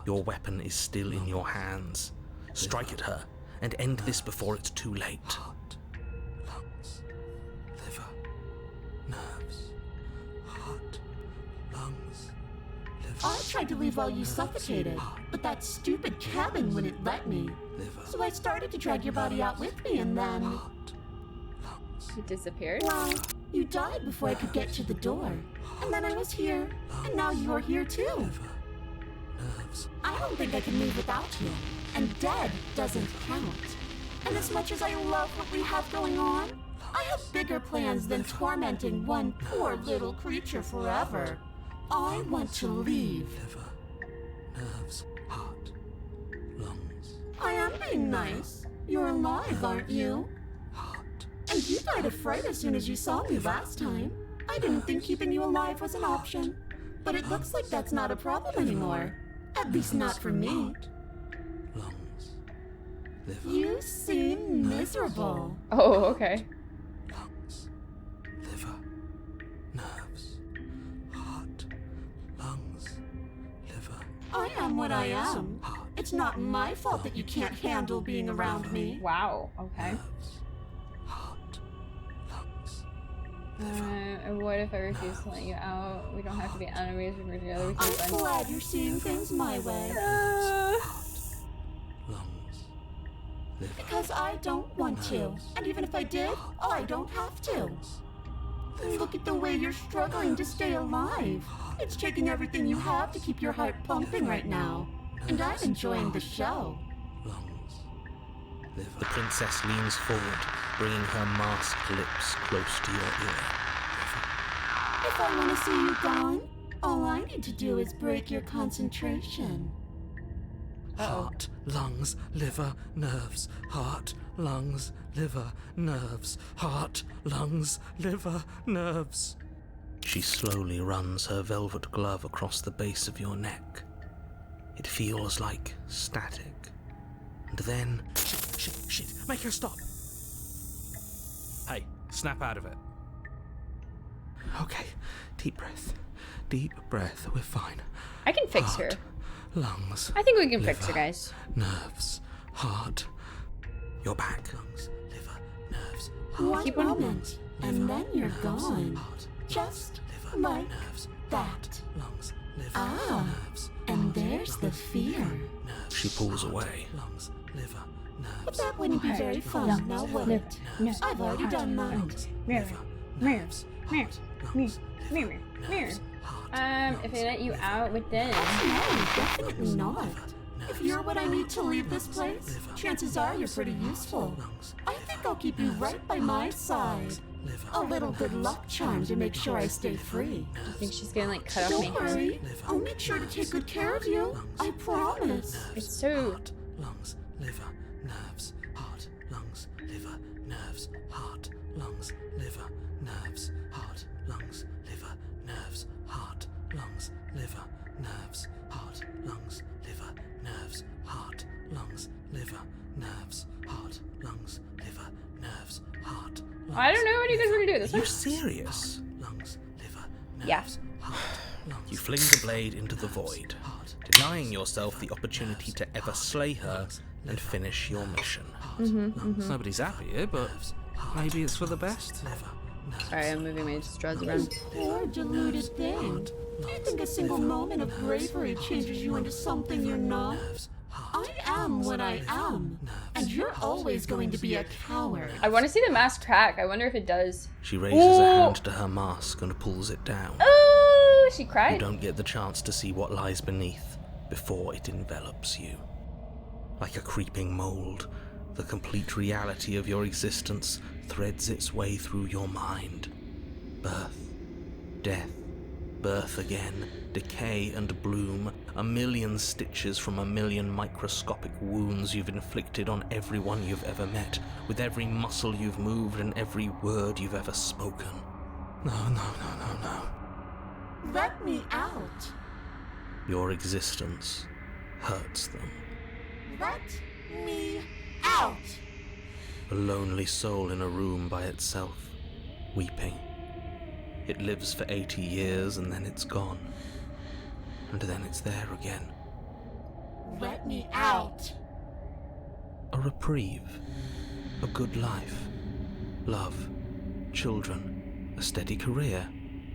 Your weapon is still in your hands. Strike at her and end this before it's too late. Heart, lungs, liver, nerves. Heart, lungs, liver. I tried to leave while you suffocated, but that stupid cabin wouldn't let me. So I started to drag your body out with me, and then, Heart, lungs. She disappeared? well, you died before I could get to the door. And then I was here, and now you're here too. Nerves. I don't think I can leave without you. And dead doesn't count. And as much as I love what we have going on, I have bigger plans than tormenting one poor little creature forever. I want to leave. Liver, nerves, heart, lungs, I am being nice. You're alive, aren't you? heart. And you died of fright as soon as you saw me last time. I didn't think keeping you alive was an option. But it looks like that's not a problem anymore. At least not for me. Lungs, liver, You seem miserable. Oh, okay. lungs, liver, nerves, heart, lungs, liver, I am what I am. It's not my fault that you can't handle being around me. Wow. Okay. nerves, heart, lungs. What if I refuse to let you out? We don't have to be enemies. We're together. We can I'm be friends. glad you're seeing things my way. Lungs, liver, Because I don't want to. And even if I did, I don't have to. Look at the way you're struggling to stay alive. It's taking everything you have to keep your heart pumping right now. And I'm enjoying the show. lungs, liver. The princess leans forward, bringing her masked lips close to your ear. If I want to see you gone, all I need to do is break your concentration. Heart, lungs, liver, nerves. Heart, lungs, liver, nerves. Heart, lungs, liver, nerves. She slowly runs her velvet glove across the base of your neck. It feels like static. And then... Shit, make her stop! Hey, snap out of it. Okay, deep breath, we're fine. I can fix her. Heart, lungs, I think we can fix her, liver, guys. nerves, heart. You're back. Lungs, liver, nerves, One Keep on- moment, and then you're gone. heart, Just liver, like nerves, that. lungs, liver, Ah, nerves, and there's the fear. nerves. She pulls away. Lungs, liver, But nerves, that wouldn't be very fun, now would it? No. I've already done that. Mirror. Mirror. Mirror. lungs, Mirror. Mirror. heart, If they let you out within. No, definitely not. If you're what I need to leave this place, chances are you're pretty useful. I think I'll keep you right by my side. A little good luck charm to make sure I stay free. I think she's gonna like cut off Don't me. worry, I'll make sure to take good care of you. I promise. It's so. lungs, liver, nerves, heart, lungs, liver, nerves, heart, lungs, liver, nerves, heart, lungs, liver, nerves, heart, lungs, liver, nerves, heart, lungs, liver, nerves, heart, lungs, liver, nerves, heart, lungs, liver, nerves, heart, lungs. I don't know what you guys want to do with this Are you one. serious? Lungs, liver, nerves, Yeah. heart, lungs. You fling the blade into the void, denying yourself the opportunity to ever slay her and finish your mission. Nobody's happy here, but maybe it's for the best. Sorry, I'm moving my straws around. Poor deluded thing. Do you think a single moment of bravery changes you into something you're not? I am what I am, and you're always going to be a coward. I want to see the mask crack. I wonder if it does. She raises a hand to her mask and pulls it down. Oh, she You cried. don't get the chance to see what lies beneath before it envelops you. Like a creeping mold, the complete reality of your existence threads its way through your mind. Birth, death, birth again, decay and bloom, a million stitches from a million microscopic wounds you've inflicted on everyone you've ever met, with every muscle you've moved and every word you've ever spoken. No. Let me out. Your existence hurts them. Let me out. A lonely soul in a room by itself, weeping. It lives for 80 years and then it's gone. And then it's there again. Let me out. A reprieve. A good life. Love. Children. A steady career.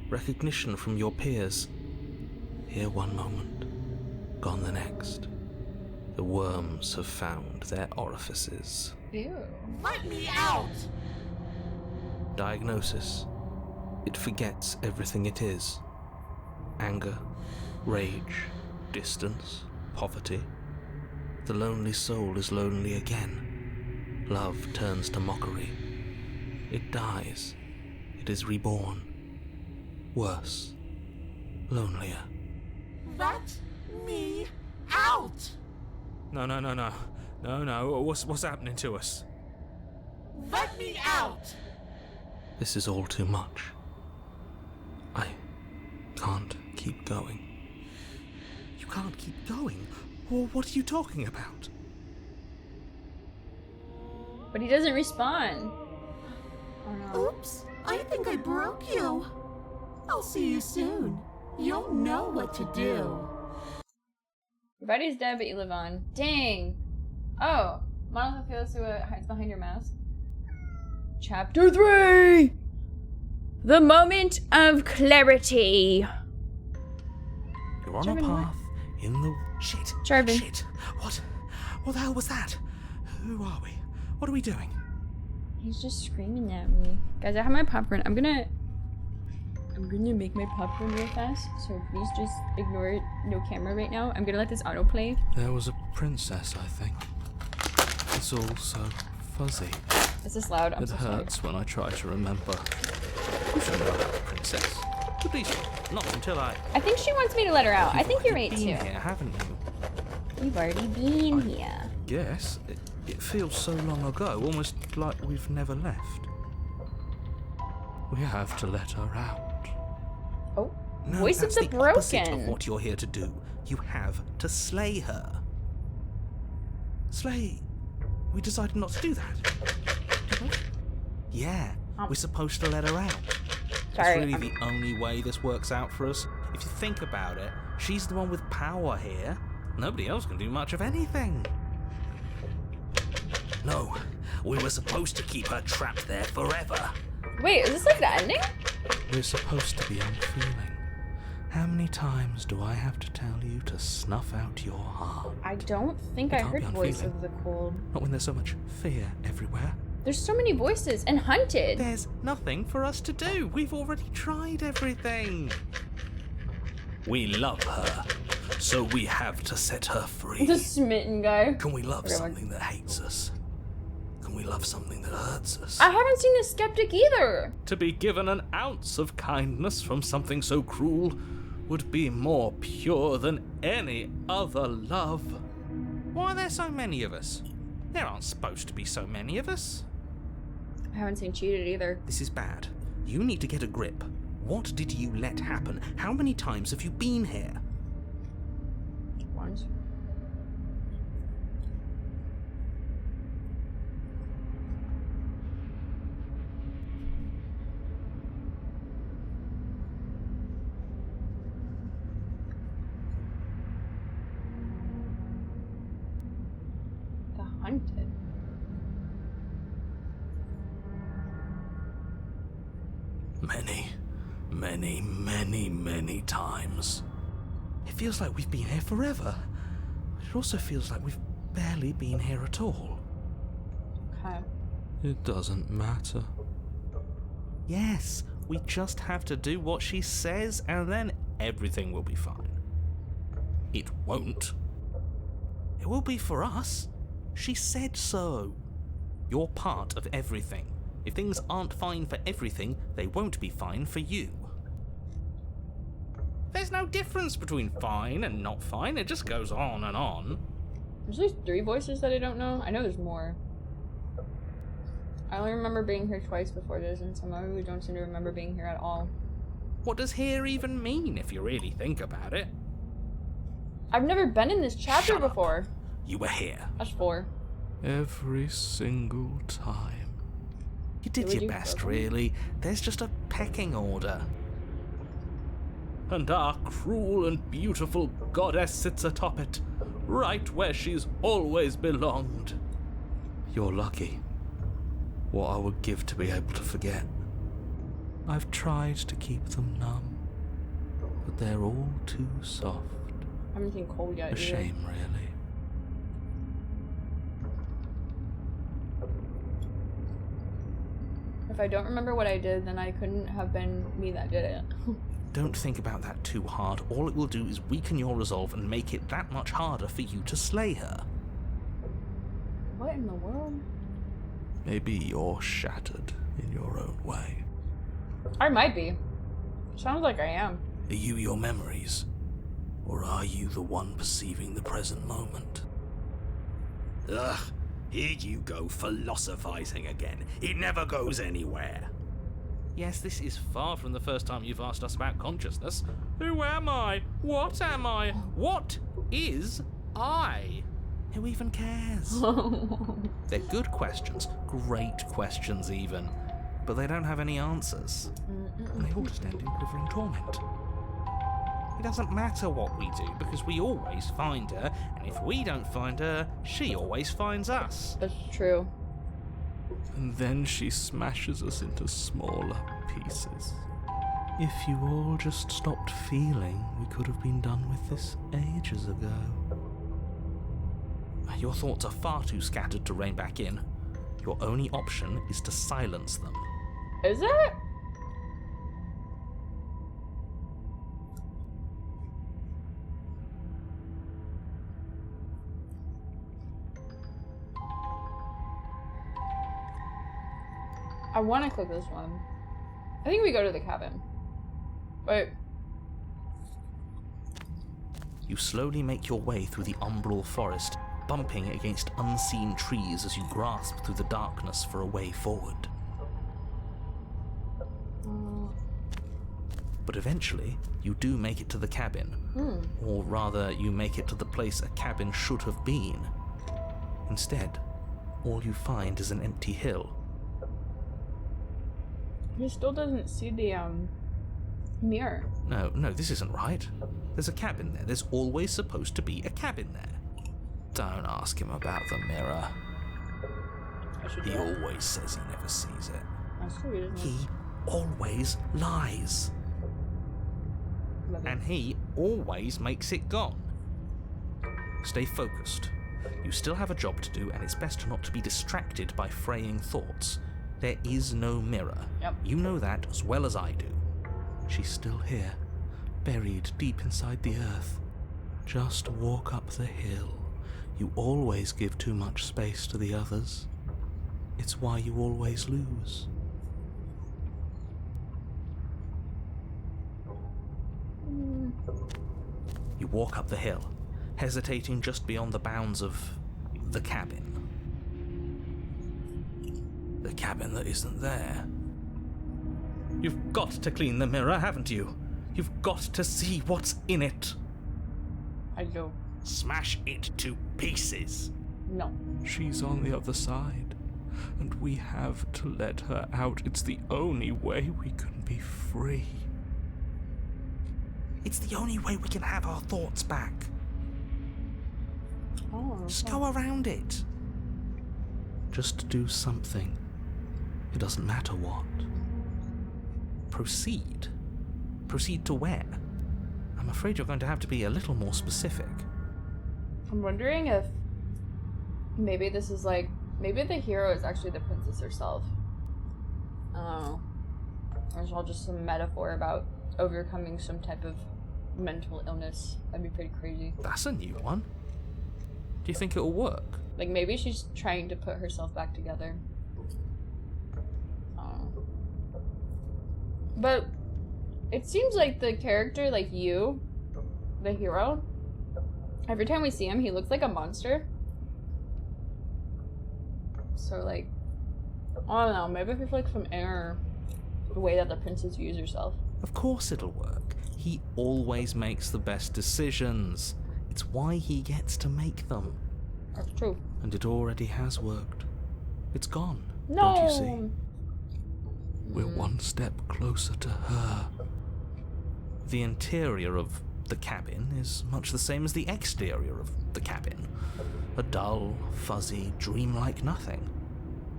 Recognition from your peers. Here one moment, gone the next. The worms have found their orifices. Ew. Let me out. Diagnosis. It forgets everything it is. Anger, rage, distance, poverty. The lonely soul is lonely again. Love turns to mockery. It dies. It is reborn. Worse. Lonelier. Let me out. No. What's happening to us? Let me out. This is all too much. I can't keep going. You can't keep going? Well, what are you talking about? But he doesn't respond. Oh no. Oops, I think I broke you. I'll see you soon. You'll know what to do. Your body's dead, but you live on. Dang. Oh, Monolith feels who hides behind your mask. Chapter 3! The moment of clarity. You're on Jarvan, a path in the... Shit. Jarvan. Shit. What the hell was that? Who are we? What are we doing? He's just screaming at me. Guys, I have my popcorn. I'm gonna make my popcorn real fast, so please just ignore no camera right now. I'm gonna let this autoplay. There was a princess, I think. It's all so fuzzy. Is this loud? I'm It so sorry. hurts when I try to remember. You should know about the princess. At least not until I... I think she wants me to let her out. I think you're right You've too. been here, haven't you? You've already been here. Yes. It feels so long ago, almost like we've never left. We have to let her out. Oh, No, voice of that's the opposite broken. of what you're here to do. You have to slay her. Slay? We decided not to do that. Did we? Yeah, we're supposed to let her out. Sorry, It's really the only way this works out for us. If you think about it, she's the one with power here. Nobody else can do much of anything. No, we were supposed to keep her trapped there forever. Wait, is this like the ending? We're supposed to be unfeeling. How many times do I have to tell you to snuff out your heart? I don't think You I can't heard be Voice unfeeling. of the Cold. Not when there's so much fear everywhere. There's so many voices and hunted. There's nothing for us to do. We've already tried everything. We love her, so we have to set her free. The smitten guy. Can we love Okay, something that hates us? Can we love something that hurts us? I haven't seen the skeptic either. To be given an ounce of kindness from something so cruel would be more pure than any other love. Why are there so many of us? There aren't supposed to be so many of us. I haven't seen cheated either. This is bad. You need to get a grip. What did you let happen? How many times have you been here? Once. The Hunted. Many times. It feels like we've been here forever. It also feels like we've barely been here at all. Okay. It doesn't matter. Yes, we just have to do what she says and then everything will be fine. It won't. It will be for us. She said so. You're part of everything. If things aren't fine for everything, they won't be fine for you. There's no difference between fine and not fine, it just goes on and on. There's at least 3 voices that I don't know. I know there's more. I only remember being here twice before this, and some of you don't seem to remember being here at all. What does here even mean if you really think about it? I've never been in this chapter Shut up. before. You were here. That's 4. Every single time. You did Would your you best, vote? really. There's just a pecking order. And our cruel and beautiful goddess sits atop it, right where she's always belonged. You're lucky. What I would give to be able to forget. I've tried to keep them numb, but they're all too soft. I haven't seen Cold yet. A either. shame, really. If I don't remember what I did, then I couldn't have been me that did it. Don't think about that too hard. All it will do is weaken your resolve and make it that much harder for you to slay her. What in the world? Maybe you're shattered in your own way. I might be. Sounds like I am. Are you your memories? Or are you the one perceiving the present moment? Ugh, here you go philosophizing again. It never goes anywhere. Yes, this is far from the first time you've asked us about consciousness. Who am I? What am I? What is I? Who even cares? They're good questions, great questions even, but they don't have any answers. And they all just end in quivering torment. It doesn't matter what we do, because we always find her, and if we don't find her, she always finds us. That's true. And then she smashes us into smaller pieces. If you all just stopped feeling, we could have been done with this ages ago. Your thoughts are far too scattered to rein back in. Your only option is to silence them. Is it? I want to click this one. I think we go to the cabin. Wait. You slowly make your way through the umbral forest, bumping against unseen trees as you grasp through the darkness for a way forward. But eventually, you do make it to the cabin. Or rather, you make it to the place a cabin should have been. Instead, all you find is an empty hill. He still doesn't see the, mirror. No, this isn't right. There's a cabin there. There's always supposed to be a cabin there. Don't ask him about the mirror. I should He do that. always says he never sees it. That's true, isn't He it? always lies. Love it. And he always makes it gone. Stay focused. You still have a job to do, and it's best not to be distracted by fraying thoughts. There is no mirror. Yep. You know that as well as I do. She's still here, buried deep inside the earth. Just walk up the hill. You always give too much space to the others. It's why you always lose. You walk up the hill, hesitating just beyond the bounds of the cabin. The cabin that isn't there. You've got to clean the mirror, haven't you? You've got to see what's in it. I do. Smash it to pieces. No. She's on the other side, and we have to let her out. It's the only way we can be free. It's the only way we can have our thoughts back. Oh. Just go around it. Just do something. It doesn't matter what. Proceed. Proceed to where? I'm afraid you're going to have to be a little more specific. I'm wondering if maybe this is like, maybe the hero is actually the princess herself. I don't know. Or it's all just some metaphor about overcoming some type of mental illness. That'd be pretty crazy. That's a new one. Do you think it'll work? Like maybe she's trying to put herself back together. But it seems like the character, like you, the hero, every time we see him, he looks like a monster. So like, I don't know, maybe if it's like some inner the way that the princess views herself. Of course it'll work. He always makes the best decisions. It's why he gets to make them. That's true. And it already has worked. It's gone. No. Don't you see? We're one step closer to her. The interior of the cabin is much the same as the exterior of the cabin. A dull, fuzzy, dreamlike nothing.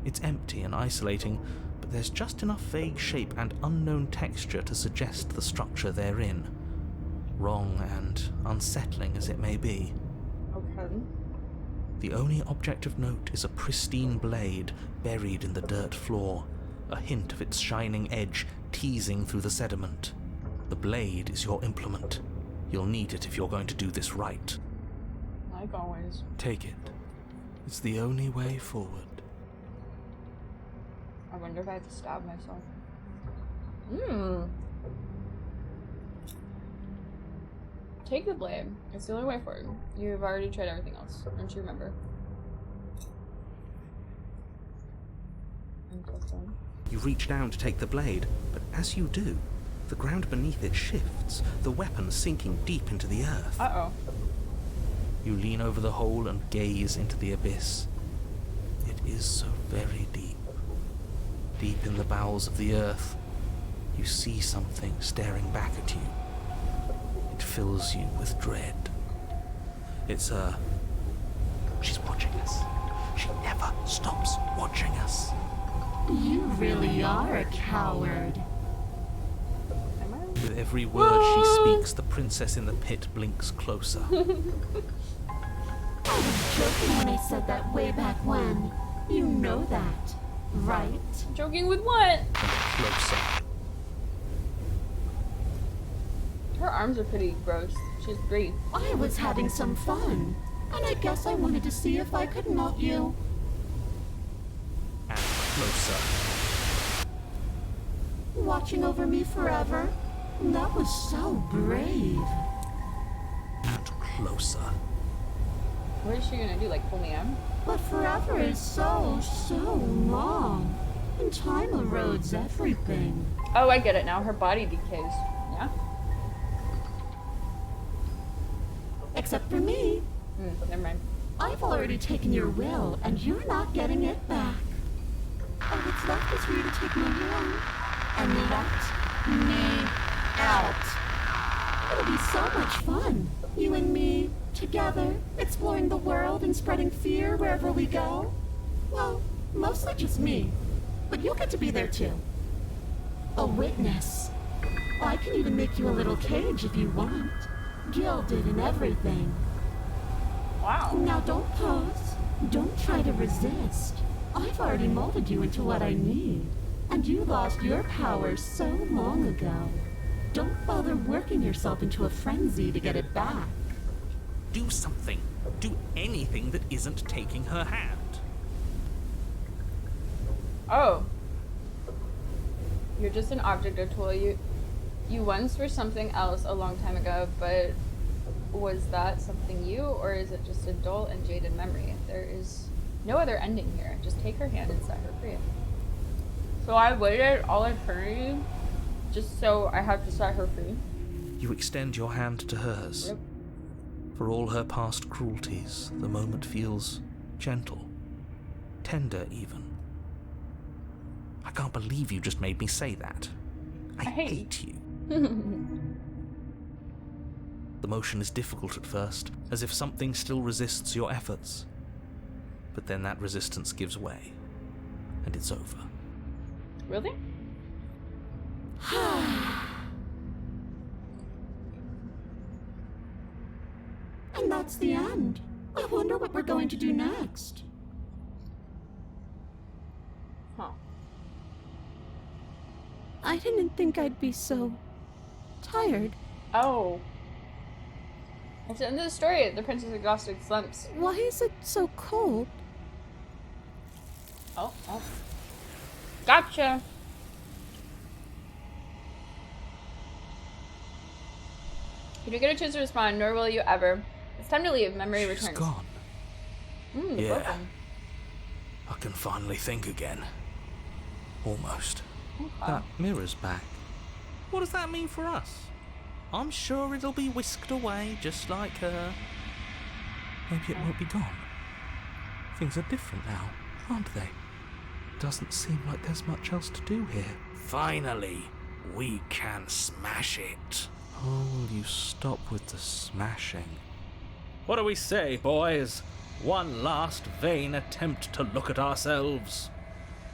It's empty and isolating, but there's just enough vague shape and unknown texture to suggest the structure they're in. Wrong and unsettling as it may be. Okay. The only object of note is a pristine blade buried in the dirt floor, a hint of its shining edge teasing through the sediment. The blade is your implement. You'll need it if you're going to do this right. Like always. Take it. It's the only way forward. I wonder if I have to stab myself. Take the blade. It's the only way forward. You've already tried everything else. Don't you remember? Interesting. You reach down to take the blade, but as you do, the ground beneath it shifts, the weapon sinking deep into the earth. Uh-oh. You lean over the hole and gaze into the abyss. It is so very deep. Deep in the bowels of the earth, you see something staring back at you. It fills you with dread. It's her. She's watching us. She never stops watching us. You really are a coward. Am I? With every word she speaks, the princess in the pit blinks closer. I was joking when I said that way back when. You know that, right? Joking with what? And closer. Her arms are pretty gross. She's great. I was having some fun, and I guess I wanted to see if I could melt you. And closer. Watching over me forever? That was so brave. And closer. What is she gonna do? Like pull me in? But forever is so long. And time erodes everything. Oh, I get it now. Her body decays. Yeah? Except for me. Never mind. I've already taken your will, and you're not getting it back. All that's left is for you to take my hand and let me out. It'll be so much fun. You and me, together, exploring the world and spreading fear wherever we go. Well, mostly just me, but you'll get to be there too. A witness. I can even make you a little cage if you want. Gilded and everything. Wow. Now don't pause. Don't try to resist. I've already molded you into what I need. And you lost your power so long ago. Don't bother working yourself into a frenzy to get it back. Do something. Do anything that isn't taking her hand. Oh. You're just an object, O'Toole. You once were something else a long time ago, but was that something you, or is it just a dull and jaded memory? There is no other ending here. Just take her hand and set her free. So I waited all eternity just so I have to set her free. You extend your hand to hers. Yep. For all her past cruelties, the moment feels gentle, tender even. I can't believe you just made me say that. I hate you. The motion is difficult at first, as if something still resists your efforts. But then that resistance gives way, and it's over. Really? And that's the end. I wonder what we're going to do next. Huh. I didn't think I'd be so tired. Oh. That's the end of the story. The princess exhausted slumps. Why is it so cold? Oh. Gotcha. You don't get a chance to respond, nor will you ever. It's time to leave. Memory She's returns. gone. Yeah. Broken. I can finally think again. Almost. Okay. That mirror's back. What does that mean for us? I'm sure it'll be whisked away just like her. Maybe it won't be gone. Things are different now, aren't they? Doesn't seem like there's much else to do here. Finally, we can smash it. Oh, will you stop with the smashing? What do we say, boys? One last vain attempt to look at ourselves.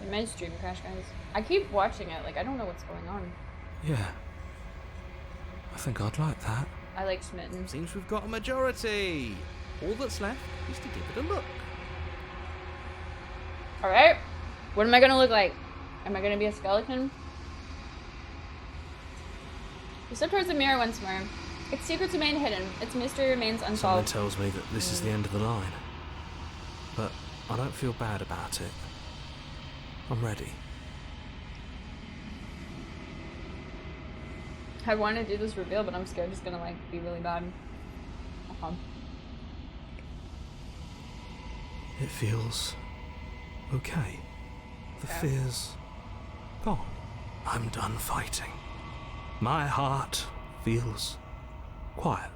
I might stream crash, guys. I keep watching it, like I don't know what's going on. Yeah. I think I'd like that. I like Smitten. Seems we've got a majority. All that's left is to give it a look. Alright. What am I gonna look like? Am I gonna be a skeleton? We step towards the mirror once more. Its secrets remain hidden. Its mystery remains Someone unsolved. tells me that this is the end of the line. But I don't feel bad about it. I'm ready. I want to do this reveal, but I'm scared it's gonna like be really bad. It feels okay. The fear's gone. I'm done fighting. My heart feels quiet.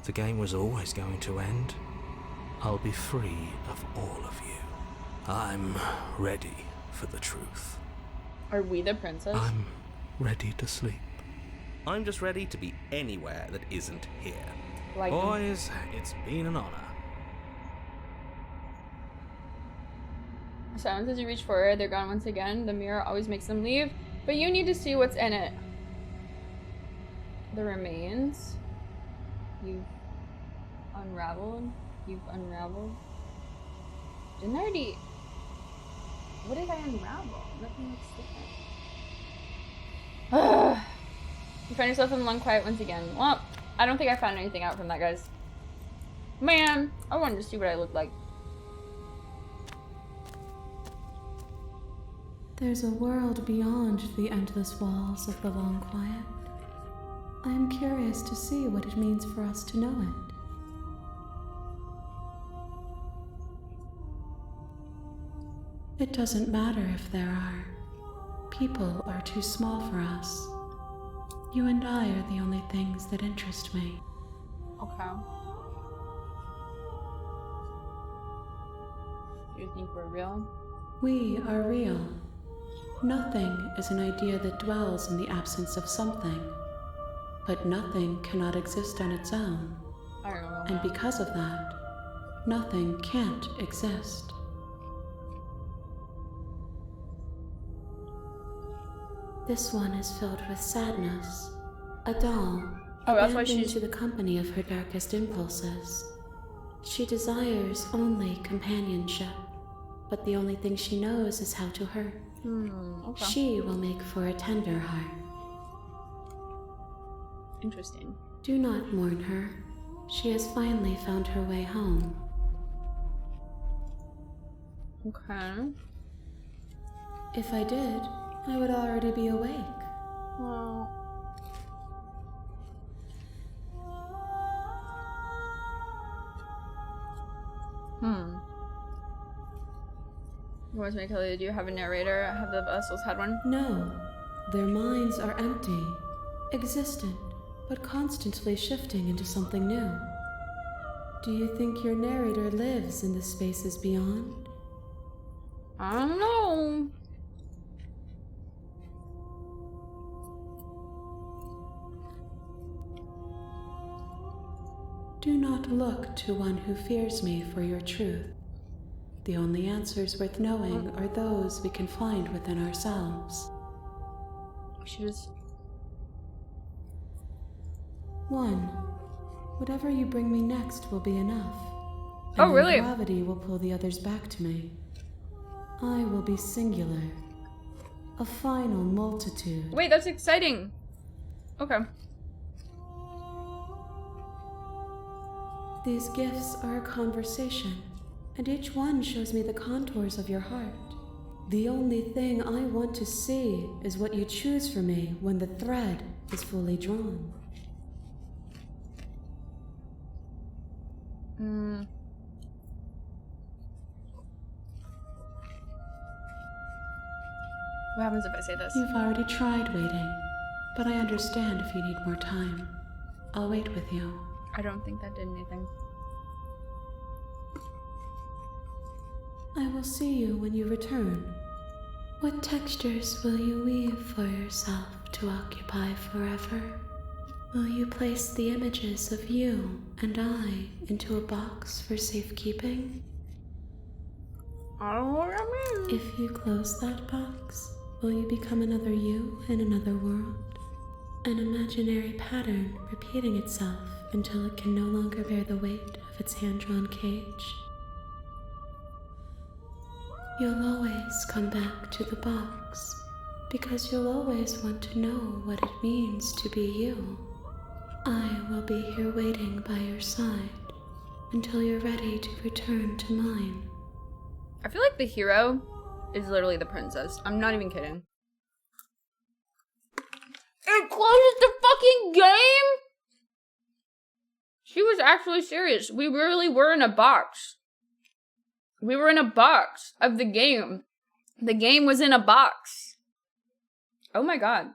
The game was always going to end. I'll be free of all of you. I'm ready for the truth. Are we the princess? I'm ready to sleep. I'm just ready to be anywhere that isn't here. Like Boys, it's been an honor. Silence as you reach for it. They're gone once again. The mirror always makes them leave, but you need to see what's in it. The remains. You've unraveled. You've unraveled. Didn't I already... What did I unravel? Nothing looks different. You find yourself in the long quiet once again. Well, I don't think I found anything out from that, guys. Man, I wanted to see what I look like. There's a world beyond the endless walls of the long quiet. I am curious to see what it means for us to know it. It doesn't matter if there are. People are too small for us. You and I are the only things that interest me. Okay. You think we're real? We are real. Nothing is an idea that dwells in the absence of something. But nothing cannot exist on its own. I don't know. And because of that, nothing can't exist. This one is filled with sadness. A doll, Oh, that's why abandoned she's... to the company of her darkest impulses. She desires only companionship, but the only thing she knows is how to hurt. Okay. She will make for a tender heart. Interesting. Do not mourn her. She has finally found her way home. Okay. If I did, I would already be awake. Well... What was me, Kelly? Do you have a narrator? Have the vessels had one? No, their minds are empty, existent, but constantly shifting into something new. Do you think your narrator lives in the spaces beyond? I don't know. Do not look to one who fears me for your truth. The only answers worth knowing are those we can find within ourselves. She just... 1. Whatever you bring me next will be enough. Oh, And really? Gravity will pull the others back to me. I will be singular. A final multitude. Wait, that's exciting. Okay. These gifts are a conversation, and each one shows me the contours of your heart. The only thing I want to see is what you choose for me when the thread is fully drawn. What happens if I say this? You've already tried waiting, but I understand if you need more time. I'll wait with you. I don't think that did anything. I will see you when you return. What textures will you weave for yourself to occupy forever? Will you place the images of you and I into a box for safekeeping? I don't know what that means. If you close that box, will you become another you in another world? An imaginary pattern repeating itself until it can no longer bear the weight of its hand-drawn cage? You'll always come back to the box, because you'll always want to know what it means to be you. I will be here waiting by your side until you're ready to return to mine. I feel like the hero is literally the princess. I'm not even kidding. It closes the fucking game? She was actually serious. We really were in a box. We were in a box of the game. The game was in a box. Oh my god.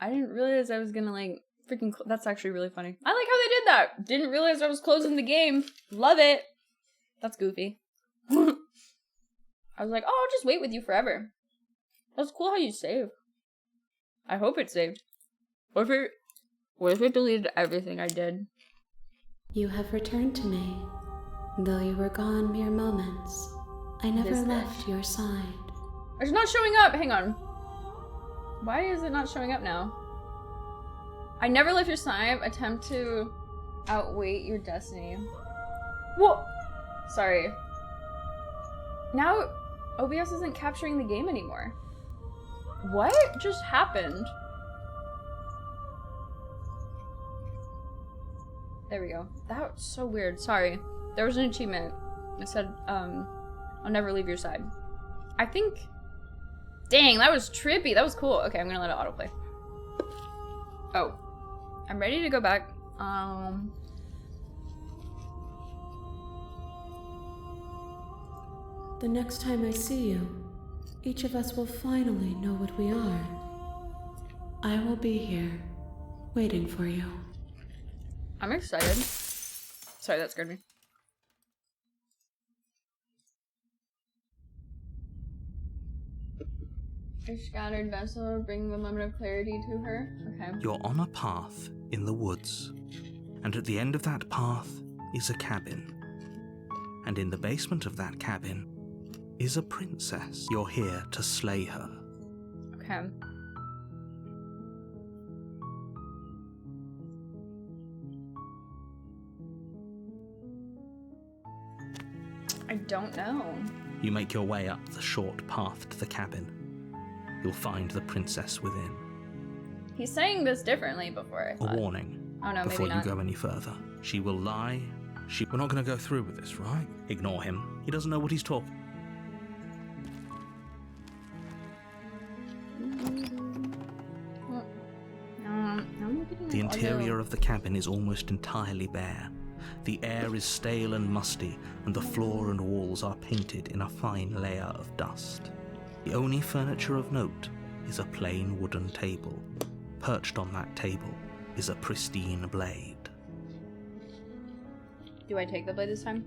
I didn't realize I was gonna like freaking... That's actually really funny. I like how they did that. Didn't realize I was closing the game. Love it. That's goofy. I was like, oh, I'll just wait with you forever. That's cool how you save. I hope it saved. What if it deleted everything I did? You have returned to me. Though you were gone mere moments, I never left your side. It's not showing up. Hang on. Why is it not showing up now? I never left your side. Attempt to outweigh your destiny. Whoa. Sorry. Now OBS isn't capturing the game anymore. What just happened? There we go. That was so weird. Sorry. There was an achievement. It said, I'll never leave your side. I think... Dang, that was trippy. That was cool. Okay, I'm gonna let it autoplay. Oh. I'm ready to go back. The next time I see you, each of us will finally know what we are. I will be here, waiting for you. I'm excited. Sorry, that scared me. A scattered vessel, bring the moment of clarity to her. Okay. You're on a path in the woods, and at the end of that path is a cabin. And in the basement of that cabin is a princess. You're here to slay her. Okay. I don't know. You make your way up the short path to the cabin. You'll find the princess within. He's saying this differently before, I A thought. warning. Oh no, Before maybe not. you go any further. She will lie. We're not going to go through with this, right? Ignore him. He doesn't know what he's talking. The interior of the cabin is almost entirely bare. The air is stale and musty, and the floor and walls are painted in a fine layer of dust. The only furniture of note is a plain wooden table. Perched on that table is a pristine blade. Do I take the blade this time?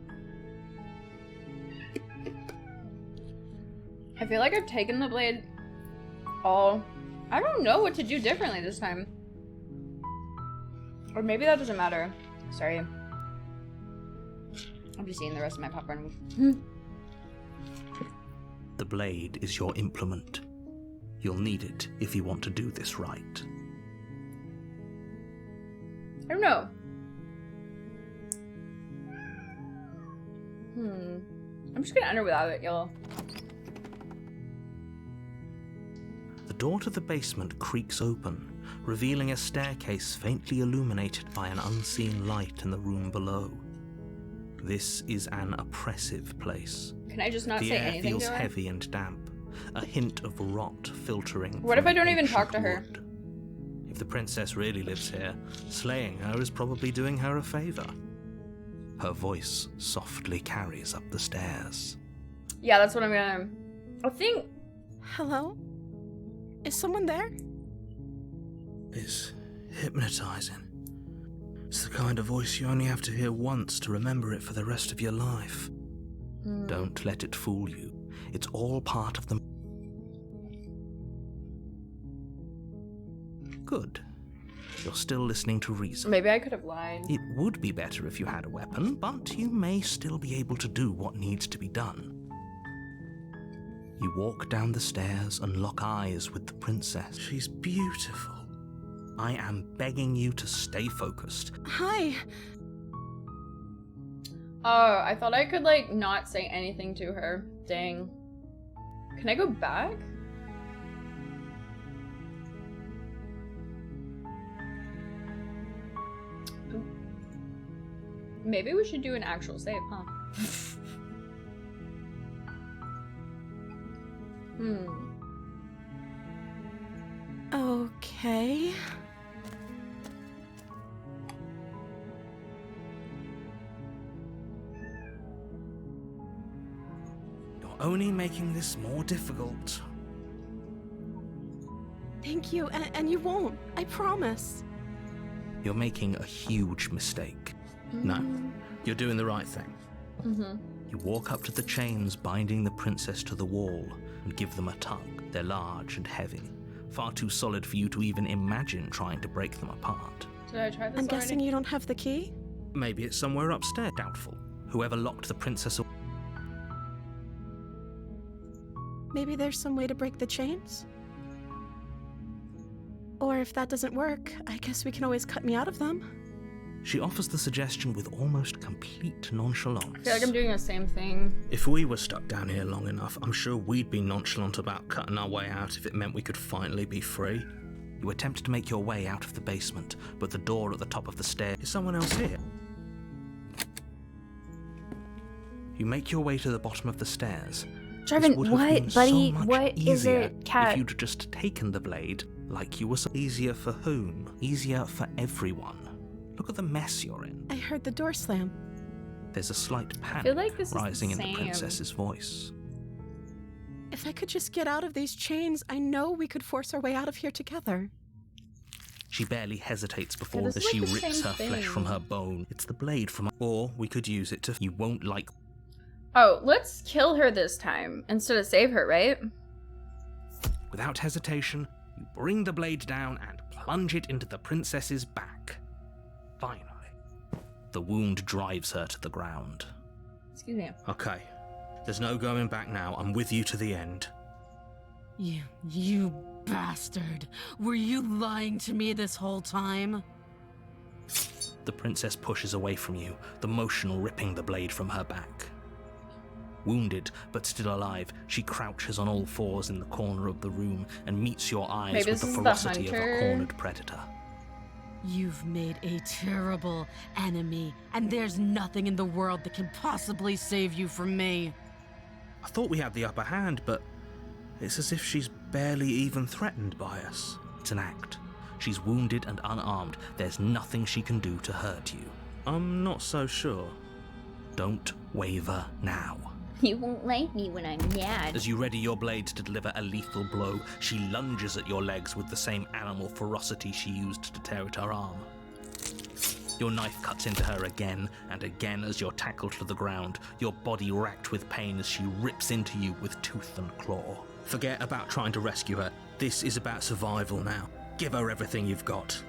I feel like I've taken the blade all... I don't know what to do differently this time. Or maybe that doesn't matter. Sorry. I'm just eating the rest of my popcorn. The blade is your implement. You'll need it if you want to do this right. I don't know. I'm just gonna enter without it, y'all. The door to the basement creaks open, revealing a staircase faintly illuminated by an unseen light in the room below. This is an oppressive place. Can I just not The say air anything feels to her? heavy and damp, a hint of rot filtering. What if from I don't even ancient talk to her? wood. If the princess really lives here, slaying her is probably doing her a favor. Her voice softly carries up the stairs. Yeah, that's what I'm gonna... I think... Hello? Is someone there? It's hypnotizing. It's the kind of voice you only have to hear once to remember it for the rest of your life. Don't let it fool you. It's all part of the... Good. You're still listening to reason. Maybe I could have lied. It would be better if you had a weapon, but you may still be able to do what needs to be done. You walk down the stairs and lock eyes with the princess. She's beautiful. I am begging you to stay focused. Hi. Oh, I thought I could, like, not say anything to her. Dang. Can I go back? Ooh. Maybe we should do an actual save, huh? Okay. You're only making this more difficult. Thank you, and you won't. I promise. You're making a huge mistake. No, you're doing the right thing. You walk up to the chains binding the princess to the wall and give them a tug. They're large and heavy, far too solid for you to even imagine trying to break them apart. Did I try this I'm guessing already? you don't have the key? Maybe it's somewhere upstairs. Doubtful. Whoever locked the princess away. Maybe there's some way to break the chains? Or if that doesn't work, I guess we can always cut me out of them. She offers the suggestion with almost complete nonchalance. I feel like I'm doing the same thing. If we were stuck down here long enough, I'm sure we'd be nonchalant about cutting our way out if it meant we could finally be free. You attempt to make your way out of the basement, but the door at the top of the stairs... Is someone else here? You make your way to the bottom of the stairs. Jarvan, This would have been what, buddy? so much What is easier it, cat? If you'd just taken the blade, like you were so easier for whom? Easier for everyone. Look at the mess you're in. I heard the door slam. There's a slight panic feel like this is rising in the the same. princess's voice. If I could just get out of these chains, I know we could force our way out of here together. She barely hesitates before this as is she like the rips same her flesh thing. from her bone. It's the blade from... Or we could use it to... You won't like... Oh, let's kill her this time instead of save her, right? Without hesitation, you bring the blade down and plunge it into the princess's back. Finally. The wound drives her to the ground. Excuse me. Okay. There's no going back now. I'm with you to the end. You bastard. Were you lying to me this whole time? The princess pushes away from you, the motion ripping the blade from her back. Wounded, but still alive, she crouches on all fours in the corner of the room and meets your eyes Maybe with this the is the ferocity of a hunter. cornered predator. You've made a terrible enemy, and there's nothing in the world that can possibly save you from me. I thought we had the upper hand, but it's as if she's barely even threatened by us. It's an act. She's wounded and unarmed. There's nothing she can do to hurt you. I'm not so sure. Don't waver now. You won't like me when I'm mad. As you ready your blade to deliver a lethal blow, she lunges at your legs with the same animal ferocity she used to tear at her arm. Your knife cuts into her again and again as you're tackled to the ground, your body racked with pain as she rips into you with tooth and claw. Forget about trying to rescue her. This is about survival now. Give her everything you've got.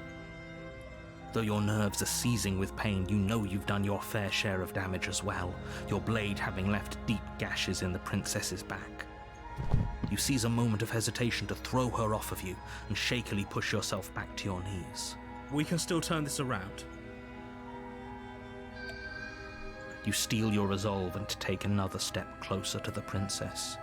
Though your nerves are seizing with pain, you know you've done your fair share of damage as well, your blade having left deep gashes in the princess's back. You seize a moment of hesitation to throw her off of you and shakily push yourself back to your knees. We can still turn this around. You steel your resolve and take another step closer to the princess.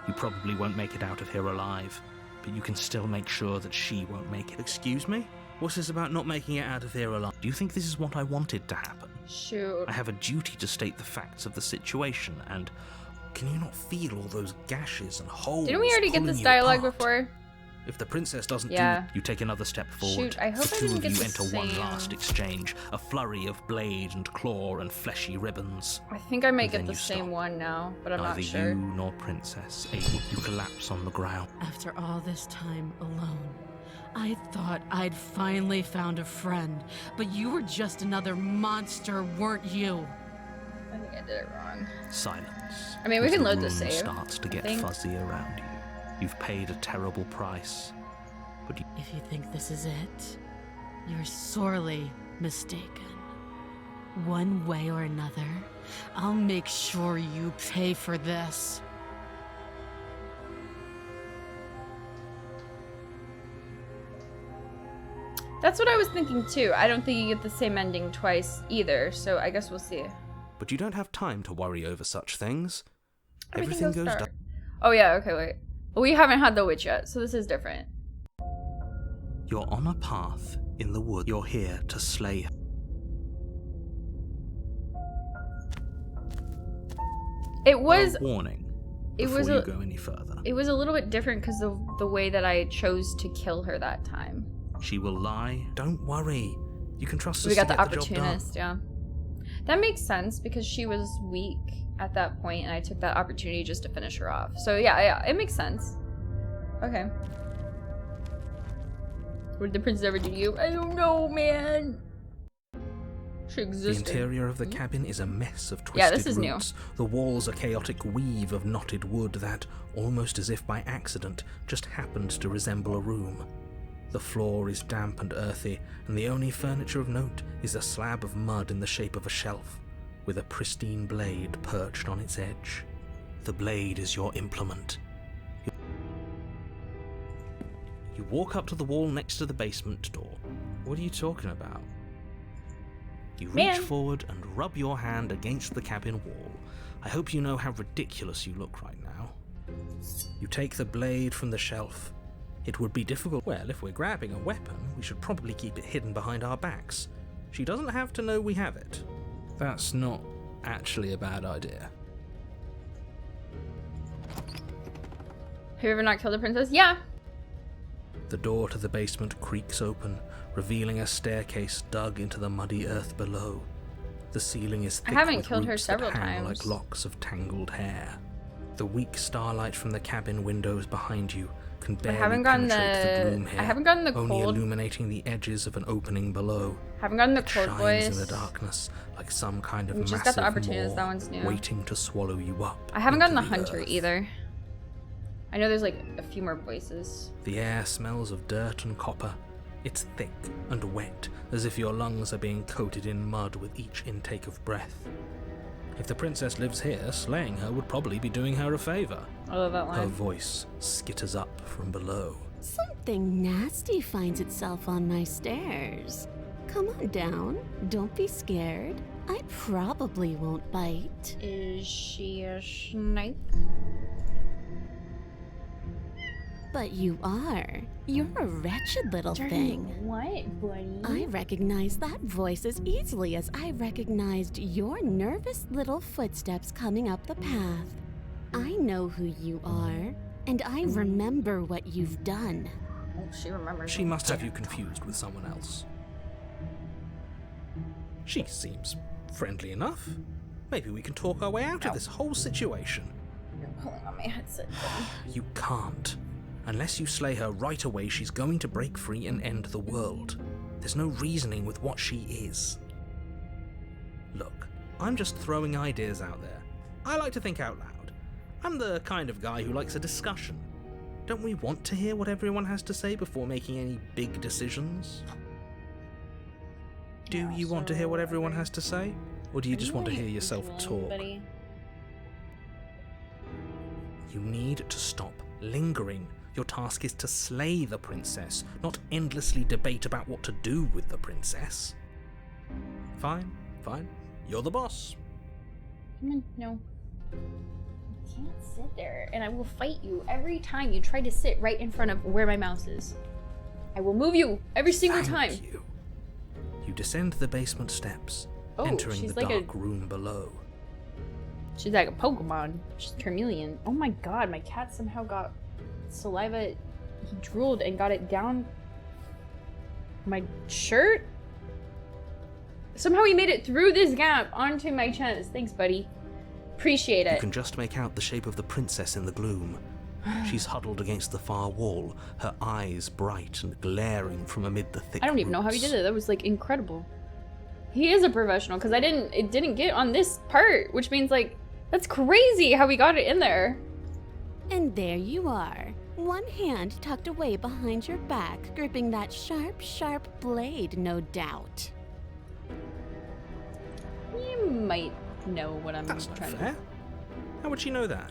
You probably won't make it out of here alive, but you can still make sure that she won't make it. Excuse me? What's this about not making it out of here alive? Do you think this is what I wanted to happen? Shoot. I have a duty to state the facts of the situation, and can you not feel all those gashes and holes? Didn't we already get pulling this you dialogue apart? before? If the princess doesn't Yeah. do it, you take another step forward. Shoot, I hope the I two didn't of get you the enter one same- last exchange, a flurry of blade and claw and fleshy ribbons. I think I might And then get the you same stop. one now, but I'm Neither not sure. you nor princess able to collapse on the ground. After all this time alone, I thought I'd finally found a friend, but you were just another monster, weren't you? I think I did it wrong. Silence. I mean, we as can the load the room save, starts to I get think. fuzzy around you. You've paid a terrible price, but you If you think this is it, you're sorely mistaken. One way or another, I'll make sure you pay for this. That's what I was thinking too. I don't think you get the same ending twice either, so I guess we'll see. But you don't have time to worry over such things. Everything Everything goes dark. down. Oh yeah, okay, wait. We haven't had the witch yet, so this is different. You're on a path in the wood. You're here to slay her. It was A warning it before was you a- go any further. it was a little bit different because of the way that I chose to kill her that time. She will lie. Don't worry. You can trust us We got to the get the job done. opportunist, yeah. That makes sense because she was weak at that point, and I took that opportunity just to finish her off. So yeah, it makes sense. Okay. What did the princess ever do to you? I don't know, man. She The existed. interior of the cabin is a mess of twisted Yeah, this is new. roots. The walls a chaotic weave of knotted wood that, almost as if by accident, just happened to resemble a room. The floor is damp and earthy, and the only furniture of note is a slab of mud in the shape of a shelf, with a pristine blade perched on its edge. The blade is your implement. You walk up to the wall next to the basement door. What are you talking about? You reach Man. forward and rub your hand against the cabin wall. I hope you know how ridiculous you look right now. You take the blade from the shelf. It would be difficult. Well, if we're grabbing a weapon, we should probably keep it hidden behind our backs. She doesn't have to know we have it. That's not actually a bad idea. Have you ever not killed a princess? Yeah. The door to the basement creaks open, revealing a staircase dug into the muddy earth below. The ceiling is thick haven't with killed her roots that several hang times. like locks of tangled hair. The weak starlight from the cabin windows behind you can barely haven't gotten penetrate the gloom the- here, I haven't gotten the only cold- illuminating the edges of an opening below. Haven't gotten the It cold shines voice. in the darkness like some kind of We just got massive the opportunist, maw that one's new. waiting to swallow you up. I haven't gotten the into hunter earth. either. I know there's like a few more voices. The air smells of dirt and copper. It's thick and wet, as if your lungs are being coated in mud with each intake of breath. If the princess lives here, slaying her would probably be doing her a favor. I love that Her line. voice skitters up from below. Something nasty finds itself on my stairs. Come on down. Don't be scared. I probably won't bite. Is she a snipe? But you are. You're a wretched little thing. What, buddy? I recognize that voice as easily as I recognized your nervous little footsteps coming up the path. I know who you are, and I remember what you've done. Oh, she remembers. She must have you confused with someone else. She seems friendly enough. Maybe we can talk our way out of this whole situation. You're pulling on my headset. You can't. Unless you slay her right away, she's going to break free and end the world. There's no reasoning with what she is. Look, I'm just throwing ideas out there. I like to think out loud. I'm the kind of guy who likes a discussion. Don't we want to hear what everyone has to say before making any big decisions? Do you want to hear what everyone has to say? Or do you just want to hear yourself talk? You need to stop lingering. Your task is to slay the princess, not endlessly debate about what to do with the princess. Fine. You're the boss. No. You can't sit there, and I will fight you every time you try to sit right in front of where my mouse is. I will move you every single time. Thank you. You descend the basement steps, entering the dark room below. She's like a Pokemon. She's Charmeleon. Oh my god, my cat somehow got saliva. He drooled and got it down my shirt? Somehow he made it through this gap onto my chest. Thanks, buddy. Appreciate it. You can just make out the shape of the princess in the gloom. She's huddled against the far wall, her eyes bright and glaring from amid the thick I don't even know how he did it. That was like incredible. He is a professional because it didn't get on this part, which means like that's crazy how we got it in there. And there you are, one hand tucked away behind your back, gripping that sharp, sharp blade, no doubt. You might know what I'm That's not trying fair. to. How would she know that?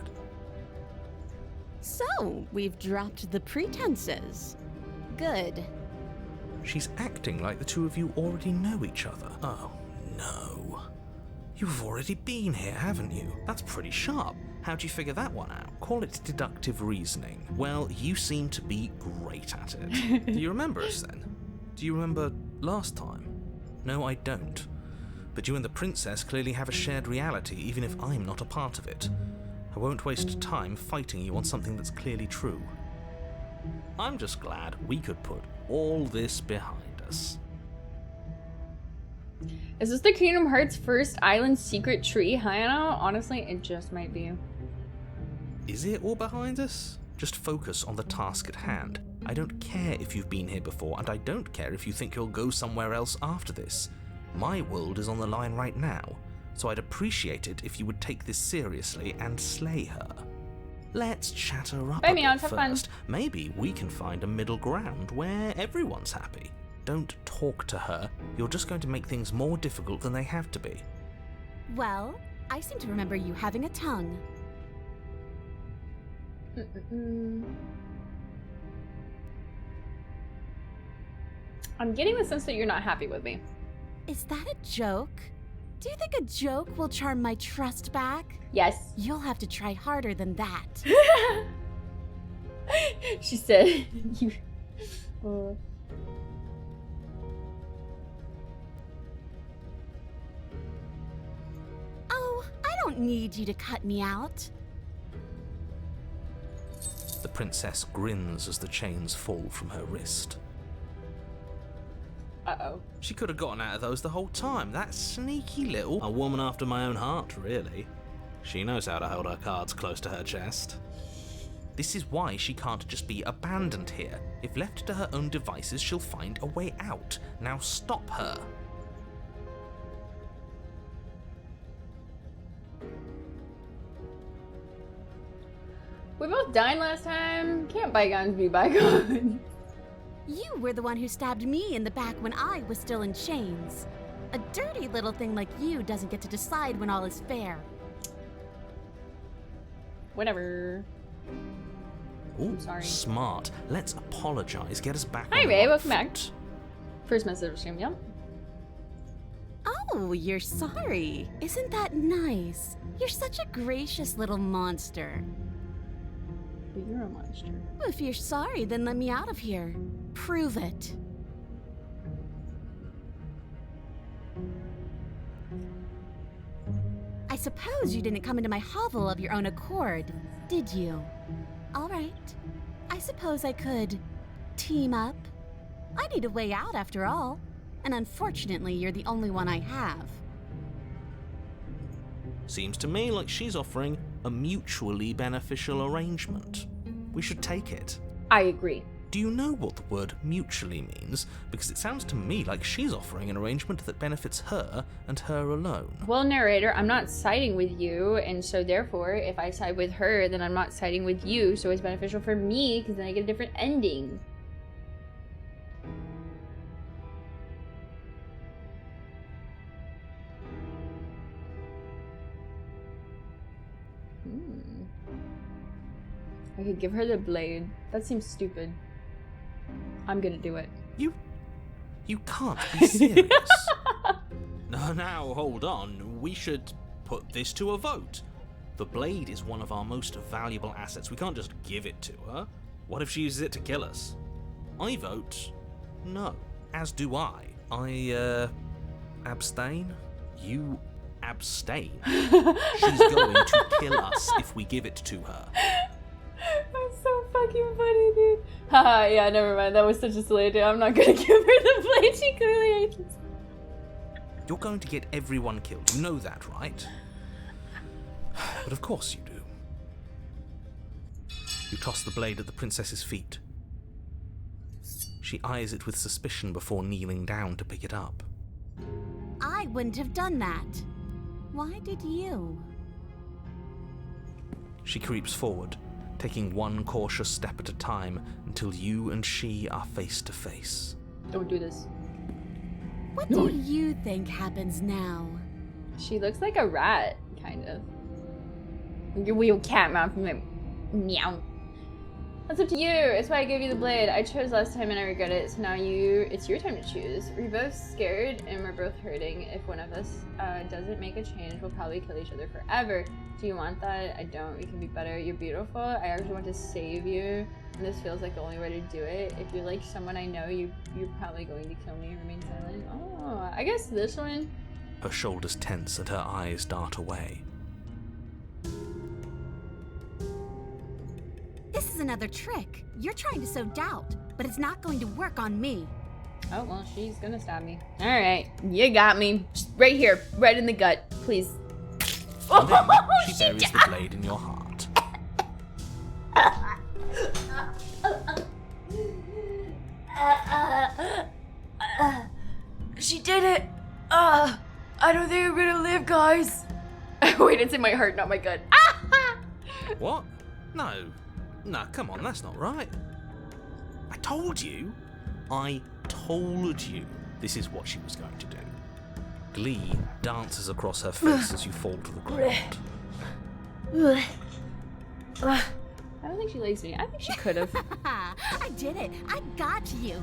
So, we've dropped the pretenses. Good. She's acting like the two of you already know each other. Oh, no. You've already been here, haven't you? That's pretty sharp. How'd you figure that one out? Call it deductive reasoning. Well, you seem to be great at it. Do you remember us then? Do you remember last time? No, I don't. But you and the princess clearly have a shared reality, even if I'm not a part of it. I won't waste time fighting you on something that's clearly true. I'm just glad we could put all this behind us. Is this the Kingdom Hearts first island secret tree hideout? Honestly, it just might be. Is it all behind us? Just focus on the task at hand. I don't care if you've been here before, and I don't care if you think you'll go somewhere else after this. My world is on the line right now, so I'd appreciate it if you would take this seriously and slay her. Let's chat her up Bye, a bit Meow, have fun. first. Maybe we can find a middle ground where everyone's happy. Don't talk to her. You're just going to make things more difficult than they have to be. Well, I seem to remember you having a tongue. I'm getting the sense that you're not happy with me. Is that a joke? Do you think a joke will charm my trust back? Yes. You'll have to try harder than that. She said, you. Oh, I don't need you to cut me out. The princess grins as the chains fall from her wrist. Uh-oh. She could have gotten out of those the whole time. That sneaky little... A woman after my own heart, really. She knows how to hold her cards close to her chest. This is why she can't just be abandoned here. If left to her own devices, she'll find a way out. Now stop her. We both died last time. Can't bygones be bygones? You were the one who stabbed me in the back when I was still in chains. A dirty little thing like you doesn't get to decide when all is fair. Whatever. Ooh, sorry. Smart. Let's apologize. Get us back Hi, on the Ray. right Welcome back. foot. First message of stream, yeah? Oh, you're sorry. Isn't that nice? You're such a gracious little monster. But you're a monster. If you're sorry, then let me out of here. Prove it. I suppose you didn't come into my hovel of your own accord, did you? All right. I suppose I could team up. I need a way out after all. And unfortunately, you're the only one I have. Seems to me like she's offering a mutually beneficial arrangement. We should take it. I agree. Do you know what the word mutually means? Because it sounds to me like she's offering an arrangement that benefits her and her alone. Well, narrator, I'm not siding with you, and so therefore, if I side with her, then I'm not siding with you, so it's beneficial for me, because then I get a different ending. I could give her the blade. That seems stupid. I'm gonna do it. You can't be serious. Now, hold on. We should put this to a vote. The blade is one of our most valuable assets. We can't just give it to her. What if she uses it to kill us? I vote no, as do I. I abstain. You abstain. She's going to kill us if we give it to her. That's so fucking funny, dude. Haha, yeah, never mind. That was such a silly idea. I'm not gonna give her the blade. She clearly hates it. You're going to get everyone killed. You know that, right? But of course you do. You toss the blade at the princess's feet. She eyes it with suspicion before kneeling down to pick it up. I wouldn't have done that. Why did you? She creeps forward, taking one cautious step at a time until you and she are face to face. Don't do this. What do you think happens now? She looks like a rat, kind of. Your wheel cat mouth from like, meow. That's up to you. It's why I gave you the blade. I chose last time and I regret it. So now it's your time to choose. We're both scared and we're both hurting. If one of us doesn't make a change, we'll probably kill each other forever. Do you want that? I don't. We can be better. You're beautiful. I actually want to save you. And this feels like the only way to do it. If you're like someone I know, you're probably going to kill me. Remain silent. Oh, I guess this one. Her shoulders tense and her eyes dart away. This is another trick. You're trying to sow doubt, but it's not going to work on me. Oh, well, she's gonna stab me. Alright, you got me. Just right here, right in the gut, please. And then she buries the blade in your heart. She did it! I don't think I'm gonna live, guys. Wait, it's in my heart, not my gut. What? No, come on, that's not right. I told you this is what she was going to do. Glee dances across her face as you fall to the ground. I don't think she likes me. I think she could have. I did it. I got you.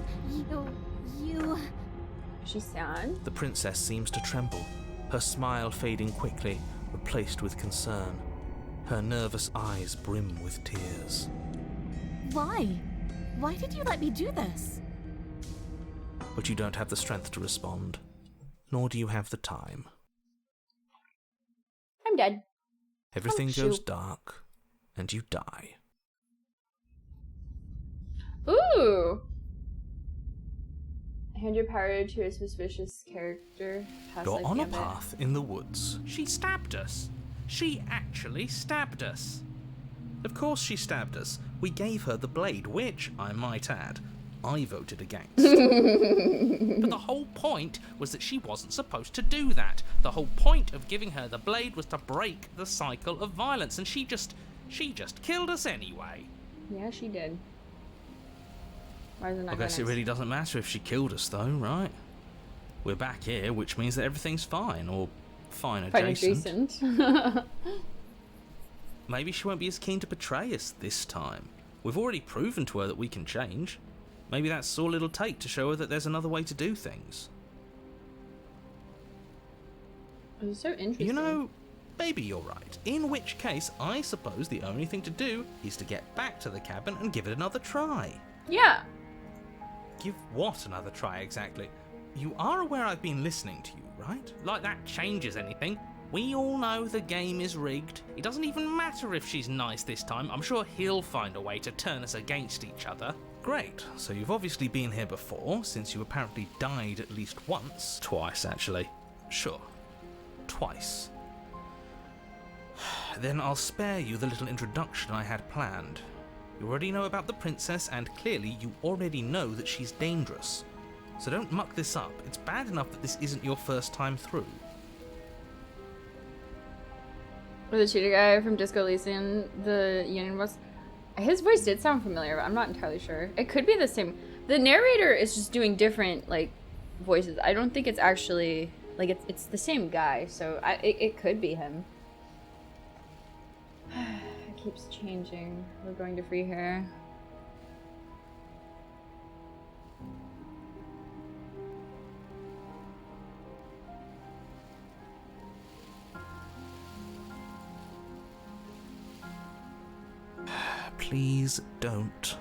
You. She's sad. The princess seems to tremble, her smile fading quickly, replaced with concern. Her nervous eyes brim with tears. Why? Why did you let me do this? But you don't have the strength to respond, nor do you have the time. I'm dead. Everything Oh, goes shoot. dark, and you die. Ooh! Hand your power to a suspicious character. Pass You're life on a gambit. path in the woods. She stabbed us. She actually stabbed us. Of course she stabbed us. We gave her the blade, which, I might add, I voted against. But the whole point was that she wasn't supposed to do that. The whole point of giving her the blade was to break the cycle of violence, and she just killed us anyway. Yeah, she did. Why is it not I guess it going really doesn't matter if she killed us, though, right? We're back here, which means that everything's fine, or fine adjacent. Maybe she won't be as keen to betray us this time. We've already proven to her that we can change. Maybe that's all it'll take to show her that there's another way to do things. It's so interesting. You know, maybe you're right. In which case, I suppose the only thing to do is to get back to the cabin and give it another try. Yeah. Give what another try exactly? You are aware I've been listening to you, right? Like that changes anything. We all know the game is rigged. It doesn't even matter if she's nice this time. I'm sure he'll find a way to turn us against each other. Great, so you've obviously been here before, since you apparently died at least once. Twice, actually. Sure. Twice. Then I'll spare you the little introduction I had planned. You already know about the princess, and clearly you already know that she's dangerous. So don't muck this up. It's bad enough that this isn't your first time through. The cheater guy from Disco Elysium, the Union was... His voice did sound familiar, but I'm not entirely sure. It could be the same. The narrator is just doing different, like, voices. I don't think it's actually... Like, it's the same guy, so it could be him. It keeps changing. We're going to free her. Please don't.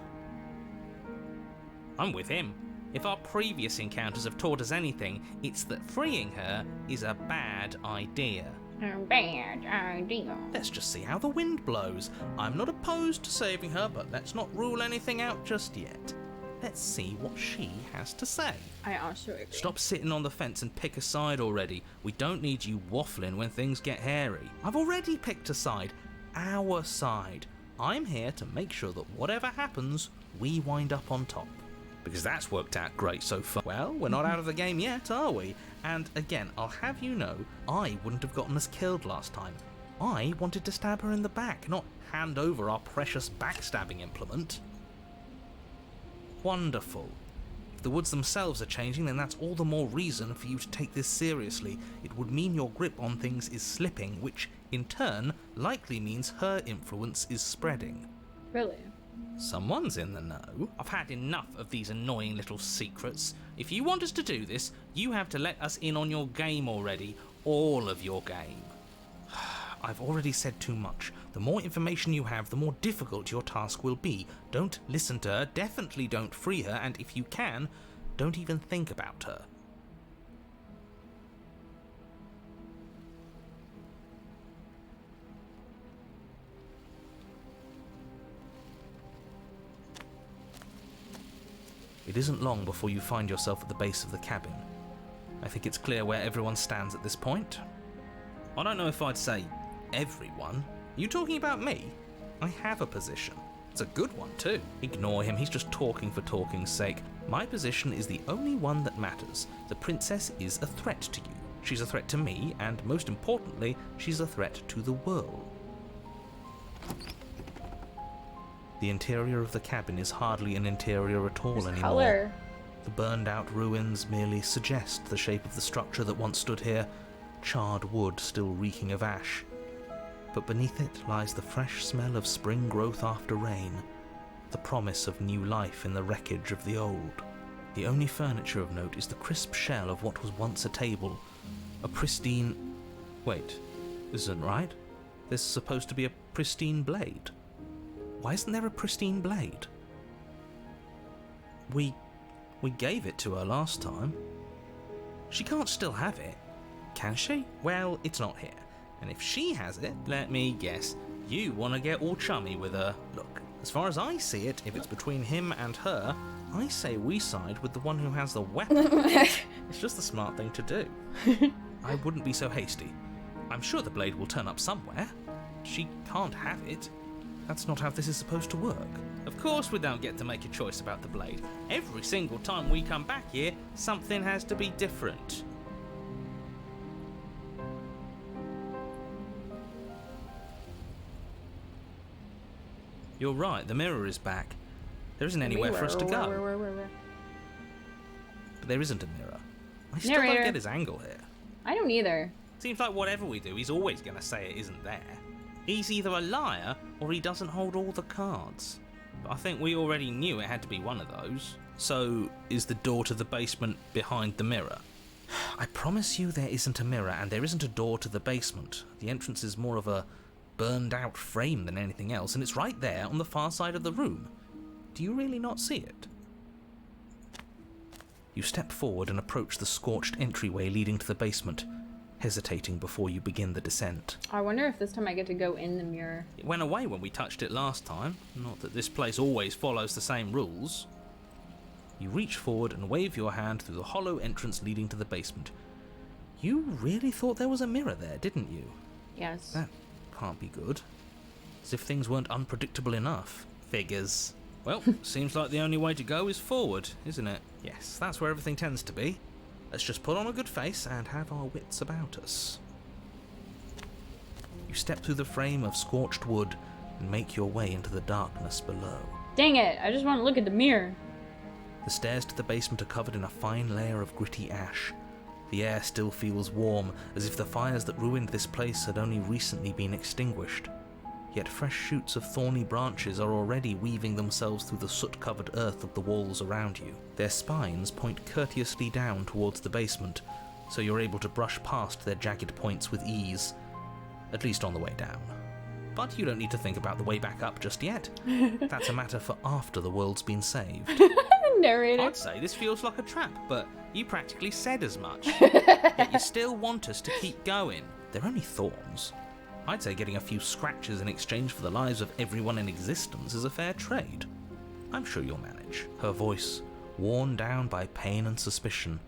I'm with him. If our previous encounters have taught us anything, it's that freeing her is a bad idea. A bad idea. Let's just see how the wind blows. I'm not opposed to saving her, but let's not rule anything out just yet. Let's see what she has to say. I also agree. Stop sitting on the fence and pick a side already. We don't need you waffling when things get hairy. I've already picked a side. Our side. I'm here to make sure that whatever happens, we wind up on top. Because that's worked out great so far. Well, we're not out of the game yet, are we? And again, I'll have you know, I wouldn't have gotten us killed last time. I wanted to stab her in the back, not hand over our precious backstabbing implement. Wonderful. If the woods themselves are changing, then that's all the more reason for you to take this seriously. It would mean your grip on things is slipping, which, in turn, likely means her influence is spreading. Really? Someone's in the know. I've had enough of these annoying little secrets. If you want us to do this, you have to let us in on your game already. All of your game. I've already said too much. The more information you have, the more difficult your task will be. Don't listen to her, definitely don't free her, and if you can, don't even think about her. It isn't long before you find yourself at the base of the cabin. I think it's clear where everyone stands at this point. I don't know if I'd say everyone. Are you talking about me? I have a position. It's a good one too. Ignore him, he's just talking for talking's sake. My position is the only one that matters. The princess is a threat to you. She's a threat to me, and most importantly, she's a threat to the world. The interior of the cabin is hardly an interior at all anymore. Color. The burned out ruins merely suggest the shape of the structure that once stood here, charred wood still reeking of ash. But beneath it lies the fresh smell of spring growth after rain, the promise of new life in the wreckage of the old. The only furniture of note is the crisp shell of what was once a table, a pristine... Wait, this isn't right. There's supposed to be a pristine blade. Why isn't there a pristine blade? We gave it to her last time. She can't still have it, can she? Well, it's not here. And if she has it, let me guess, you want to get all chummy with her. Look, as far as I see it, if it's between him and her, I say we side with the one who has the weapon. It's just the smart thing to do. I wouldn't be so hasty. I'm sure the blade will turn up somewhere. She can't have it. That's not how this is supposed to work. Of course we don't get to make a choice about the blade. Every single time we come back here, something has to be different. You're right, the mirror is back. There isn't anywhere for us to go. Where? But there isn't a mirror. I still don't get his angle here. I don't either. Seems like whatever we do, he's always going to say it isn't there. He's either a liar, or he doesn't hold all the cards. But I think we already knew it had to be one of those. So, is the door to the basement behind the mirror? I promise you there isn't a mirror, and there isn't a door to the basement. The entrance is more of a burned out frame than anything else, and it's right there on the far side of the room. Do you really not see it? You step forward and approach the scorched entryway leading to the basement. hesitating before you begin the descent. I wonder if this time I get to go in the mirror. It went away when we touched it last time. Not that this place always follows the same rules. You reach forward and wave your hand through the hollow entrance leading to the basement. You really thought there was a mirror there, didn't you? Yes. That can't be good. As if things weren't unpredictable enough. Figures. Well, seems like the only way to go is forward, isn't it? Yes, that's where everything tends to be. Let's just put on a good face and have our wits about us. You step through the frame of scorched wood and make your way into the darkness below. Dang it, I just want to look at the mirror. The stairs to the basement are covered in a fine layer of gritty ash. The air still feels warm, as if the fires that ruined this place had only recently been extinguished. Yet fresh shoots of thorny branches are already weaving themselves through the soot-covered earth of the walls around you. Their spines point courteously down towards the basement, so you're able to brush past their jagged points with ease, at least on the way down. But you don't need to think about the way back up just yet. That's a matter for after the world's been saved. Narrator. I'd say this feels like a trap, but you practically said as much. Yet you still want us to keep going. They're only thorns. I'd say getting a few scratches in exchange for the lives of everyone in existence is a fair trade. I'm sure you'll manage. Her voice, worn down by pain and suspicion,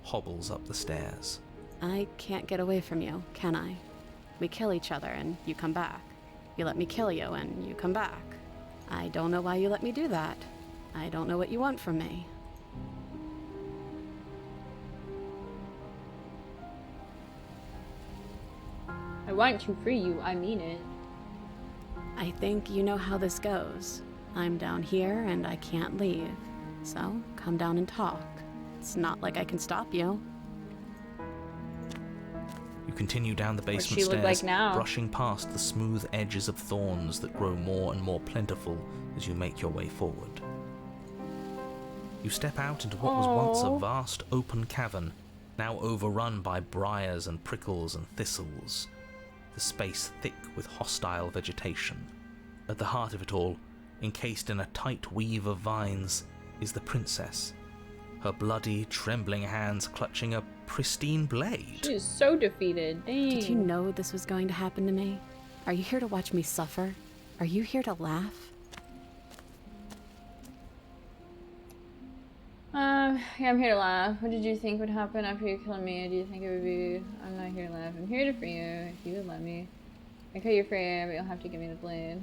hobbles up the stairs. I can't get away from you, can I? We kill each other and you come back. You let me kill you and you come back. I don't know why you let me do that. I don't know what you want from me. I want to free you, I mean it. I think you know how this goes. I'm down here and I can't leave. So, come down and talk. It's not like I can stop you. You continue down the basement she look stairs, like now? brushing past the smooth edges of thorns that grow more and more plentiful as you make your way forward. You step out into what was once a vast open cavern, now overrun by briars and prickles and thistles, the space thick with hostile vegetation. At the heart of it all, encased in a tight weave of vines, is the princess, her bloody, trembling hands clutching a pristine blade. She is so defeated. Dang. Did you know this was going to happen to me? Are you here to watch me suffer? Are you here to laugh? Yeah, I'm here to laugh. What did you think would happen after you killed me? Do you think it would be... I'm not here to laugh. I'm here to free you, if you would let me. I cut you free, but you'll have to give me the blade.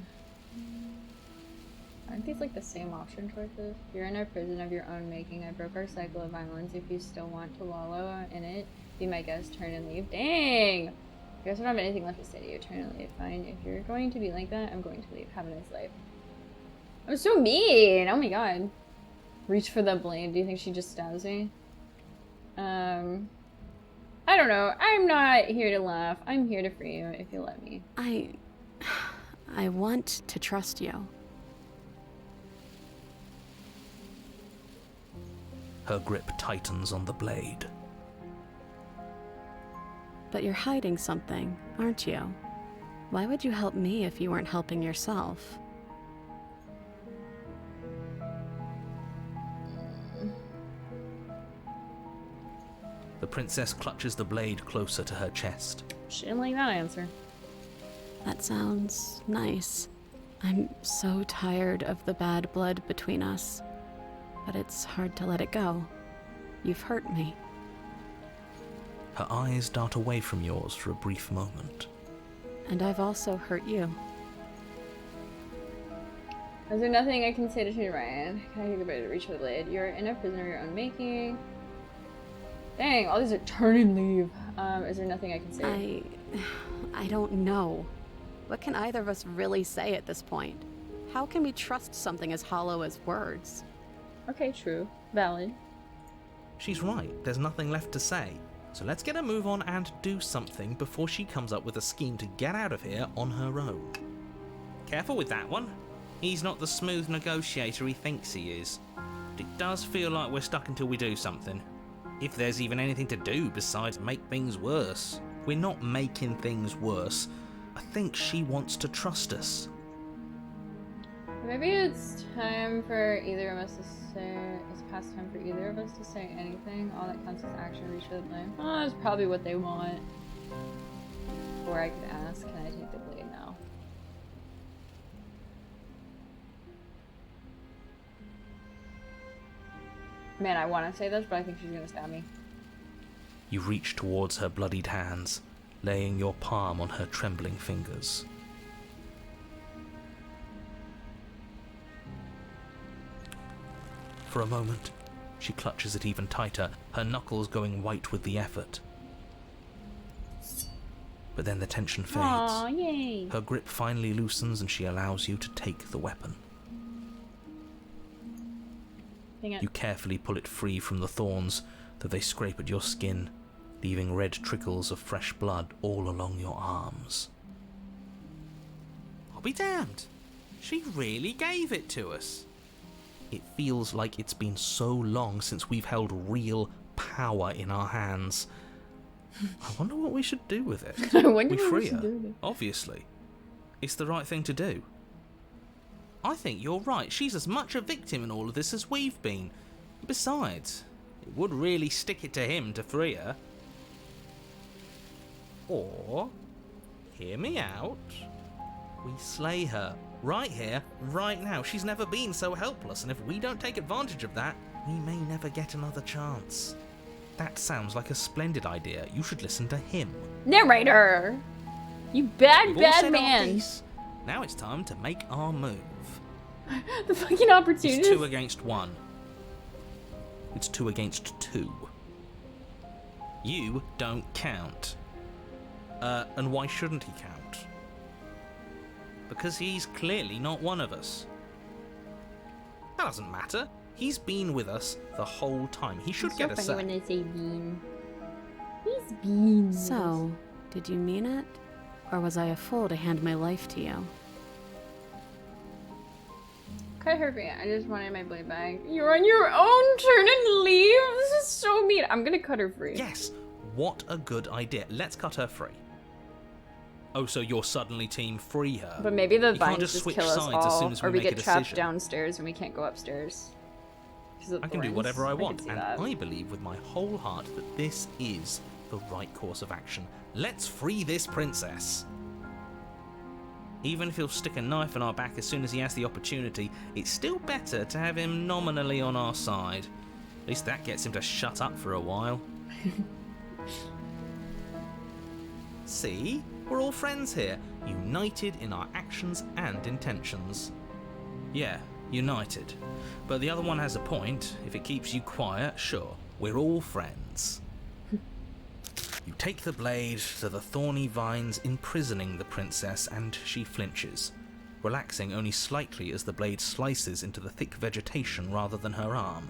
Aren't these like the same option choices? You're in a prison of your own making. I broke our cycle of violence. If you still want to wallow in it, be my guest, turn and leave. Dang! I guess I don't have anything left to say to you. Turn and leave. Fine. If you're going to be like that, I'm going to leave. Have a nice life. I'm so mean! Oh my god. Reach for the blade. Do you think she just stabs me? I don't know. I'm not here to laugh. I'm here to free you, if you let me. I want to trust you. Her grip tightens on the blade. But you're hiding something, aren't you? Why would you help me if you weren't helping yourself? The princess clutches the blade closer to her chest. She didn't like that answer. That sounds nice. I'm so tired of the bad blood between us. But it's hard to let it go. You've hurt me. Her eyes dart away from yours for a brief moment. And I've also hurt you. Is there nothing I can say to you, Ryan? Can I take the blade to reach for the blade? You're in a prison of your own making. Dang, all these are turn and leave. Is there nothing I can say? I don't know. What can either of us really say at this point? How can we trust something as hollow as words? Okay, true. Valid. She's right, there's nothing left to say. So let's get a move on and do something before she comes up with a scheme to get out of here on her own. Careful with that one. He's not the smooth negotiator he thinks he is. It does feel like we're stuck until we do something. If there's even anything to do besides make things worse. We're not making things worse. I think she wants to trust us. Maybe it's time for either of us to say... It's past time for either of us to say anything. All that counts is action, reach for the blade. Oh, that's probably what they want. before I could ask, can I take the blade now? Man, I want to say this, but I think she's gonna stab me. You reach towards her bloodied hands, laying your palm on her trembling fingers. For a moment, she clutches it even tighter, her knuckles going white with the effort. But then the tension fades. Aw, yay! Her grip finally loosens and she allows you to take the weapon. Dang it. You carefully pull it free from the thorns, though they scrape at your skin, leaving red trickles of fresh blood all along your arms. I'll be damned. She really gave it to us. It feels like it's been so long since we've held real power in our hands. I wonder what we should do with it. I wonder We what free we should her, do with it. obviously. It's the right thing to do. I think you're right. She's as much a victim in all of this as we've been. Besides, it would really stick it to him to free her. Or, hear me out, we slay her. Right here, right now. She's never been so helpless, and if we don't take advantage of that, we may never get another chance. That sounds like a splendid idea. You should listen to him. Narrator! You bad, We've all said bad our man! piece. Now it's time to make our move. The fucking opportunity. It's 2 against 1. It's 2 against 2. You don't count. And why shouldn't he count? Because he's clearly not one of us. That doesn't matter. He's been with us the whole time. He should get a say. when they say bean. He's bean. So, did you mean it? Or was I a fool to hand my life to you? Cut her free. I just wanted my blade back. You're on your own. Turn and leave. This is so mean. I'm gonna cut her free. Yes, what a good idea. Let's cut her free. Oh, so you're suddenly team free her. But maybe the You can't vines just just switch kill us sides as all, soon as or we we make get a trapped decision. downstairs and we can't go upstairs. 'Cause of I can do thorns. whatever I could want, see and that. I believe with my whole heart that this is the right course of action. Let's free this princess. Even if he'll stick a knife in our back as soon as he has the opportunity, it's still better to have him nominally on our side. At least that gets him to shut up for a while. See? We're all friends here, united in our actions and intentions. Yeah, united. But the other one has a point. If it keeps you quiet, sure, we're all friends. You take the blade to the thorny vines imprisoning the princess, and she flinches, relaxing only slightly as the blade slices into the thick vegetation rather than her arm.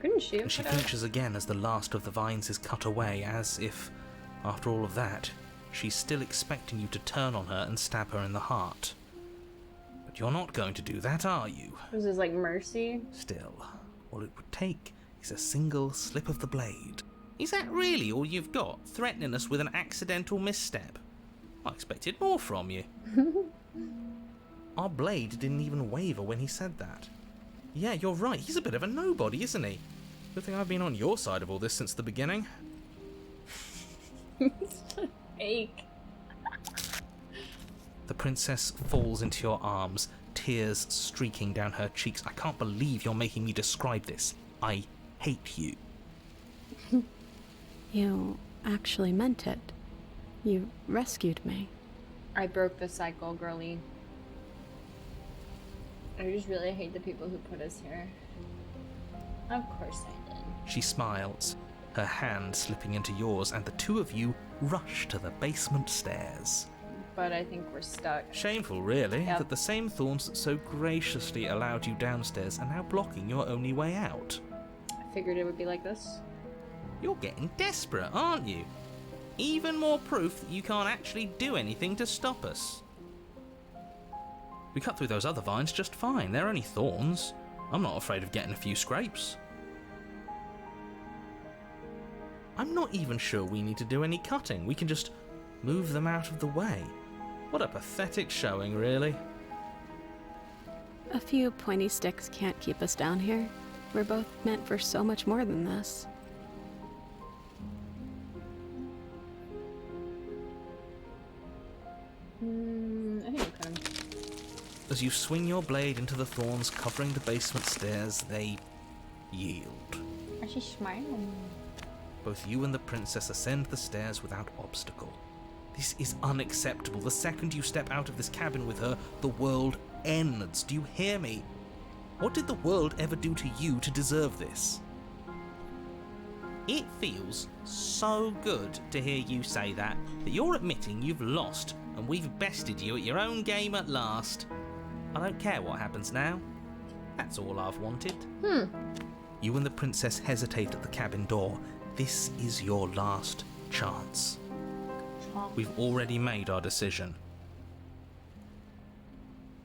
Couldn't shoot. And she Cut out. flinches again as the last of the vines is cut away, as if, after all of that, she's still expecting you to turn on her and stab her in the heart. But you're not going to do that, are you? This is like mercy. Still, all it would take is a single slip of the blade. Is that really all you've got, threatening us with an accidental misstep? I expected more from you. Our blade didn't even waver when he said that. Yeah, you're right, he's a bit of a nobody, isn't he? Good thing I've been on your side of all this since the beginning. Fake. The princess falls into your arms, tears streaking down her cheeks. I can't believe you're making me describe this. I hate you. You actually meant it. You rescued me. I broke the cycle, girly. I just really hate the people who put us here. Of course I did. She smiles, her hand slipping into yours, and the two of you rush to the basement stairs. But I think we're stuck. Shameful, really, Yep. that the same thorns that so graciously allowed you downstairs are now blocking your only way out. I figured it would be like this. You're getting desperate, aren't you? Even more proof that you can't actually do anything to stop us. We cut through those other vines just fine. They're only thorns. I'm not afraid of getting a few scrapes. I'm not even sure we need to do any cutting. We can just move them out of the way. What a pathetic showing, really. A few pointy sticks can't keep us down here. We're both meant for so much more than this. I think I cut him. As you swing your blade into the thorns covering the basement stairs, they yield. Are she smiling? Both you and the princess ascend the stairs without obstacle. This is unacceptable. The second you step out of this cabin with her, the world ends. Do you hear me? What did the world ever do to you to deserve this? It feels so good to hear you say that you're admitting you've lost and we've bested you at your own game at last. I don't care what happens now. That's all I've wanted. You and the princess hesitate at the cabin door. This is your last chance. We've already made our decision.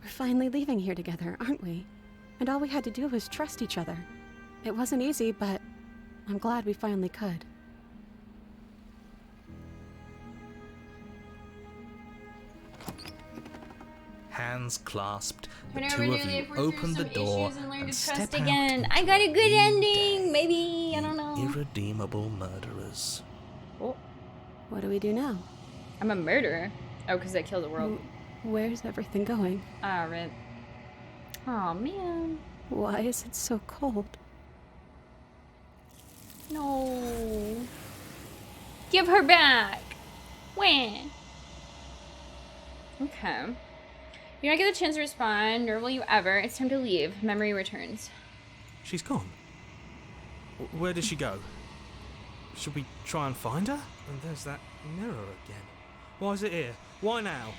We're finally leaving here together, aren't we? And all we had to do was trust each other. It wasn't easy, but I'm glad we finally could. Hands clasped, the Turn two over of nearly you if we're open through the some door issues and learn and to step trust out again. into I got a good the ending. Maybe. I don't know. irredeemable murderers. Oh, What do we do now? I'm a murderer. Oh, because I killed the world. Where's everything going? Ah, right. Oh man. Why is it so cold? No. Give her back. When? Okay. You don't get the chance to respond, nor will you ever. It's time to leave. Memory returns. She's gone. Where did she go? Should we try and find her? And there's that mirror again. Why is it here? Why now?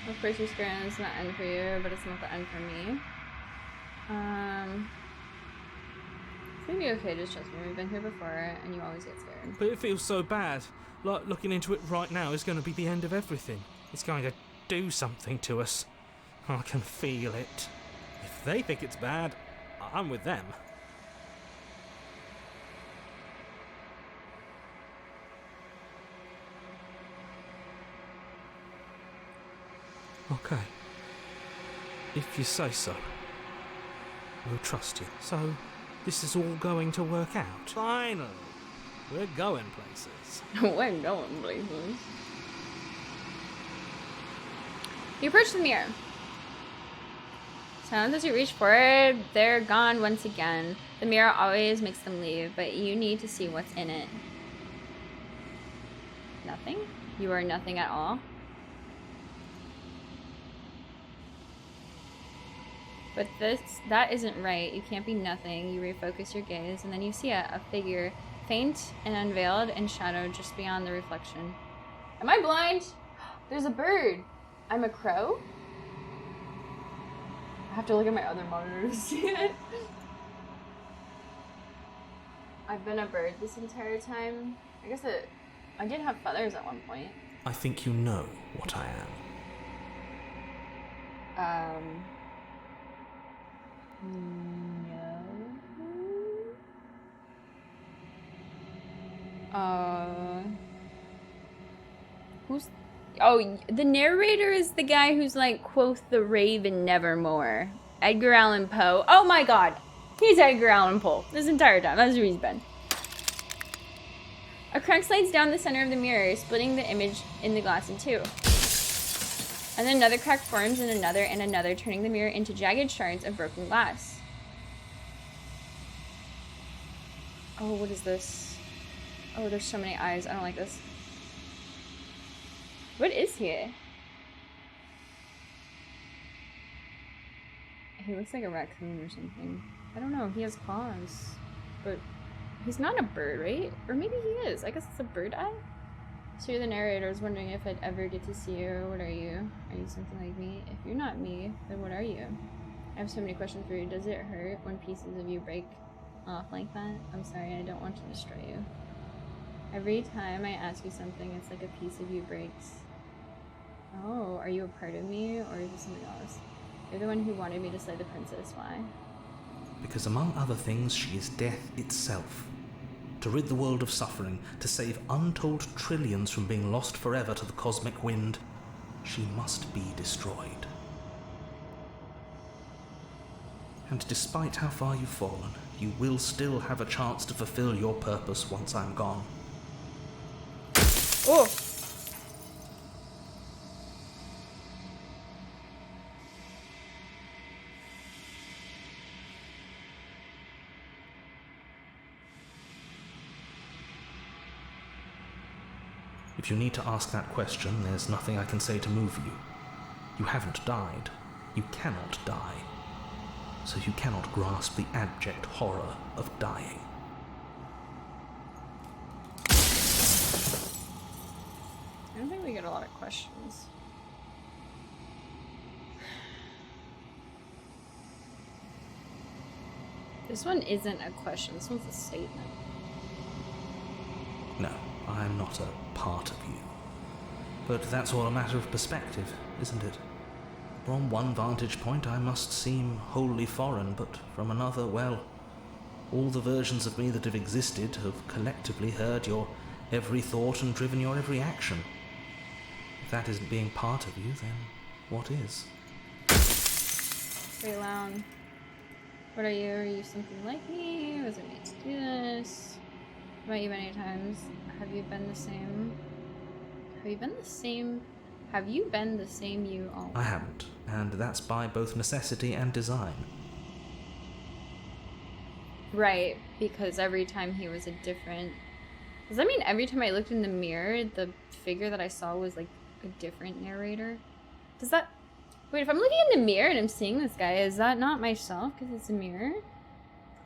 Of course you're scared it's not the end for you, but it's not the end for me. It's gonna be okay, just trust me. We've been here before, and you always get scared. But it feels so bad. Like looking into it right now is going to be the end of everything. It's going to do something to us. I can feel it. If they think it's bad, I'm with them. Okay. If you say so. We'll trust you. So, this is all going to work out. Finally! We're going places. We're going places. You approach the mirror. Sounds as you reach for it, they're gone once again. The mirror always makes them leave, but you need to see what's in it. Nothing? You are nothing at all? But that isn't right. You can't be nothing. You refocus your gaze, and then you see a figure, faint and unveiled and shadowed just beyond the reflection. Am I blind? There's a bird. I'm a crow? I have to look at my other monitor to see it. I've been a bird this entire time. I guess I did have feathers at one point. I think you know what I am. No. Who's... Oh, the narrator is the guy who's like, quoth the raven nevermore. Edgar Allan Poe. Oh my god. He's Edgar Allan Poe this entire time. That's who he's been. A crack slides down the center of the mirror, splitting the image in the glass in two. And then another crack forms in another and another, turning the mirror into jagged shards of broken glass. Oh, what is this? Oh, there's so many eyes. I don't like this. What is he? He looks like a raccoon or something. I don't know. He has claws. But he's not a bird, right? Or maybe he is. I guess it's a bird eye? So you're the narrator. I was wondering if I'd ever get to see you. What are you? Are you something like me? If you're not me, then what are you? I have so many questions for you. Does it hurt when pieces of you break off like that? I'm sorry. I don't want to destroy you. Every time I ask you something, it's like a piece of you breaks. Oh, are you a part of me, or is it something else? You're the one who wanted me to slay the princess. Why? Because among other things, she is death itself. To rid the world of suffering, to save untold trillions from being lost forever to the cosmic wind, she must be destroyed. And despite how far you've fallen, you will still have a chance to fulfill your purpose once I'm gone. Oh! If you need to ask that question, there's nothing I can say to move you. You haven't died. You cannot die. So you cannot grasp the abject horror of dying. I don't think we get a lot of questions. This one isn't a question, this one's a statement. No, I'm not a part of you. But that's all a matter of perspective, isn't it? From one vantage point I must seem wholly foreign, but from another, well, all the versions of me that have existed have collectively heard your every thought and driven your every action. If that isn't being part of you, then what is? Ray Lown. What are you? Are you something like me? Was it made to do this? I've met you many times. Have you been the same? Have you been the same? Have you been the same you all? I haven't, and that's by both necessity and design. Right, because every time he was a different... Does that mean every time I looked in the mirror, the figure that I saw was like a different narrator? Does that... Wait, if I'm looking in the mirror and I'm seeing this guy, is that not myself because it's a mirror?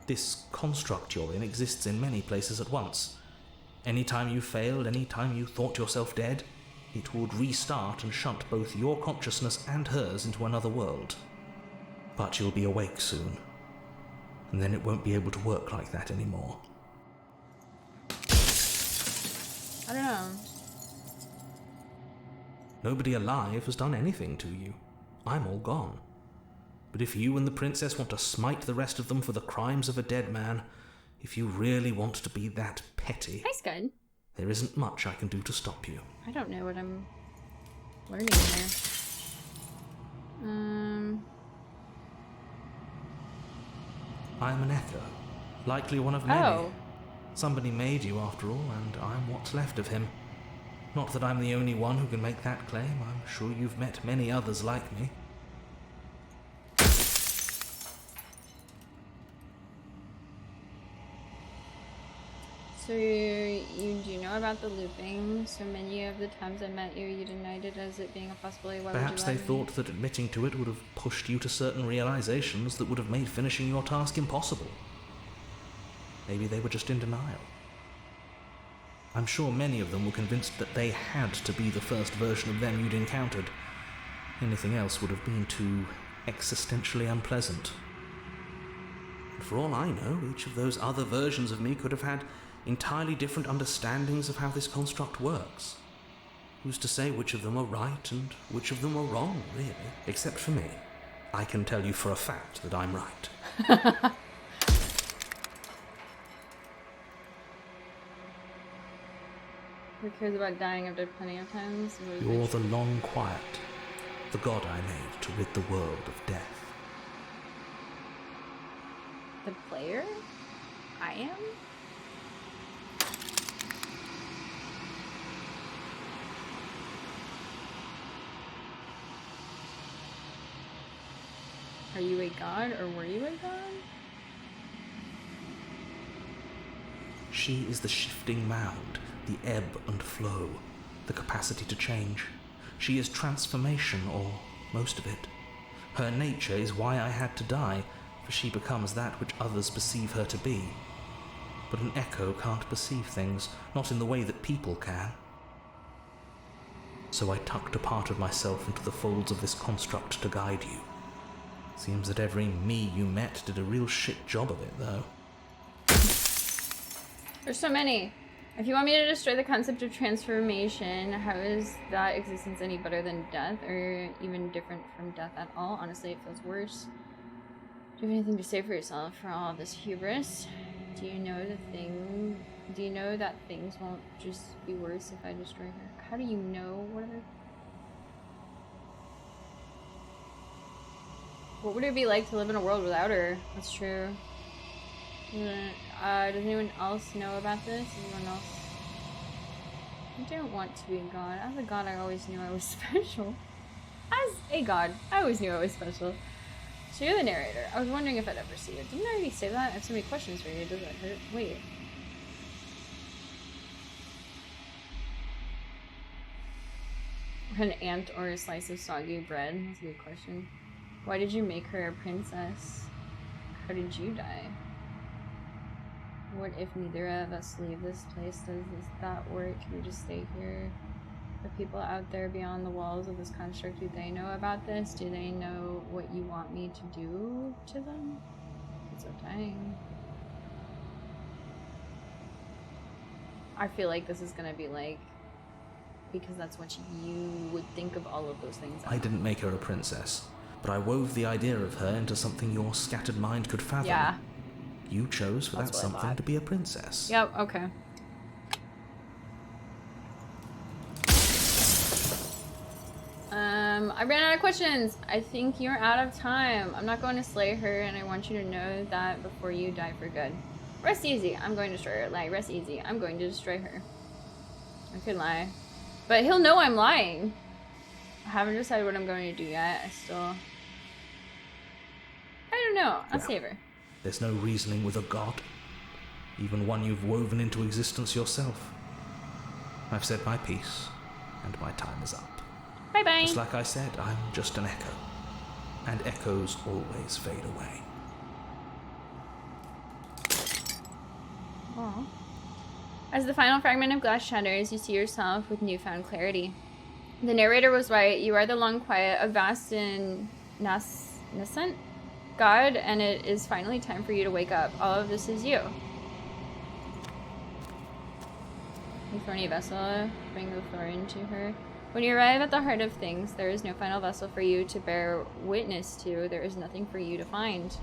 This construct you're in exists in many places at once. Anytime you failed, anytime you thought yourself dead, it would restart and shunt both your consciousness and hers into another world. But you'll be awake soon, and then it won't be able to work like that anymore. I don't know. Nobody alive has done anything to you. I'm all gone. But if you and the princess want to smite the rest of them for the crimes of a dead man, if you really want to be that petty, Hi, Scud. there isn't much I can do to stop you. I don't know what I'm learning here. I'm an echo, likely one of many. Oh. Somebody made you after all, and I'm what's left of him. Not that I'm the only one who can make that claim. I'm sure you've met many others like me. So you do know about the looping. So many of the times I met you, you denied it as it being a possibility. Why Perhaps would they you lie to me? thought that admitting to it would have pushed you to certain realizations that would have made finishing your task impossible. Maybe they were just in denial. I'm sure many of them were convinced that they had to be the first version of them you'd encountered. Anything else would have been too existentially unpleasant. And for all I know, each of those other versions of me could have had entirely different understandings of how this construct works. Who's to say which of them are right and which of them are wrong, really? Except for me. I can tell you for a fact that I'm right. Who cares about dying after plenty of times? You're the long quiet, the god I made to rid the world of death. The player? I am? Are you a god or were you a god? She is the shifting mound, the ebb and flow, the capacity to change. She is transformation, or most of it. Her nature is why I had to die, for she becomes that which others perceive her to be. But an echo can't perceive things, not in the way that people can. So I tucked a part of myself into the folds of this construct to guide you. Seems that every me you met did a real shit job of it, though. There's so many. If you want me to destroy the concept of transformation, how is that existence any better than death, or even different from death at all? Honestly, it feels worse. Do you have anything to say for yourself for all this hubris? Do you know that things won't just be worse if I destroy her? How do you know? What would it be like to live in a world without her? That's true. Does anyone else know about this? Anyone else? I don't want to be a god. As a god, I always knew I was special. As a god, I always knew I was special. So you're the narrator. I was wondering if I'd ever see you. Didn't I already say that? I have so many questions for you. Does that hurt? Wait. An ant or a slice of soggy bread? That's a good question. Why did you make her a princess? How did you die? What if neither of us leave this place? Does that work? Can we just stay here? The people out there beyond the walls of this construct, do they know about this? Do they know what you want me to do to them? It's so dying. I feel like this is gonna be like, because that's what you would think of all of those things. I didn't make her a princess, but I wove the idea of her into something your scattered mind could fathom. Yeah. You chose for that something to be a princess. Yep, okay. I ran out of questions. I think you're out of time. I'm not going to slay her, and I want you to know that before you die for good. Rest easy. I'm going to destroy her. Like, rest easy. I'm going to destroy her. I could lie. But he'll know I'm lying. I haven't decided what I'm going to do yet. I don't know. I'll save her. There's no reasoning with a god. Even one you've woven into existence yourself. I've said my piece, and my time is up. Bye-bye. Just like I said, I'm just an echo. And echoes always fade away. Aww. As the final fragment of glass shatters, you see yourself with newfound clarity. The narrator was right. You are the long quiet of vast and nascent God, and it is finally time for you to wake up. All of this is you. The thorny vessel, bring the thorn to her. When you arrive at the heart of things, there is no final vessel for you to bear witness to. There is nothing for you to find.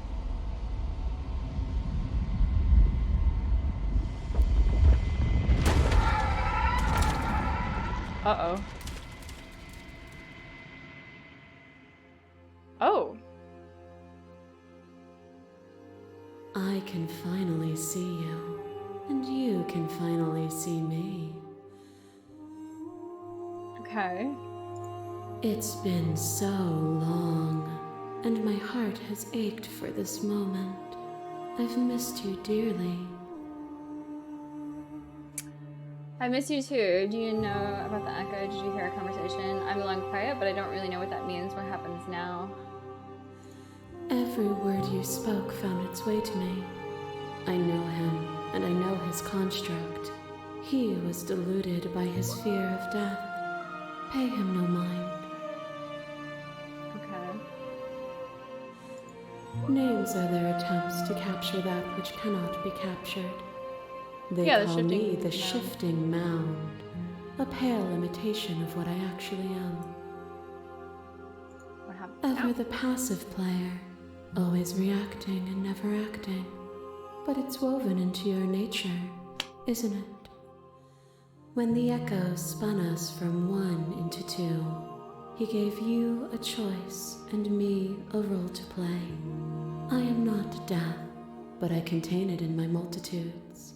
Uh-oh. Oh. I can finally see you, and you can finally see me. Okay. It's been so long, and my heart has ached for this moment. I've missed you dearly. I miss you too. Do you know about the echo? Did you hear a conversation? I'm long quiet, but I don't really know what that means. What happens now? Every word you spoke found its way to me. I know him, and I know his construct. He was deluded by his fear of death. Pay him no mind. Okay. Names are their attempts to capture that which cannot be captured. They Yeah, call me the mound. shifting mound, a pale imitation of what I actually am. What happens Ever now? the passive player, always reacting and never acting. But it's woven into your nature, isn't it? When the echo spun us from one into two, he gave you a choice and me a role to play. I am not death, but I contain it in my multitudes.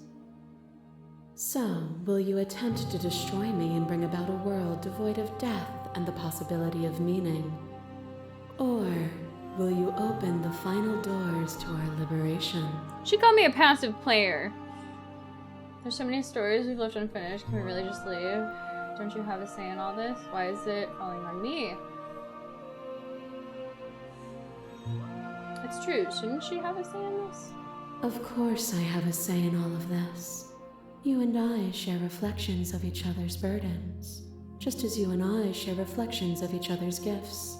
So, will you attempt to destroy me and bring about a world devoid of death and the possibility of meaning? Or will you open the final doors to our liberation? She called me a passive player. There's so many stories we've left unfinished. Can we really just leave? Don't you have a say in all this? Why is it falling on me? It's true. Shouldn't she have a say in this? Of course I have a say in all of this. You and I share reflections of each other's burdens, just as you and I share reflections of each other's gifts.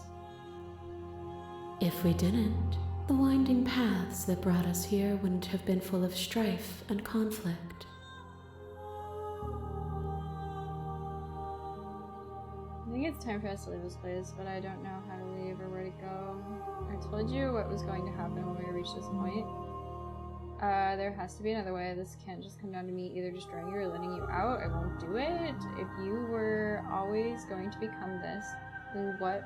If we didn't, the winding paths that brought us here wouldn't have been full of strife and conflict. I think it's time for us to leave this place, but I don't know how to leave or where to go. I told you what was going to happen when we reached this point. There has to be another way. This can't just come down to me either destroying you or letting you out. I won't do it. If you were always going to become this, then what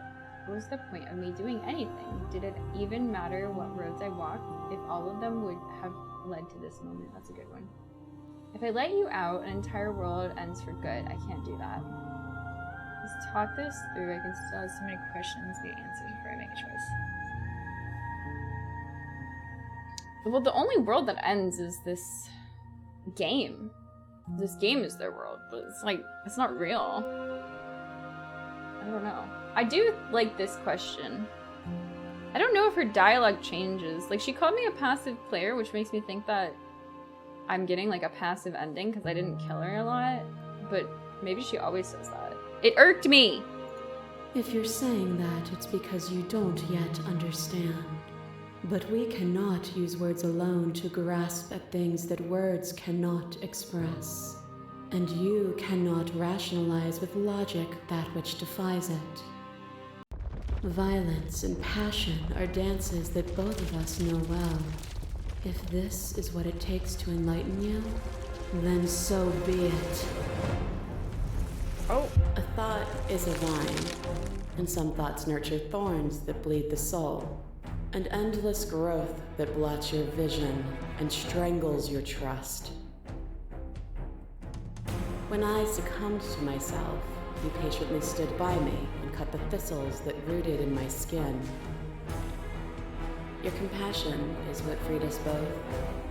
was the point of me doing anything? Did it even matter what roads I walked if all of them would have led to this moment? That's a good one. If I let you out, an entire world ends for good. I can't do that. Let's talk this through. I can still have so many questions to be answered before I make a choice. Well, the only world that ends is this game. This game is their world, but it's like, it's not real. I I do like this question. I don't know if her dialogue changes. Like, she called me a passive player, which makes me think that I'm getting like a passive ending because I didn't kill her a lot. But maybe she always says that. It irked me! If you're saying that, it's because you don't yet understand. But we cannot use words alone to grasp at things that words cannot express. And you cannot rationalize with logic that which defies it. Violence and passion are dances that both of us know well. If this is what it takes to enlighten you, then so be it. Oh. A thought is a vine, and some thoughts nurture thorns that bleed the soul, and endless growth that blots your vision and strangles your trust. When I succumbed to myself, you patiently stood by me and cut the thistles that rooted in my skin. Your compassion is what freed us both,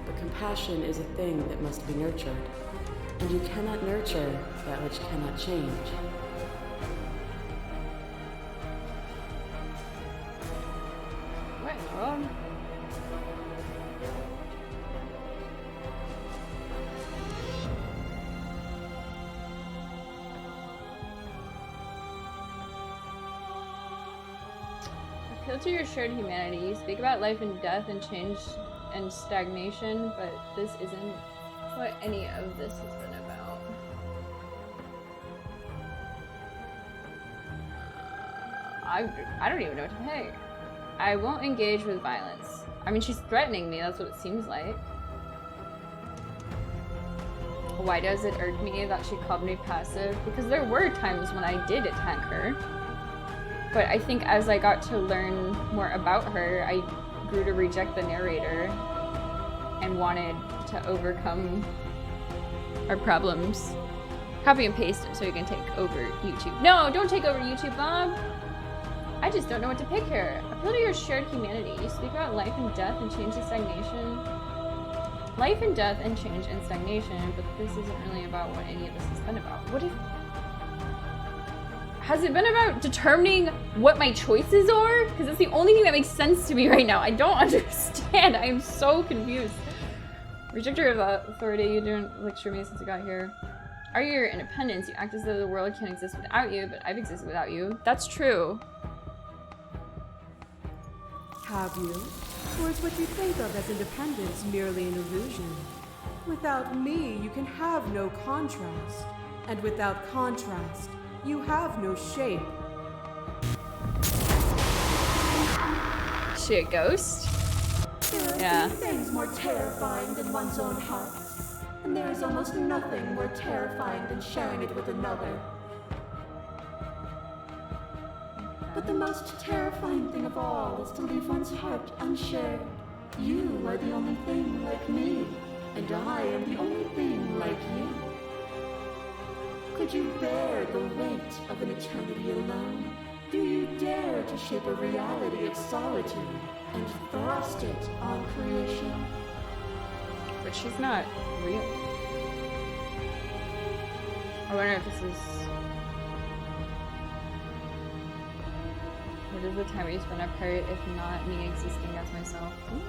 but compassion is a thing that must be nurtured, and you cannot nurture that which cannot change. Well, appeal to your shared humanity. You speak about life and death and change and stagnation, but this isn't what any of this has been about. I don't even know what to think. I won't engage with violence. I mean, she's threatening me, that's what it seems like. Why does it irk me that she called me passive? Because there were times when I did attack her. But I think as I got to learn more about her, I grew to reject the narrator and wanted to overcome our problems. Copy and paste it so you can take over YouTube. No, don't take over YouTube, Bob! I just don't know what to pick here. Appeal to your shared humanity. You speak about life and death and change and stagnation. Life and death and change and stagnation, but this isn't really about what any of this has been about. What if... Has it been about determining what my choices are? Because it's the only thing that makes sense to me right now. I don't understand. I am so confused. Rejecter of authority. You didn't lecture me since you got here. Argue your independence. You act as though the world can't exist without you, but I've existed without you. That's true. Have you? Or is what you think of as independence merely an illusion? Without me, you can have no contrast. And without contrast, you have no shape. Is she a ghost? There are few things more terrifying than one's own heart. And there is almost nothing more terrifying than sharing it with another. But the most terrifying thing of all is to leave one's heart unshared. You are the only thing like me, and I am the only thing like you. Could you bear the weight of an eternity alone? Do you dare to shape a reality of solitude and thrust it on creation? But she's not real. I wonder if this is... What is the time we spend apart if not me existing as myself? Ooh.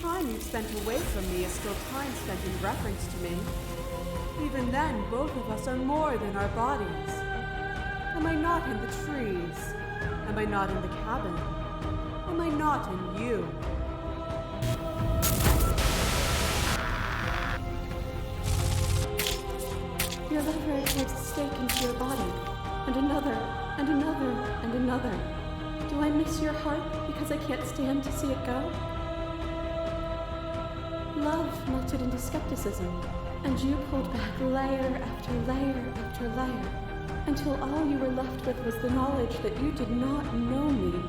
Time you've spent away from me is still time spent in reference to me. Even then, both of us are more than our bodies. Am I not in the trees? Am I not in the cabin? Am I not in you? Your lover takes a stake into your body, and another, and another, and another. Do I miss your heart because I can't stand to see it go? Love melted into skepticism, and you pulled back layer after layer after layer, until all you were left with was the knowledge that you did not know me.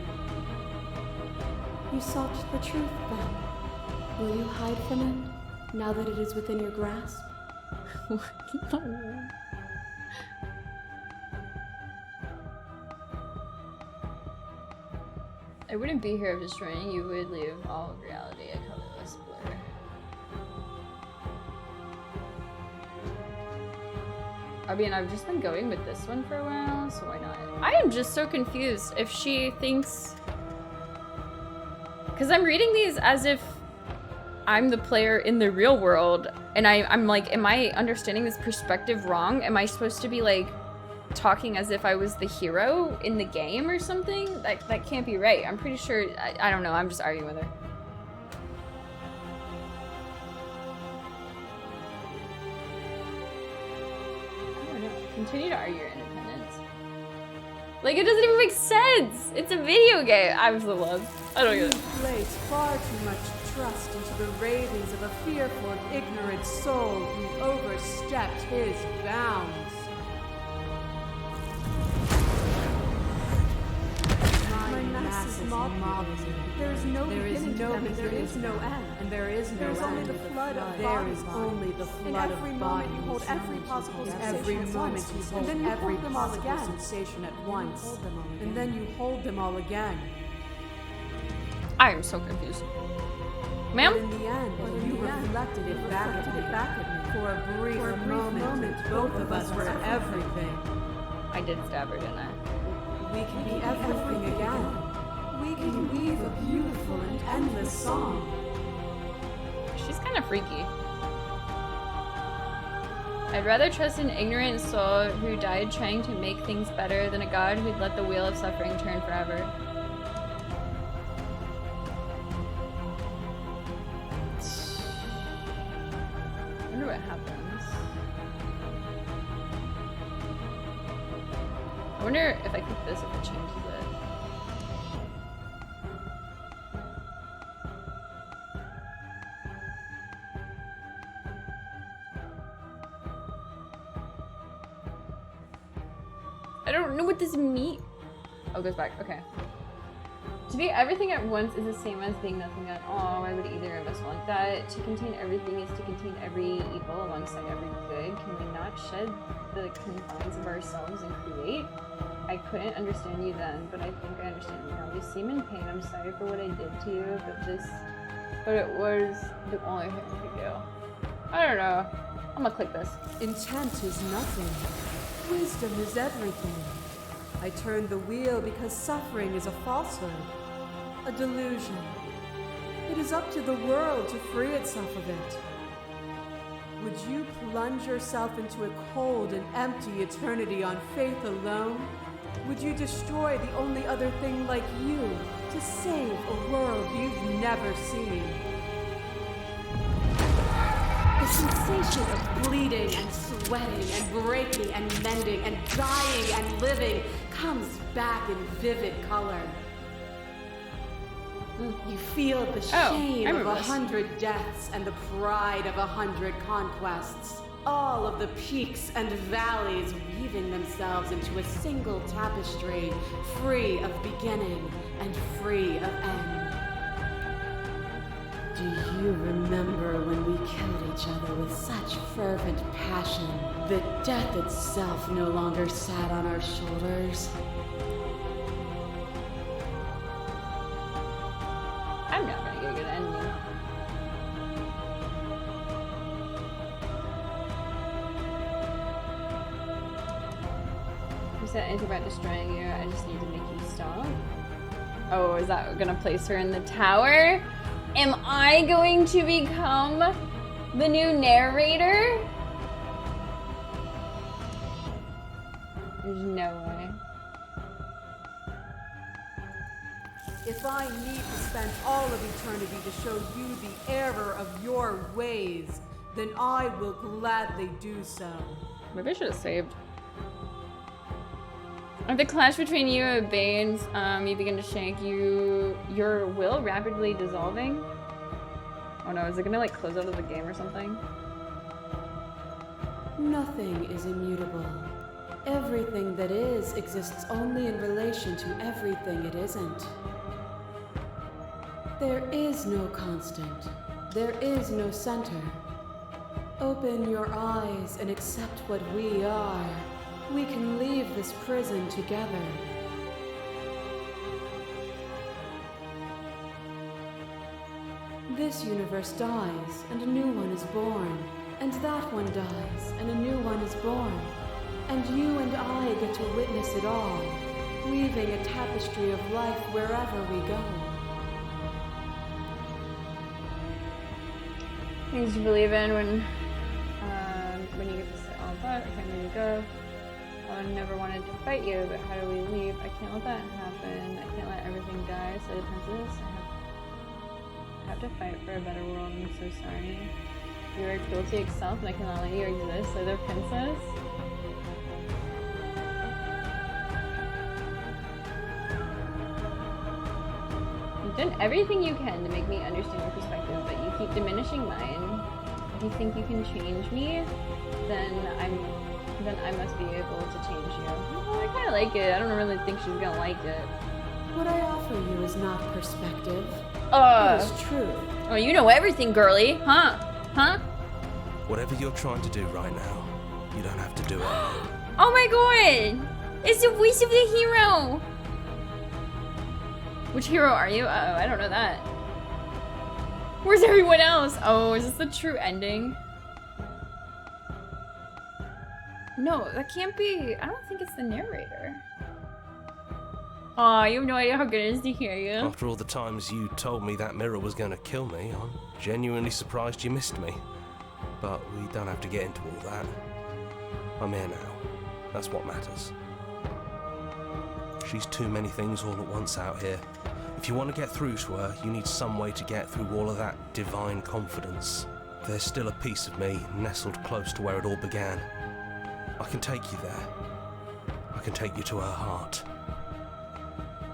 You sought the truth, then. Will you hide from it, now that it is within your grasp? I wouldn't be here if destroying you would leave all of reality a colorless blur. I mean, I've just been going with this one for a while, so why not? I am just so confused if she thinks... Because I'm reading these as if I'm the player in the real world, and I'm like, am I understanding this perspective wrong? Am I supposed to be like talking as if I was the hero in the game or something? That can't be right. I'm pretty sure, I don't know, I'm just arguing with her. I don't know, continue to argue your independence. Like, it doesn't even make sense! It's a video game! I'm so lost. I don't get it. You place far too much trust into the ravings of a fearful and ignorant soul who overstepped his bounds. My mass is mobbing. There is no beginning to them, and there is no end. And there is no end. There is only the flood of bodies. There is only the flood of bodies. In every moment you hold every possible sensation at once. And then you hold them all again. Sensation at once. And then you hold them all again. I am so confused. Ma'am? In the end, you reflected it back at me. For a brief moment, both of us were everything. I did stab her, didn't I? We can be everything again. We can weave a beautiful and endless song. She's kind of freaky. I'd rather trust an ignorant soul who died trying to make things better than a god who'd let the wheel of suffering turn forever. I wonder what happens. I wonder if I click this, if it changes it. I don't know what this means. Oh, it goes back. Okay. To be everything at once is the same as being nothing at all. Why would either of us want that? To contain everything is to contain every evil alongside every good. Can we not shed the confines of ourselves and create? I couldn't understand you then, but I think I understand you now. You seem in pain. I'm sorry for what I did to you, but it was the only thing I could do. I don't know. I'm gonna click this. Intent is nothing. Wisdom is everything. I turned the wheel because suffering is a falsehood, a delusion. It is up to the world to free itself of it. Would you plunge yourself into a cold and empty eternity on faith alone? Would you destroy the only other thing like you to save a world you've never seen? The sensation of bleeding and sweating and breaking and mending and dying and living comes back in vivid color. You feel the shame of 100 deaths and the pride of 100 conquests. All of the peaks and valleys weaving themselves into a single tapestry, free of beginning and free of end. Do you remember when we killed each other with such fervent passion that death itself no longer sat on our shoulders? I'm not gonna get a good ending. You said anything about destroying you, I just need to make you stop. Oh, is that gonna place her in the tower? Am I going to become the new narrator? There's no way. If I need to spend all of eternity to show you the error of your ways, then I will gladly do so. Maybe I should have saved. If the clash between you and Banes, you begin to shake, your will rapidly dissolving. Oh no, is it gonna like close out of the game or something? Nothing is immutable. Everything that is exists only in relation to everything it isn't. There is no constant. There is no center. Open your eyes and accept what we are. We can leave this prison together. This universe dies, and a new one is born. And that one dies, and a new one is born. And you and I get to witness it all, weaving a tapestry of life wherever we go. Things you believe in when you get to say, oh, but I can't let you go. I never wanted to fight you, but how do we leave? I can't let that happen. I can't let everything die. So the princess, I have to fight for a better world. I'm so sorry. You are cruelty itself, and I cannot let you exist. So the princess. You've done everything you can to make me understand your perspective, but you keep diminishing mine. If you think you can change me, then I must be able to change you. Well, I kind of like it. I don't really think she's gonna like it. What I offer you is not perspective. It is truth. Oh, you know everything, girly, huh? Huh? Whatever you're trying to do right now, you don't have to do it. Oh my god! It's the voice of the hero! Which hero are you? Uh-oh, I don't know that. Where's everyone else? Oh, is this the true ending? No, that can't be. I don't think it's the narrator. Aw, you have no idea how good it is to hear you. After all the times you told me that mirror was going to kill me, I'm genuinely surprised you missed me. But we don't have to get into all that. I'm here now. That's what matters. She's too many things all at once out here. If you want to get through to her, you need some way to get through all of that divine confidence. There's still a piece of me nestled close to where it all began. I can take you there. I can take you to her heart.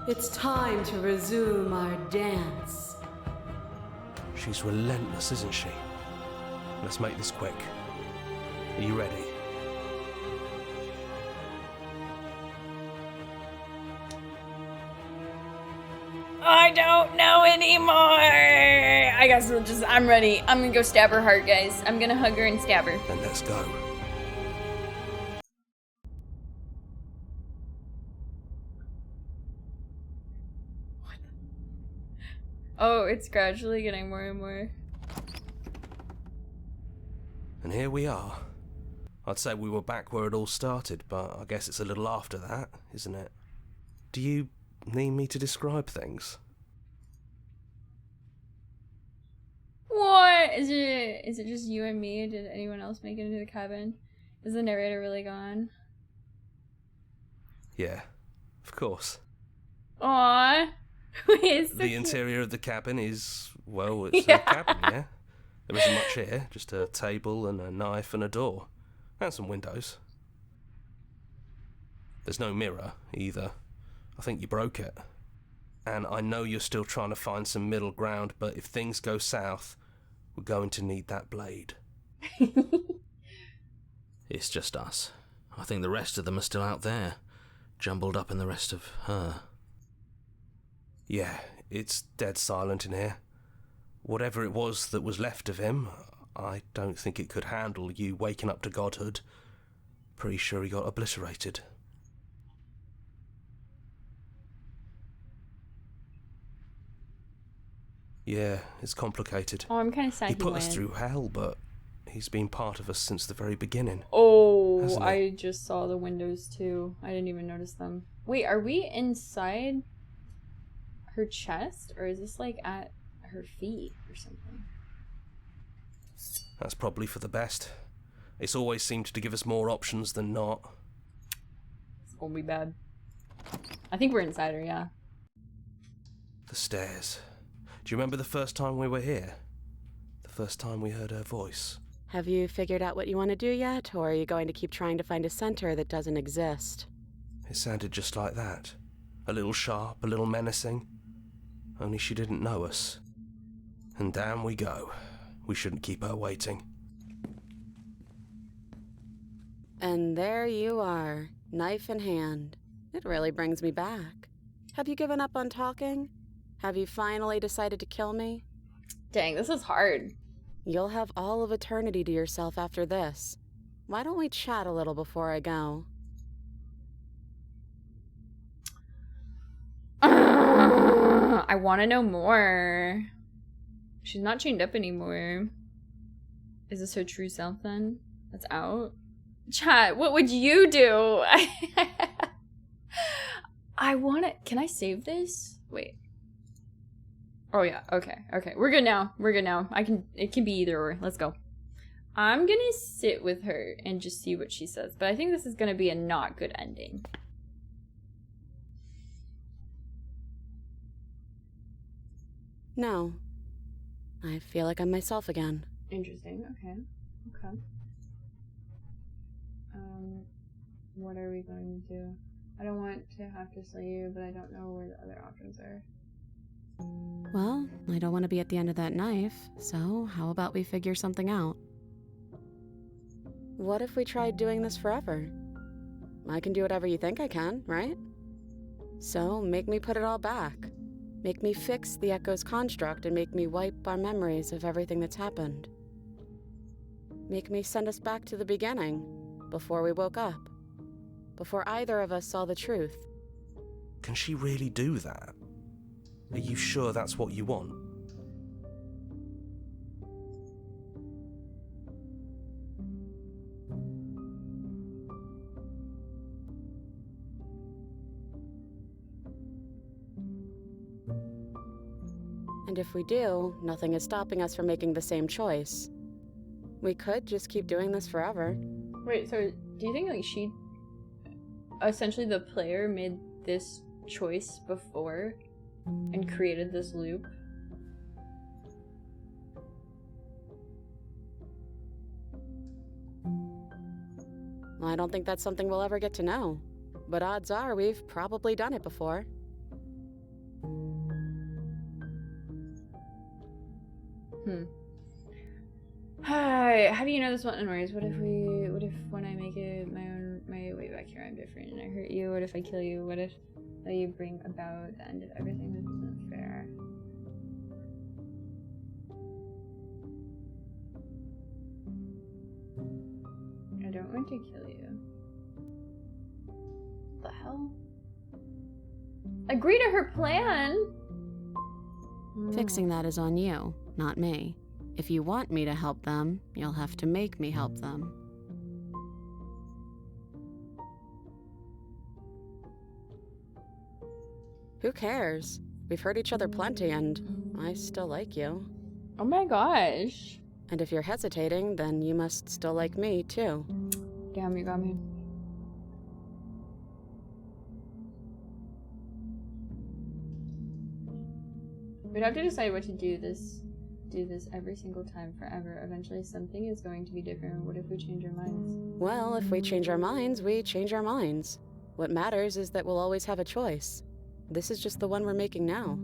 It's time to resume our dance. She's relentless, isn't she? Let's make this quick. Are you ready? I don't know anymore. I guess I'm ready. I'm gonna go stab her heart, guys. I'm gonna hug her and stab her. Then let's go. Oh, it's gradually getting more and more. And here we are. I'd say we were back where it all started, but I guess it's a little after that, isn't it? Do you need me to describe things? What? Is it just you and me? Did anyone else make it into the cabin? Is the narrator really gone? Yeah, of course. Aww. It's so the cute. interior of the cabin is, well, it's a cabin, yeah? There isn't much here, just a table and a knife and a door. And some windows. There's no mirror, either. I think you broke it. And I know you're still trying to find some middle ground, but if things go south, we're going to need that blade. It's just us. I think the rest of them are still out there, jumbled up in the rest of her. Yeah, it's dead silent in here. Whatever it was that was left of him, I don't think it could handle you waking up to godhood. Pretty sure he got obliterated. Yeah, it's complicated. Oh, I'm kind of sad He he put went. us through hell, but he's been part of us since the very beginning. Oh, hasn't he? I just saw the windows too. I didn't even notice them. Wait, are we inside her chest, or is this like at her feet or something? That's probably for the best. It's always seemed to give us more options than not. It's gonna be bad. I think we're inside her, yeah. The stairs. Do you remember the first time we were here? The first time we heard her voice? Have you figured out what you want to do yet, or are you going to keep trying to find a center that doesn't exist? It sounded just like that. A little sharp, a little menacing. Only she didn't know us. And down we go. We shouldn't keep her waiting. And there you are, knife in hand. It really brings me back. Have you given up on talking? Have you finally decided to kill me? Dang, this is hard. You'll have all of eternity to yourself after this. Why don't we chat a little before I go? I want to know more. She's not chained up anymore. Is this her true self then? That's out? Chat, what would you do? I wanna... Can I save this? Wait. Oh yeah, okay, okay. We're good now. We're good now. It can be either or. Let's go. I'm gonna sit with her and just see what she says. But I think this is gonna be a not good ending. No. I feel like I'm myself again. Interesting, okay. Okay. What are we going to do? I don't want to have to slay you, but I don't know where the other options are. Well, I don't want to be at the end of that knife, so how about we figure something out? What if we tried doing this forever? I can do whatever you think I can, right? So, make me put it all back. Make me fix the Echo's construct and make me wipe our memories of everything that's happened. Make me send us back to the beginning, before we woke up. Before either of us saw the truth. Can she really do that? Are you sure that's what you want? And if we do, nothing is stopping us from making the same choice. We could just keep doing this forever. Wait, so do you think like she... Essentially the player made this choice before and created this loop? Well, I don't think that's something we'll ever get to know. But odds are we've probably done it before. Hi, how do you know this won't end worse? What if when I make it my way back here I'm different and I hurt you? What if I kill you? What if you bring about the end of everything? This isn't fair. I don't want to kill you. What the hell? Agree to her plan? Fixing that is on you, not me. If you want me to help them, you'll have to make me help them. Who cares? We've hurt each other plenty and I still like you. Oh my gosh. And if you're hesitating, then you must still like me too. Damn, you got me. We'd have to decide what to do this every single time forever. Eventually something is going to be different. What if we change our minds? Well, if we change our minds, we change our minds. What matters is that we'll always have a choice. This is just the one we're making now.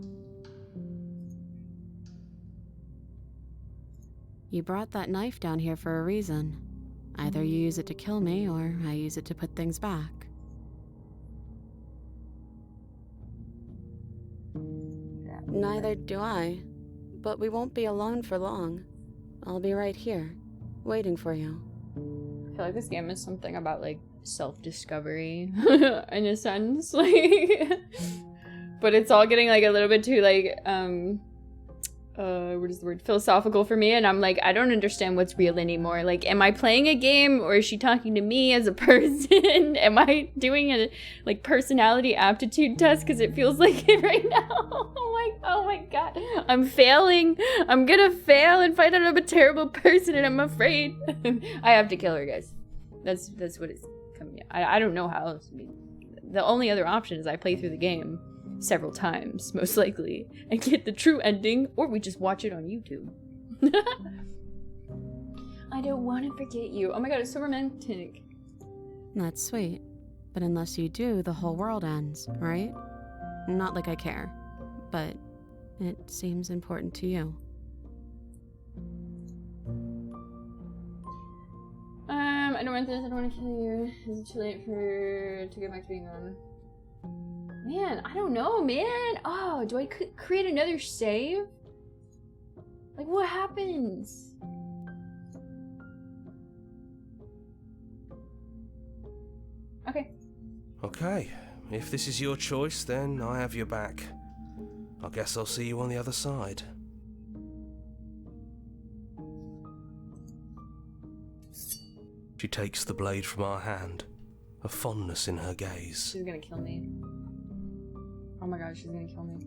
You brought that knife down here for a reason. Either you use it to kill me, or I use it to put things back. Neither do I. But we won't be alone for long. I'll be right here, waiting for you. I feel like this game is something about, like, self-discovery, in a sense, like... But it's all getting, like, a little bit too, like, what is the word? Philosophical for me, and I'm like, I don't understand what's real anymore. Like, am I playing a game, or is she talking to me as a person? Am I doing a, like, personality aptitude test? Because it feels like it right now. Oh my god. I'm failing. I'm gonna fail and find out I'm a terrible person, and I'm afraid. I have to kill her, guys. That's what it's coming to. I don't know how else. I mean, the only other option is I play through the game several times, most likely, and get the true ending, or we just watch it on YouTube. I don't want to forget you. Oh my god, it's so romantic. That's sweet. But unless you do, the whole world ends, right? Not like I care, but it seems important to you. I don't want this. I don't want to kill you. Is it too late to get back to being on? Man, I don't know, man. Oh, do I create another save? Like, what happens? Okay. Okay, if this is your choice, then I have your back. I guess I'll see you on the other side. She takes the blade from our hand, a fondness in her gaze. She's gonna kill me. Oh my god, she's gonna kill me.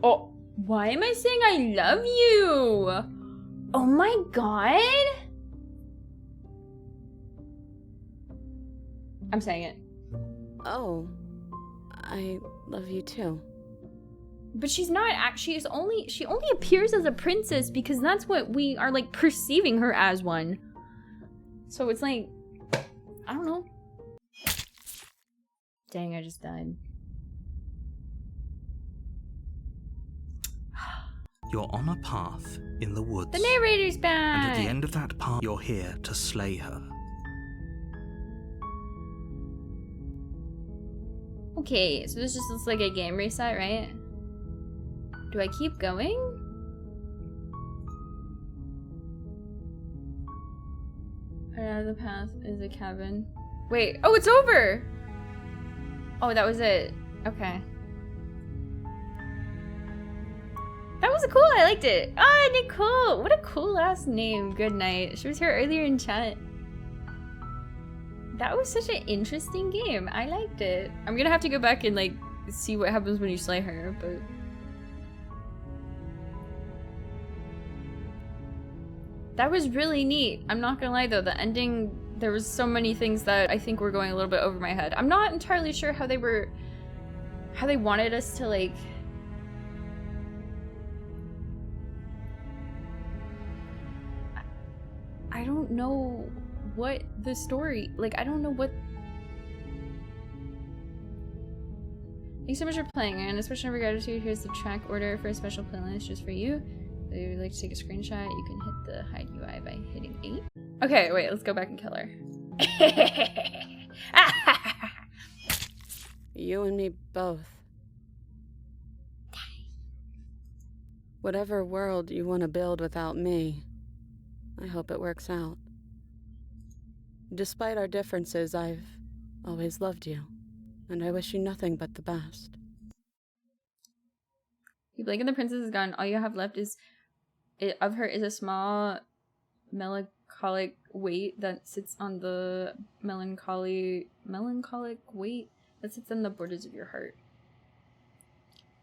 Oh, why am I saying I love you? Oh my god. I'm saying it. Oh, I love you too. But she's not actually, she only appears as a princess because that's what we are like perceiving her as one. So it's like, I don't know. Dang, I just died. You're on a path in the woods. The narrator's back! And at the end of that path, you're here to slay her. Okay, so this just looks like a game reset, right? Do I keep going? Right out of the path is a cabin. Wait, oh, it's over! Oh, that was it. Okay. That was cool, I liked it. Ah, Nicole! What a cool last name. Good night. She was here earlier in chat. That was such an interesting game. I liked it. I'm gonna have to go back and like see what happens when you slay her, but that was really neat. I'm not gonna lie though, the ending, there was so many things that I think were going a little bit over my head. I'm not entirely sure how they wanted us to like I don't know what the story, like, I don't know what. Thanks so much for playing, and a special gratitude. Here's the track order for a special playlist just for you. If you'd like to take a screenshot, you can hit the hide UI by hitting 8. Okay, wait, let's go back and kill her. You and me both. Whatever world you want to build without me, I hope it works out. Despite our differences, I've always loved you, and I wish you nothing but the best. You blink and the princess is gone. All you have left of her is a small melancholic weight that sits on the melancholic weight that sits on the borders of your heart.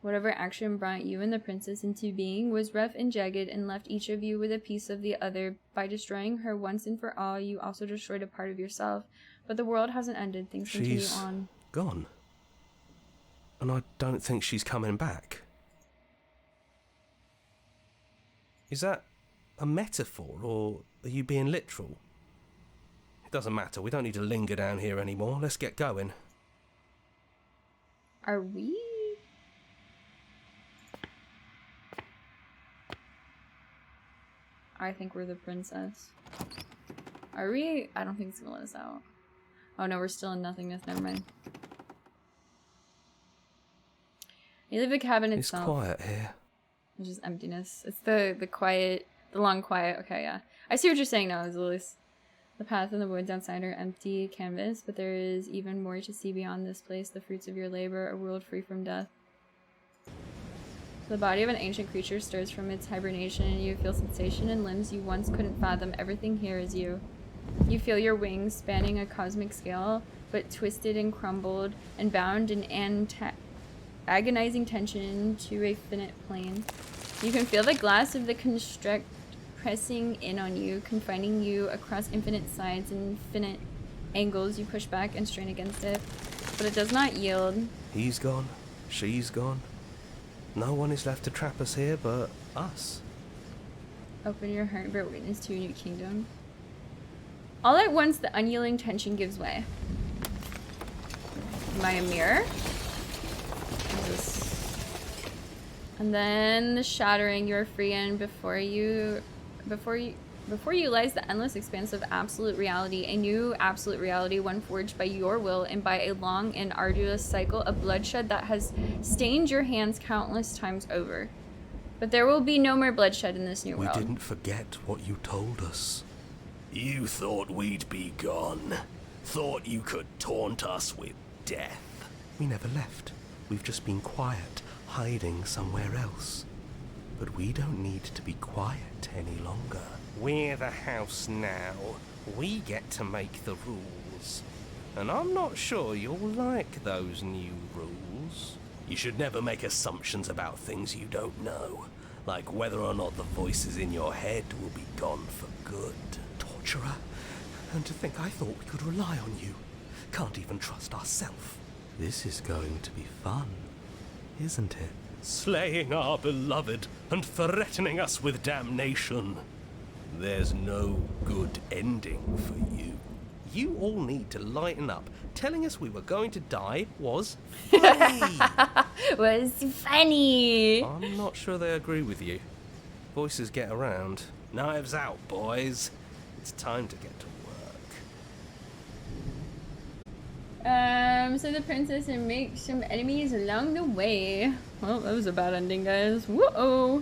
Whatever action brought you and the princess into being was rough and jagged and left each of you with a piece of the other. By destroying her once and for all, you also destroyed a part of yourself. But the world hasn't ended. Things continue on. Gone. And I don't think she's coming back. Is that a metaphor, or are you being literal? It doesn't matter. We don't need to linger down here anymore. Let's get going. Are we? I think we're the princess. Are we? I don't think it's gonna let us out. Oh no, we're still in nothingness. Never mind. You leave the cabin itself. It's quiet here. It's just emptiness. It's the quiet, the long quiet. Okay, yeah. I see what you're saying now, Azulis. The path and the woods outside are empty canvas, but there is even more to see beyond this place. The fruits of your labor, a world free from death. The body of an ancient creature stirs from its hibernation, and you feel sensation in limbs you once couldn't fathom. Everything here is you. You feel your wings spanning a cosmic scale, but twisted and crumbled and bound in agonizing tension to a finite plane. You can feel the glass of the construct pressing in on you, confining you across infinite sides and infinite angles. You push back and strain against it, but it does not yield. He's gone. She's gone. No one is left to trap us here but us. Open your heart and bear witness to a new kingdom. All at once, the unyielding tension gives way. Am I a mirror? And then the shattering, you are free, and before you lies the endless expanse of absolute reality, a new absolute reality, one forged by your will and by a long and arduous cycle of bloodshed that has stained your hands countless times over. But there will be no more bloodshed in this new world. We didn't forget what you told us. You thought we'd be gone. Thought you could taunt us with death. We never left. We've just been quiet, hiding somewhere else. But we don't need to be quiet any longer. We're the house now. We get to make the rules. And I'm not sure you'll like those new rules. You should never make assumptions about things you don't know, like whether or not the voices in your head will be gone for good. Torturer, and to think I thought we could rely on you. Can't even trust ourselves. This is going to be fun, isn't it? Slaying our beloved and threatening us with damnation. There's no good ending for you. You all need to lighten up. Telling us we were going to die was funny. Was funny. I'm not sure they agree with you. Voices get around. Knives out, boys. It's time to get to work. So the princess and make some enemies along the way. Well, that was a bad ending, guys. Whoa.